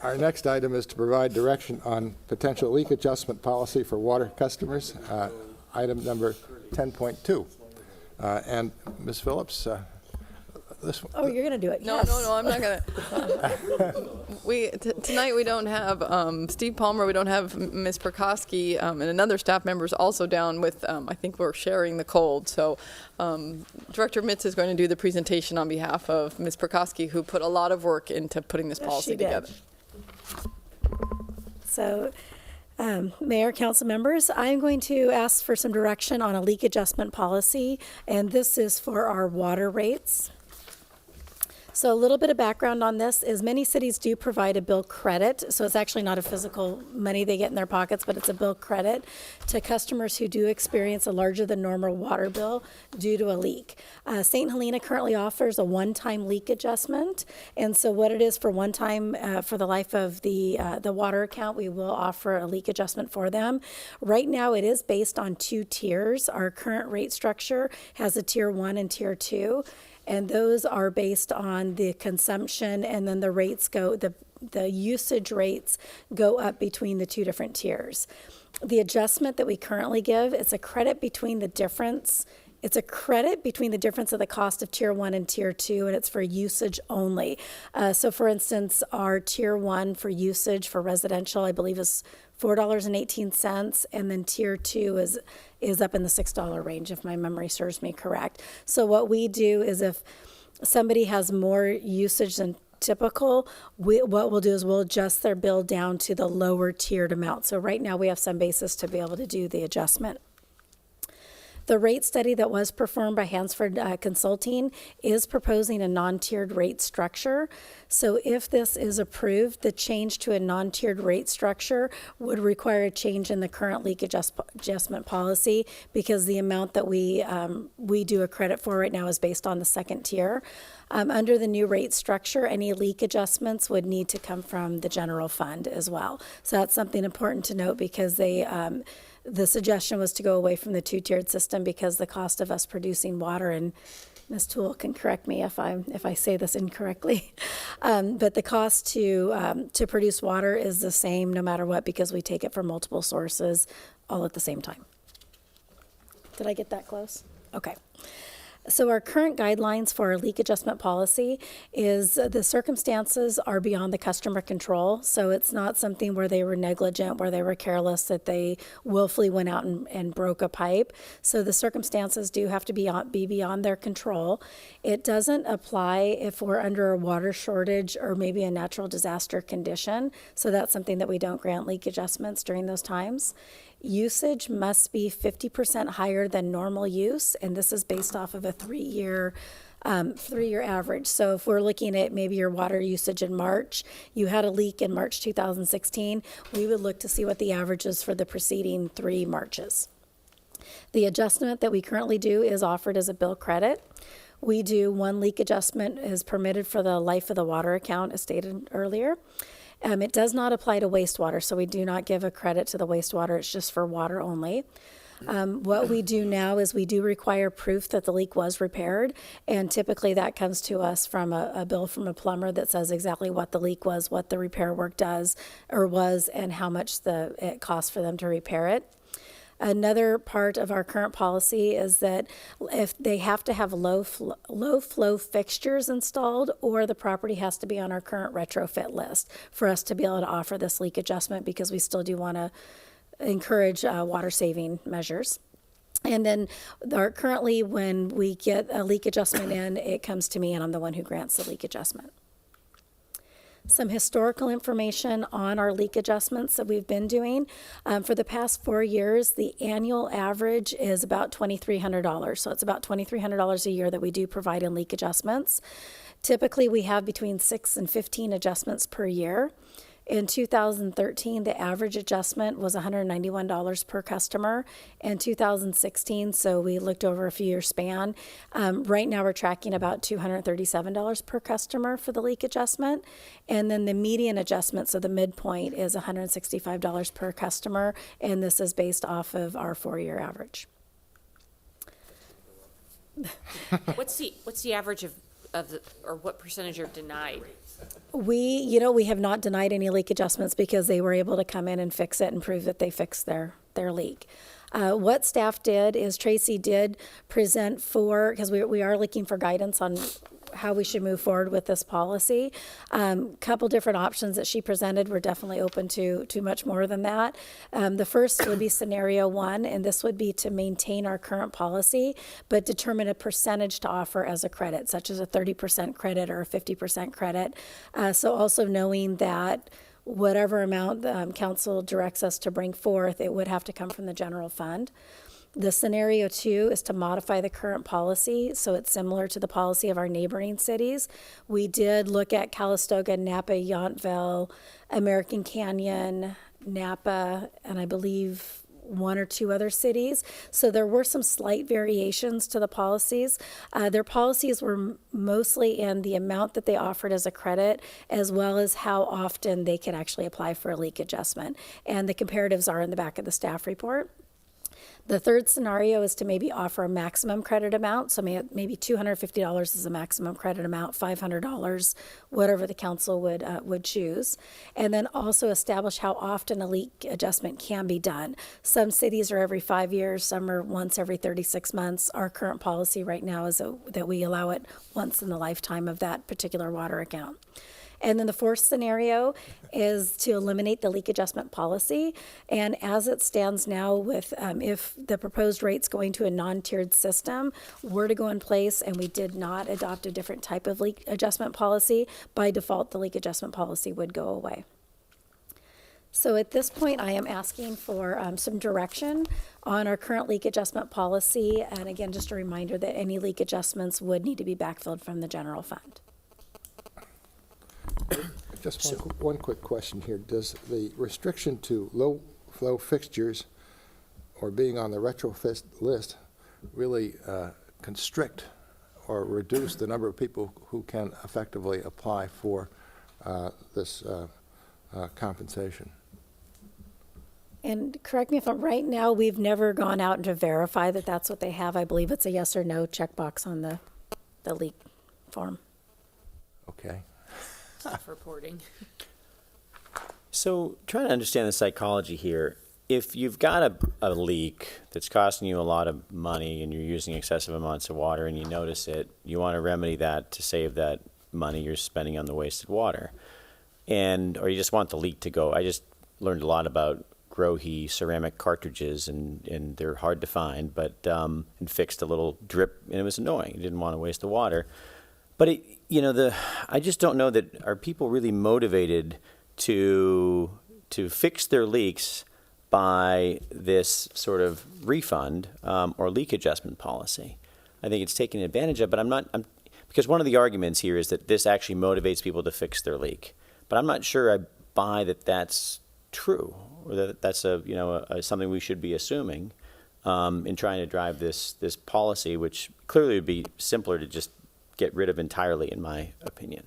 our next item is to provide direction on potential leak adjustment policy for water customers. Item number 10.2. And Ms. Phillips, this one. Oh, you're going to do it. No, Yes. no, I'm not gonna. Tonight we don't have Steve Palmer. We don't have Ms. Prokosky, and another staff member is also down with. I think we're sharing the cold. So, Director Mitz is going to do the presentation on behalf of Ms. Prokosky, who put a lot of work into putting this Yes, policy she did. together. So, Mayor, council members, I'm going to ask for some direction on a leak adjustment policy, and this is for our water rates. So a little bit of background on this is many cities do provide a bill credit. So it's actually not a physical money they get in their pockets, but it's a bill credit to customers who do experience a larger than normal water bill due to a leak. St. Helena currently offers a one-time leak adjustment. And so what it is for one time, for the life of the water account, we will offer a leak adjustment for them. Right now, it is based on 2 tiers. Our current rate structure has a tier 1 and tier 2. And those are based on the consumption, and then the rates go, the usage rates go up between the 2 different tiers. The adjustment that we currently give, it's a credit between the difference. It's a credit between the difference of the cost of tier 1 and tier 2, and it's for usage only. So for instance, our tier 1 for usage for residential, I believe, is $4.18, and then tier 2 is up in the $6 range, if my memory serves me correct. So what we do is if somebody has more usage than typical, what we'll do is we'll adjust their bill down to the lower tiered amount. So right now we have some basis to be able to do the adjustment. The rate study that was performed by Hansford Consulting is proposing a non-tiered rate structure. So if this is approved, the change to a non-tiered rate structure would require a change in the current leak adjustment policy, because the amount that we do a credit for right now is based on the second tier. Under the new rate structure, any leak adjustments would need to come from the general fund as well. So that's something important to note, because the suggestion was to go away from the two-tiered system because the cost of us producing water, and Ms. Toole can correct me if I say this incorrectly, but the cost to produce water is the same no matter what because we take it from multiple sources all at the same time. Did I get that close? Okay. So our current guidelines for our leak adjustment policy is the circumstances are beyond the customer control. So it's not something where they were negligent, where they were careless, that they willfully went out and broke a pipe. So the circumstances do have to be beyond their control. It doesn't apply if we're under a water shortage or maybe a natural disaster condition. So that's something that we don't grant leak adjustments during those times. Usage must be 50% higher than normal use, and this is based off of a three-year average. So if we're looking at maybe your water usage in March, you had a leak in March 2016, we would look to see what the average is for the preceding 3 Marches. The adjustment that we currently do is offered as a bill credit. We do 1 leak adjustment is permitted for the life of the water account, as stated earlier. It does not apply to wastewater, so we do not give a credit to the wastewater. It's just for water only. What we do now is we do require proof that the leak was repaired, and typically that comes to us from a bill from a plumber that says exactly what the leak was, what the repair work was, and how much it costs for them to repair it. Another part of our current policy is that if they have to have low flow fixtures installed, or the property has to be on our current retrofit list for us to be able to offer this leak adjustment, because we still do want to encourage water saving measures. And then currently when we get a leak adjustment in, it comes to me and I'm the one who grants the leak adjustment. Some historical information on our leak adjustments that we've been doing. For the past 4 years, the annual average is about $2,300. So it's about $2,300 a year that we do provide in leak adjustments. Typically, we have between 6 and 15 adjustments per year. In 2013, the average adjustment was $191 per customer. In 2016, so we looked over a few-year span. Right now, we're tracking about $237 per customer for the leak adjustment. And then the median adjustment, so the midpoint, is $165 per customer, and this is based off of our 4-year average. What's the average of or what percentage are denied? We have not denied any leak adjustments because they were able to come in and fix it and prove that they fixed their leak. What staff did is Tracy did present because we are looking for guidance on how we should move forward with this policy. Couple different options that she presented. We're definitely open to much more than that. The first would be scenario 1, and this would be to maintain our current policy, but determine a percentage to offer as a credit, such as a 30% credit or a 50% credit. So also knowing that whatever amount council directs us to bring forth, it would have to come from the general fund. The scenario 2 is to modify the current policy, so it's similar to the policy of our neighboring cities. We did look at Calistoga, Napa, Yountville, American Canyon, Napa, and I believe 1 or 2 other cities. So there were some slight variations to the policies. Their policies were mostly in the amount that they offered as a credit, as well as how often they could actually apply for a leak adjustment. And the comparatives are in the back of the staff report. The third scenario is to maybe offer a maximum credit amount. So maybe $250 is a maximum credit amount, $500, whatever the council would choose. And then also establish how often a leak adjustment can be done. Some cities are every 5 years, some are once every 36 months. Our current policy right now is that we allow it once in the lifetime of that particular water account. And then the fourth scenario is to eliminate the leak adjustment policy. And as it stands now, with if the proposed rates going to a non-tiered system were to go in place and we did not adopt a different type of leak adjustment policy, by default, the leak adjustment policy would go away. So at this point, I am asking for some direction on our current leak adjustment policy. And again, just a reminder that any leak adjustments would need to be backfilled from the general fund. Just one quick question here. Does the restriction to low flow fixtures or being on the retrofit list really constrict or reduce the number of people who can effectively apply for this compensation? And correct me if I'm right now, we've never gone out to verify that that's what they have. I believe it's a yes or no checkbox on the leak form. Okay. Self-reporting. So trying to understand the psychology here, if you've got a leak that's costing you a lot of money and you're using excessive amounts of water and you notice it, you want to remedy that to save that money you're spending on the wasted water. Or you just want the leak to go. I just learned a lot about Grohe ceramic cartridges, and they're hard to find, but and fixed a little drip, and it was annoying. You didn't want to waste the water. But I just don't know that are people really motivated to fix their leaks by this sort of refund or leak adjustment policy. I think it's taken advantage of, but because one of the arguments here is that this actually motivates people to fix their leak. But I'm not sure I buy that that's true, or that that's something we should be assuming in trying to drive this policy, which clearly would be simpler to just get rid of entirely, in my opinion.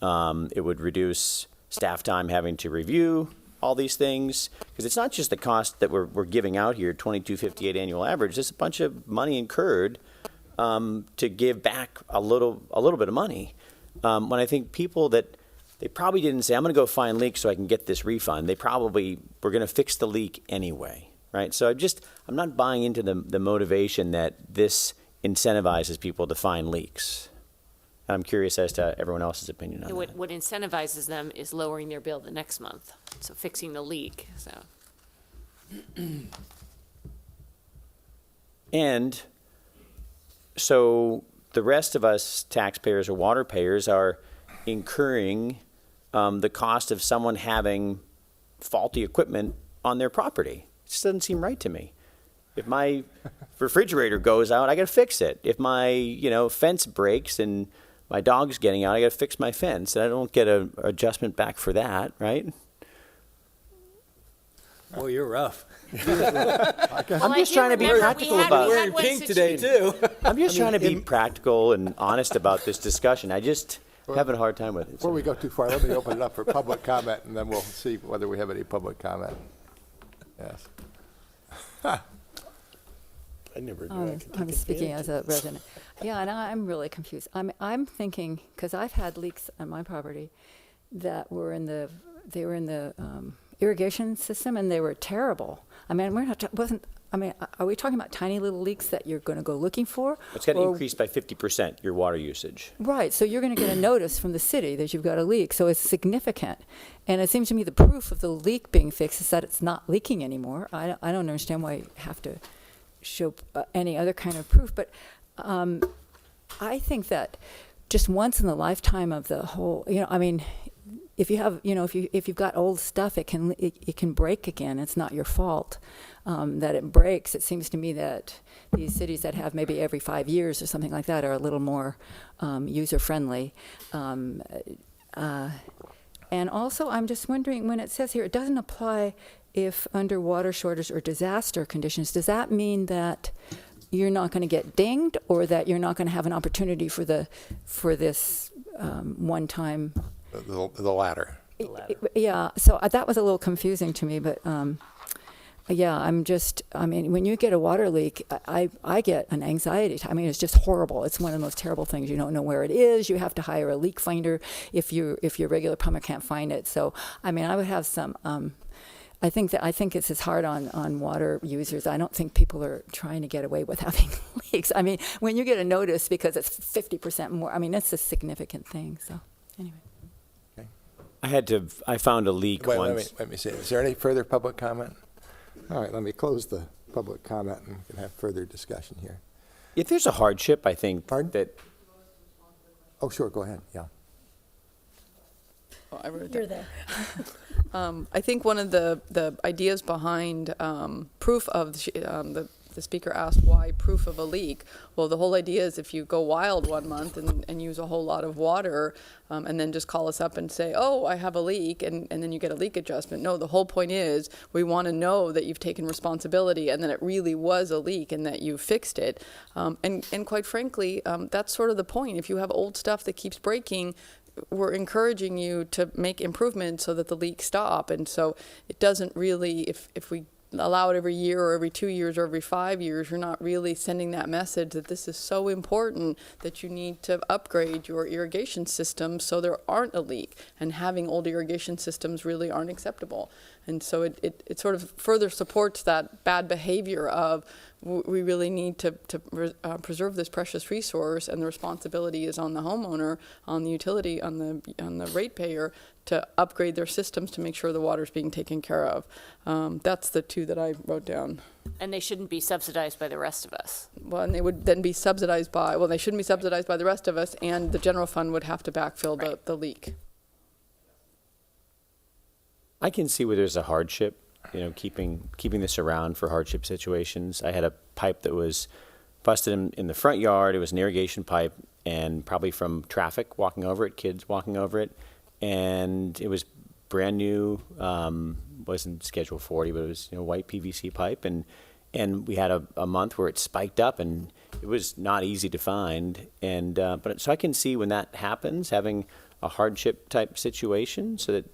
It would reduce staff time having to review all these things, because it's not just the cost that we're giving out here, $22.58 annual average. There's a bunch of money incurred to give back a little bit of money. When I think people that they probably didn't say, I'm going to go find leaks so I can get this refund. They probably were going to fix the leak anyway, right? So I'm not buying into the motivation that this incentivizes people to find leaks. I'm curious as to everyone else's opinion on that. What incentivizes them is lowering their bill the next month, so fixing the leak. And so the rest of us taxpayers or water payers are incurring the cost of someone having faulty equipment on their property. It just doesn't seem right to me. If my refrigerator goes out, I got to fix it. If my fence breaks and my dog's getting out, I got to fix my fence, and I don't get an adjustment back for that, right? Well, you're rough. I'm just trying to be practical about it. Wearing pink today, too. I'm just trying to be practical and honest about this discussion. I just having a hard time with it. Before we go too far, let me open it up for public comment, and then we'll see whether we have any public comment. Yes. I never knew I'm speaking as a resident. Yeah, and I'm really confused. I'm thinking, because I've had leaks on my property that were in the irrigation system, and they were terrible. I mean, are we talking about tiny little leaks that you're going to go looking for? It's going to increase by 50% your water usage. Right, so you're going to get a notice from the city that you've got a leak, so it's significant. And it seems to me the proof of the leak being fixed is that it's not leaking anymore. I don't understand why you have to show any other kind of proof, but I think that just once in the lifetime of the whole, if you have, if you've got old stuff, it can break again. It's not your fault that it breaks. It seems to me that these cities that have maybe every 5 years or something like that are a little more user friendly. And also, I'm just wondering, when it says here, it doesn't apply if under water shortage or disaster conditions, does that mean that you're not going to get dinged, or that you're not going to have an opportunity for this one-time? The latter. Yeah, so that was a little confusing to me, but yeah, when you get a water leak, I get an anxiety. It's just horrible. It's one of the most terrible things. You don't know where it is. You have to hire a leak finder if your regular plumber can't find it. So, I would have some, I think it's as hard on water users. I don't think people are trying to get away with having leaks. When you get a notice because it's 50% more, it's a significant thing. So, anyway. I found a leak once. Let me see. Is there any further public comment? All right, let me close the public comment and we can have further discussion here. If there's a hardship, I think that. Oh, sure, go ahead. Yeah. Oh, I wrote You're that. there. I think one of the ideas behind proof of the speaker asked why proof of a leak. Well, the whole idea is if you go wild one month and use a whole lot of water and then just call us up and say, oh, I have a leak, and then you get a leak adjustment. No, the whole point is we want to know that you've taken responsibility and that it really was a leak and that you fixed it. And quite frankly, that's sort of the point. If you have old stuff that keeps breaking, we're encouraging you to make improvements so that the leaks stop. And so it doesn't really, if we allow it every year or every 2 years or every 5 years, you're not really sending that message that this is so important that you need to upgrade your irrigation system so there aren't a leak. And having old irrigation systems really aren't acceptable. And so it sort of further supports that bad behavior of we really need to preserve this precious resource, and the responsibility is on the homeowner, on the utility, on the ratepayer to upgrade their systems to make sure the water's being taken care of. That's the two that I wrote down. And they shouldn't be subsidized by the rest of us. Well, and they would then be subsidized by, well, they shouldn't be subsidized by the rest of us, and the general fund would have to backfill the leak. I can see where there's a hardship, keeping this around for hardship situations. I had a pipe that was busted in the front yard. It was an irrigation pipe, and probably from traffic walking over it, kids walking over it, and it was brand new. Wasn't Schedule 40, but it was white PVC pipe, and we had a month where it spiked up, and it was not easy to find. And but so I can see when that happens, having a hardship type situation, so that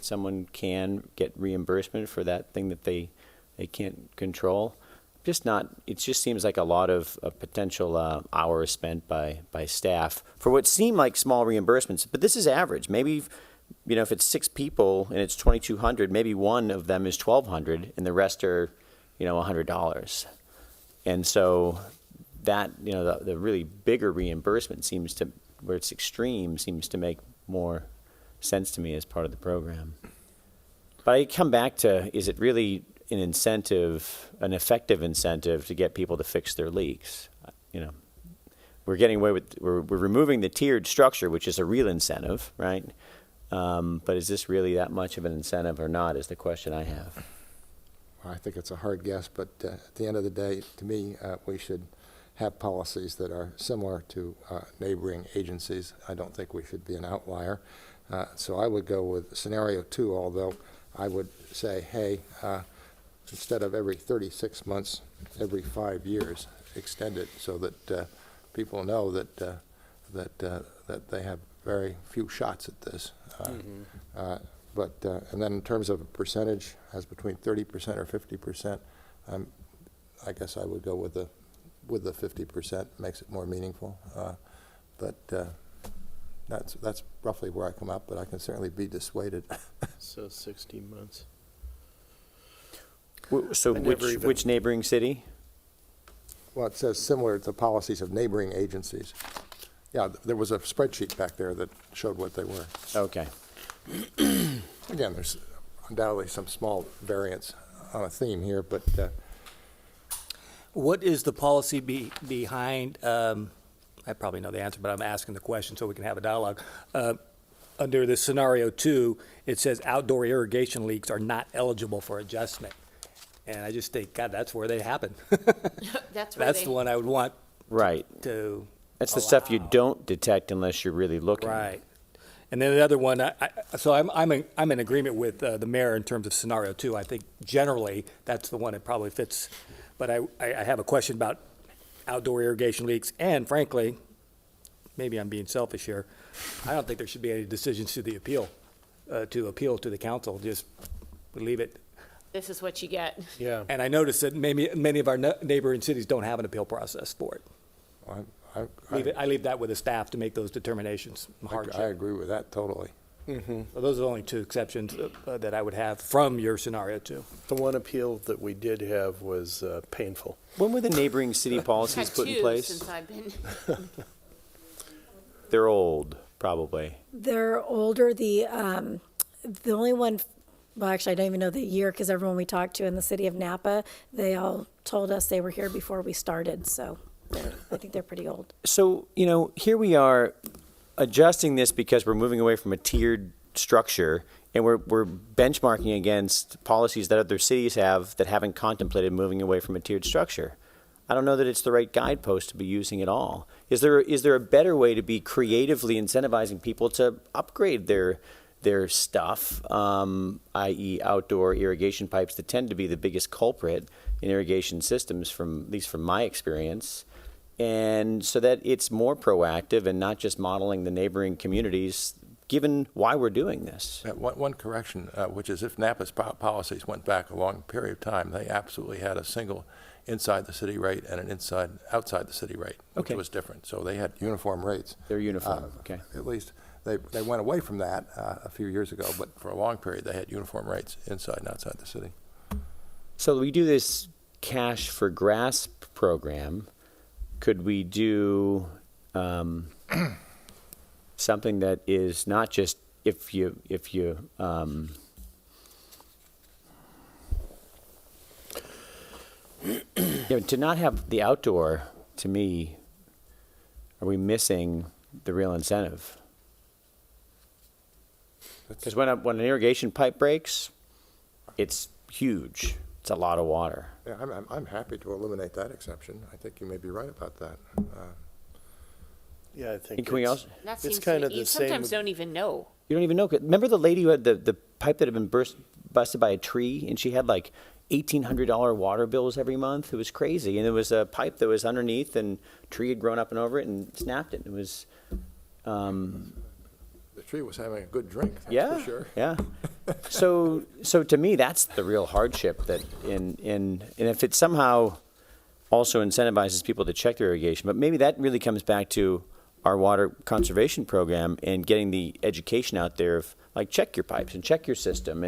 someone can get reimbursement for that thing that they can't control. It just seems like a lot of potential hours spent by staff for what seem like small reimbursements. But this is average. Maybe, if it's 6 people and it's $2,200, maybe one of them is $1,200 and the rest are, $100. And so that, the really bigger reimbursement where it's extreme, seems to make more sense to me as part of the program. But I come back to, is it really an effective incentive to get people to fix their leaks? We're getting away with, we're removing the tiered structure, which is a real incentive, right? But is this really that much of an incentive or not, is the question I have. Well, I think it's a hard guess, but at the end of the day, to me, we should have policies that are similar to neighboring agencies. I don't think we should be an outlier. So I would go with scenario 2, although I would say, hey, instead of every 36 months, every 5 years, extend it so that people know that that they have very few shots at this. And then in terms of a percentage, as between 30% or 50%, I guess I would go with the 50%. Makes it more meaningful. That's roughly where I come up, but I can certainly be dissuaded. So 60 months. So which neighboring city? Well, it says similar to policies of neighboring agencies. Yeah, there was a spreadsheet back there that showed what they were. Okay. Again, there's undoubtedly some small variance on a theme here, but What is the policy behind, I probably know the answer, but I'm asking the question so we can have a dialogue. Under this scenario 2, it says outdoor irrigation leaks are not eligible for adjustment. And I just think, God, that's where they happen. That's The one I would want Right. to That's the stuff you don't detect unless you're really looking. Right. And then the other one, I'm in agreement with the mayor in terms of scenario 2. I think generally that's the one that probably fits. But I have a question about outdoor irrigation leaks, and frankly, maybe I'm being selfish here, I don't think there should be any decisions to appeal to the council. Just leave it. This is what you get. Yeah. And I noticed that many of our neighboring cities don't have an appeal process for it. I leave that with the staff to make those determinations. I agree with that totally. So those are the only 2 exceptions that I would have from your scenario 2. The one appeal that we did have was painful. When were the neighboring city I've policies had put in 2 place? since I've been. They're old, probably. They're older. The only one, well, actually, I don't even know the year because everyone we talked to in the city of Napa, they all told us they were here before we started. So I think they're pretty old. So, here we are adjusting this because we're moving away from a tiered structure, and we're benchmarking against policies that other cities have that haven't contemplated moving away from a tiered structure. I don't know that it's the right guidepost to be using at all. Is there a better way to be creatively incentivizing people to upgrade their stuff, i.e. outdoor irrigation pipes that tend to be the biggest culprit in irrigation systems, at least from my experience? and so that it's more proactive and not just modeling the neighboring communities, given why we're doing this. One correction, which is if Napa's policies went back a long period of time, they absolutely had a single inside the city rate and an outside the city rate, which Okay. was different. So they had uniform rates. They're uniform, okay. At least they went away from that a few years ago, but for a long period they had uniform rates inside and outside the city. So we do this Cash for Grass program. Could we do something that is not just if you to not have the outdoor, to me, are we missing the real incentive? Because when an irrigation pipe breaks, it's huge. It's a lot of water. Yeah, I'm happy to eliminate that exception. I think you may be right about that. Yeah, I think Can we it's, also? That it's seems kind of you the same. sometimes with- don't even know. You don't even know. Remember the lady who had the pipe that had been busted by a tree, and she had like $1,800 water bills every month. It was crazy, and there was a pipe that was underneath, and tree had grown up and over it and snapped it. It was, The tree was having a good drink, that's yeah, for sure. yeah. So to me, that's the real hardship. That and if it somehow also incentivizes people to check their irrigation, but maybe that really comes back to our water conservation program and getting the education out there of like check your pipes and check your system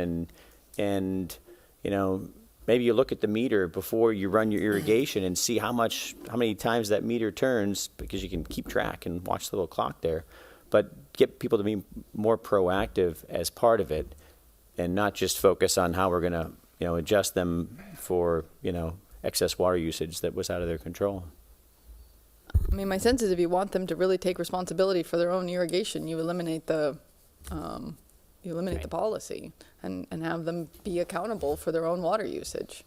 and you know, maybe you look at the meter before you run your irrigation and see how many times that meter turns, because you can keep track and watch the little clock there. But get people to be more proactive as part of it, and not just focus on how we're going to, you know, adjust them for, you know, excess water usage that was out of their control. I mean, my sense is if you want them to really take responsibility for their own irrigation, you eliminate the policy and have them be accountable for their own water usage.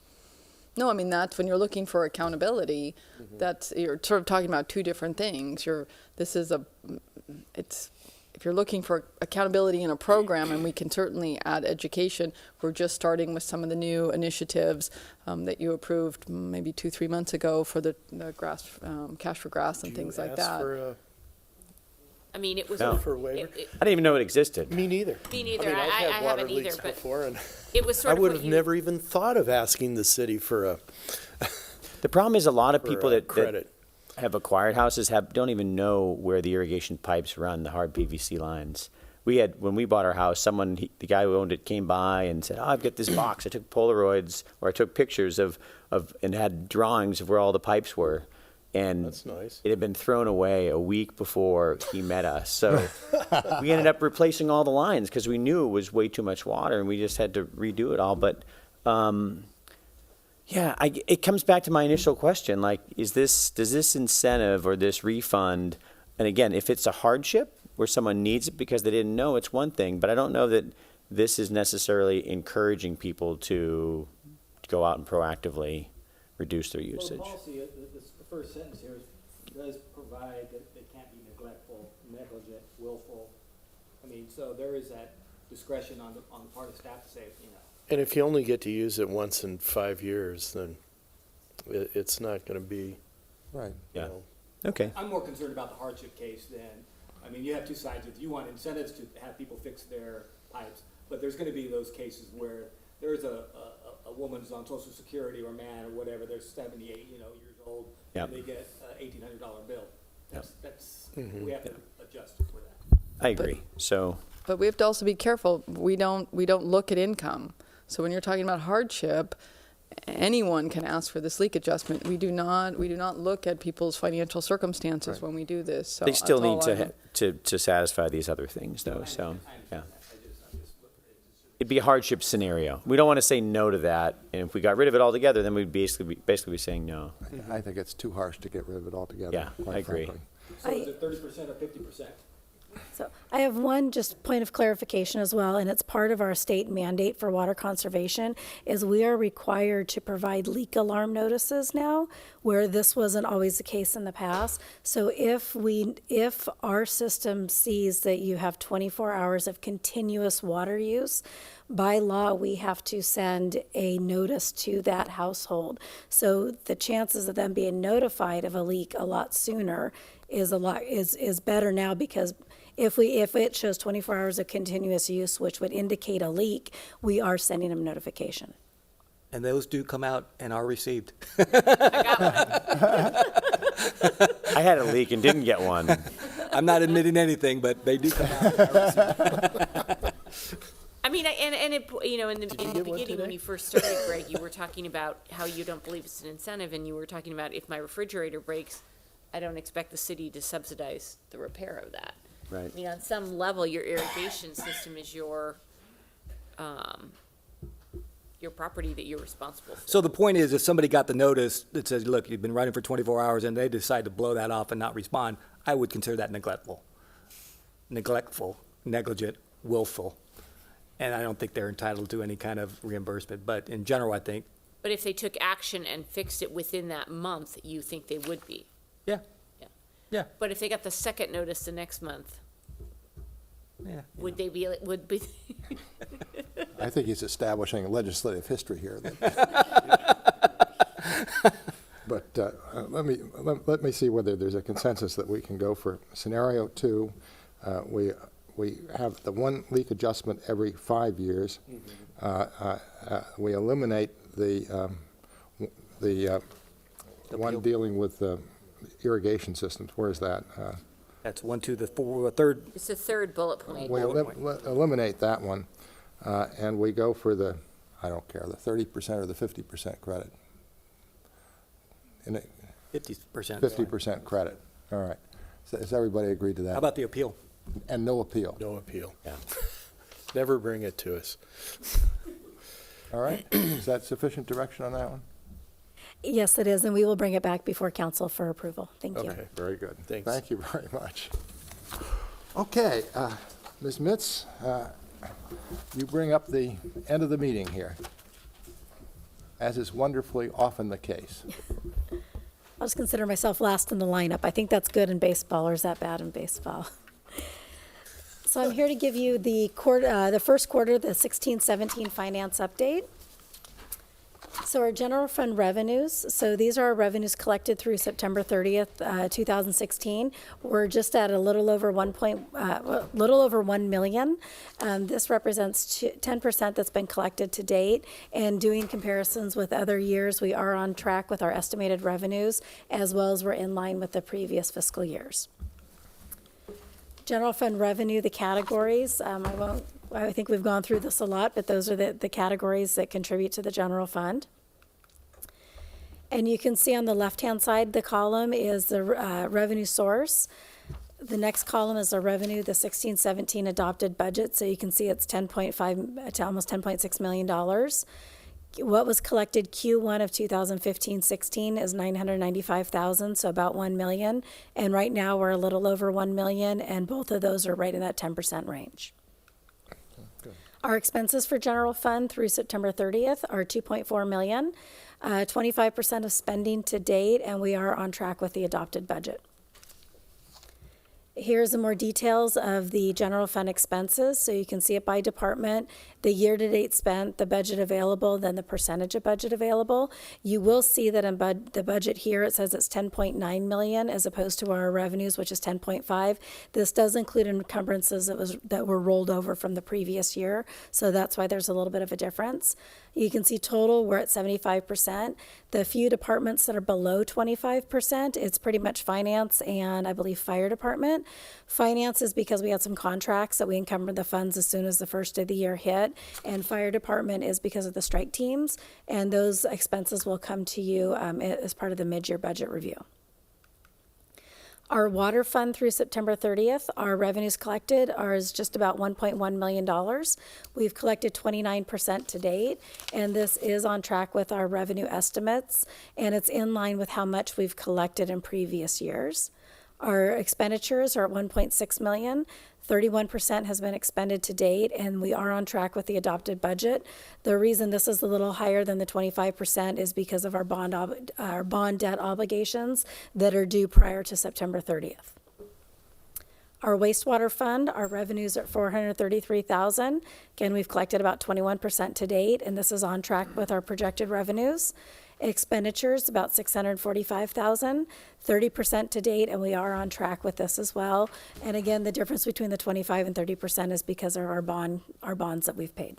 No, I mean, that's when you're looking for accountability, you're sort of talking about two different things. If you're looking for accountability in a program, and we can certainly add education, we're just starting with some of the new initiatives that you approved maybe 2-3 months ago for the grass, Cash for Grass and things like that. I mean, it was No. For a waiver? I didn't even know it existed. Me neither. Me neither. I mean, I I've had water haven't either, leaks but before, and it was I sort of would what have you- never even thought of asking the city for a The problem is a lot of for, people uh, that credit. have acquired houses don't even know where the irrigation pipes run, the hard PVC lines. When we bought our house, the guy who owned it came by and said, "Oh, I've got this box. I took Polaroids, or I took pictures of and had drawings of where all the pipes were." And That's nice. it had been thrown away a week before he met us. So we ended up replacing all the lines because we knew it was way too much water, and we just had to redo it all. But it comes back to my initial question: like, does this incentive or this refund? And again, if it's a hardship where someone needs it because they didn't know, it's one thing. But I don't know that this is necessarily encouraging people to go out and proactively reduce their usage. Well, the policy, the first sentence here does provide that they can't be neglectful, negligent, willful. I mean, so there is that discretion on the part of staff to say, you know. And if you only get to use it once in 5 years, then it's not going to be, Right. you Yeah. know. Okay. I'm more concerned about the hardship case than, I mean, you have two sides. If you want incentives to have people fix their pipes, but there's going to be those cases where there's a woman who's on Social Security or a man or whatever, they're 78, years old, Yep. and they get an $1,800 bill. That's Mm-hmm. we have to adjust for that. I agree. So, But we have to also be careful. We don't look at income. So when you're talking about hardship, anyone can ask for this leak adjustment. We do not look at people's financial circumstances when we do this. So they still that's need all to satisfy these other things, though. So, yeah. It'd be a hardship scenario. We don't want to say no to that. And if we got rid of it altogether, then we'd basically be saying no. I think it's too harsh to get rid of it altogether. Yeah, quite I agree. frankly. So is it 30% or 50%? So I have one just point of clarification as well, and it's part of our state mandate for water conservation, is we are required to provide leak alarm notices now, where this wasn't always the case in the past. So if our system sees that you have 24 hours of continuous water use, by law, we have to send a notice to that household. So the chances of them being notified of a leak a lot sooner is better now, because if it shows 24 hours of continuous use, which would indicate a leak, we are sending them notification. And those do come out and are received. I had a leak and didn't get one. I'm not admitting anything, but they do come out. I mean, and it, you know, in the beginning when you first started, Greg, you were talking about how you don't believe it's an incentive, and you were talking about if my refrigerator breaks, I don't expect the city to subsidize the repair of that. Right. I mean, on some level, your irrigation system is your property that you're responsible for. So the point is, if somebody got the notice that says, look, you've been running for 24 hours, and they decide to blow that off and not respond, I would consider that neglectful, negligent, willful. And I don't think they're entitled to any kind of reimbursement. But in general, I think. But if they took action and fixed it within that month, you think they would be? Yeah. Yeah. Yeah. But if they got the second notice the next month, Yeah. would they be, would be? I think he's establishing legislative history here. But let me see whether there's a consensus that we can go for scenario 2. We have the one leak adjustment every 5 years. We eliminate the one dealing with irrigation systems. Where is that? That's 1, 2, the 4, third. It's the third bullet point. We eliminate that one, and we go for the, I don't care, the 30% or the 50% credit. 50%. 50% credit. All right. So has everybody agreed to that? How about the appeal? And no appeal. No appeal. Yeah. Never bring it to us. All right. Is that sufficient direction on that one? Yes, it is, and we will bring it back before council for approval. Thank you. Okay, very good. Thanks. Thank you very much. Okay, Ms. Mitz, you bring up the end of the meeting here, as is wonderfully often the case. I'll just consider myself last in the lineup. I think that's good in baseball, or is that bad in baseball? So I'm here to give you the first quarter, the 16-17 finance update. So our general fund revenues, so these are our revenues collected through September 30th, 2016. We're just at a little over 1 million. This represents 10% that's been collected to date. And doing comparisons with other years, we are on track with our estimated revenues, as well as we're in line with the previous fiscal years. General fund revenue, the categories, I think we've gone through this a lot, but those are the categories that contribute to the general fund. And you can see on the left-hand side, the column is the revenue source. The next column is the revenue, the 16-17 adopted budget. So you can see it's 10.5 to almost $10.6 million. What was collected Q1 of 2015-16 is $995,000, so about 1 million. And right now we're a little over 1 million, and both of those are right in that 10% range. Our expenses for general fund through September 30th are 2.4 million, 25% of spending to date, and we are on track with the adopted budget. Here's some more details of the general fund expenses. So you can see it by department, the year-to-date spent, the budget available, then the percentage of budget available. You will see that in the budget here, it says it's 10.9 million as opposed to our revenues, which is 10.5. This does include encumbrances that were rolled over from the previous year. So that's why there's a little bit of a difference. You can see total, we're at 75%. The few departments that are below 25%, it's pretty much finance and I believe fire department. Finance is because we had some contracts that we encumbered the funds as soon as the first of the year hit. And fire department is because of the strike teams. And those expenses will come to you as part of the mid-year budget review. Our water fund through September 30th, our revenues collected is just about $1.1 million. We've collected 29% to date, and this is on track with our revenue estimates, and it's in line with how much we've collected in previous years. Our expenditures are at 1.6 million. 31% has been expended to date, and we are on track with the adopted budget. The reason this is a little higher than the 25% is because of our bond debt obligations that are due prior to September 30th. Our wastewater fund, our revenues are $433,000. Again, we've collected about 21% to date, and this is on track with our projected revenues. Expenditures, about $645,000, 30% to date, and we are on track with this as well. And again, the difference between the 25 and 30% is because of our bonds that we've paid.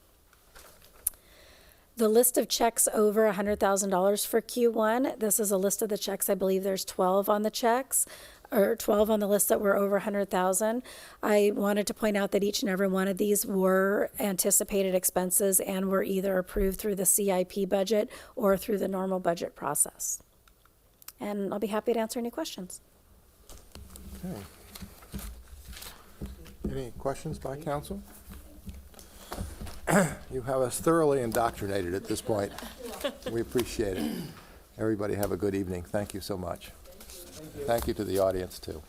The list of checks over $100,000 for Q1, this is a list of the checks. I believe there's 12 on the checks, or 12 on the list that were over 100,000. I wanted to point out that each and every one of these were anticipated expenses and were either approved through the CIP budget or through the normal budget process. And I'll be happy to answer any questions. Okay. Any questions by council? You have us thoroughly indoctrinated at this point. We appreciate it. Everybody have a good evening. Thank you so much. Thank you to the audience, too.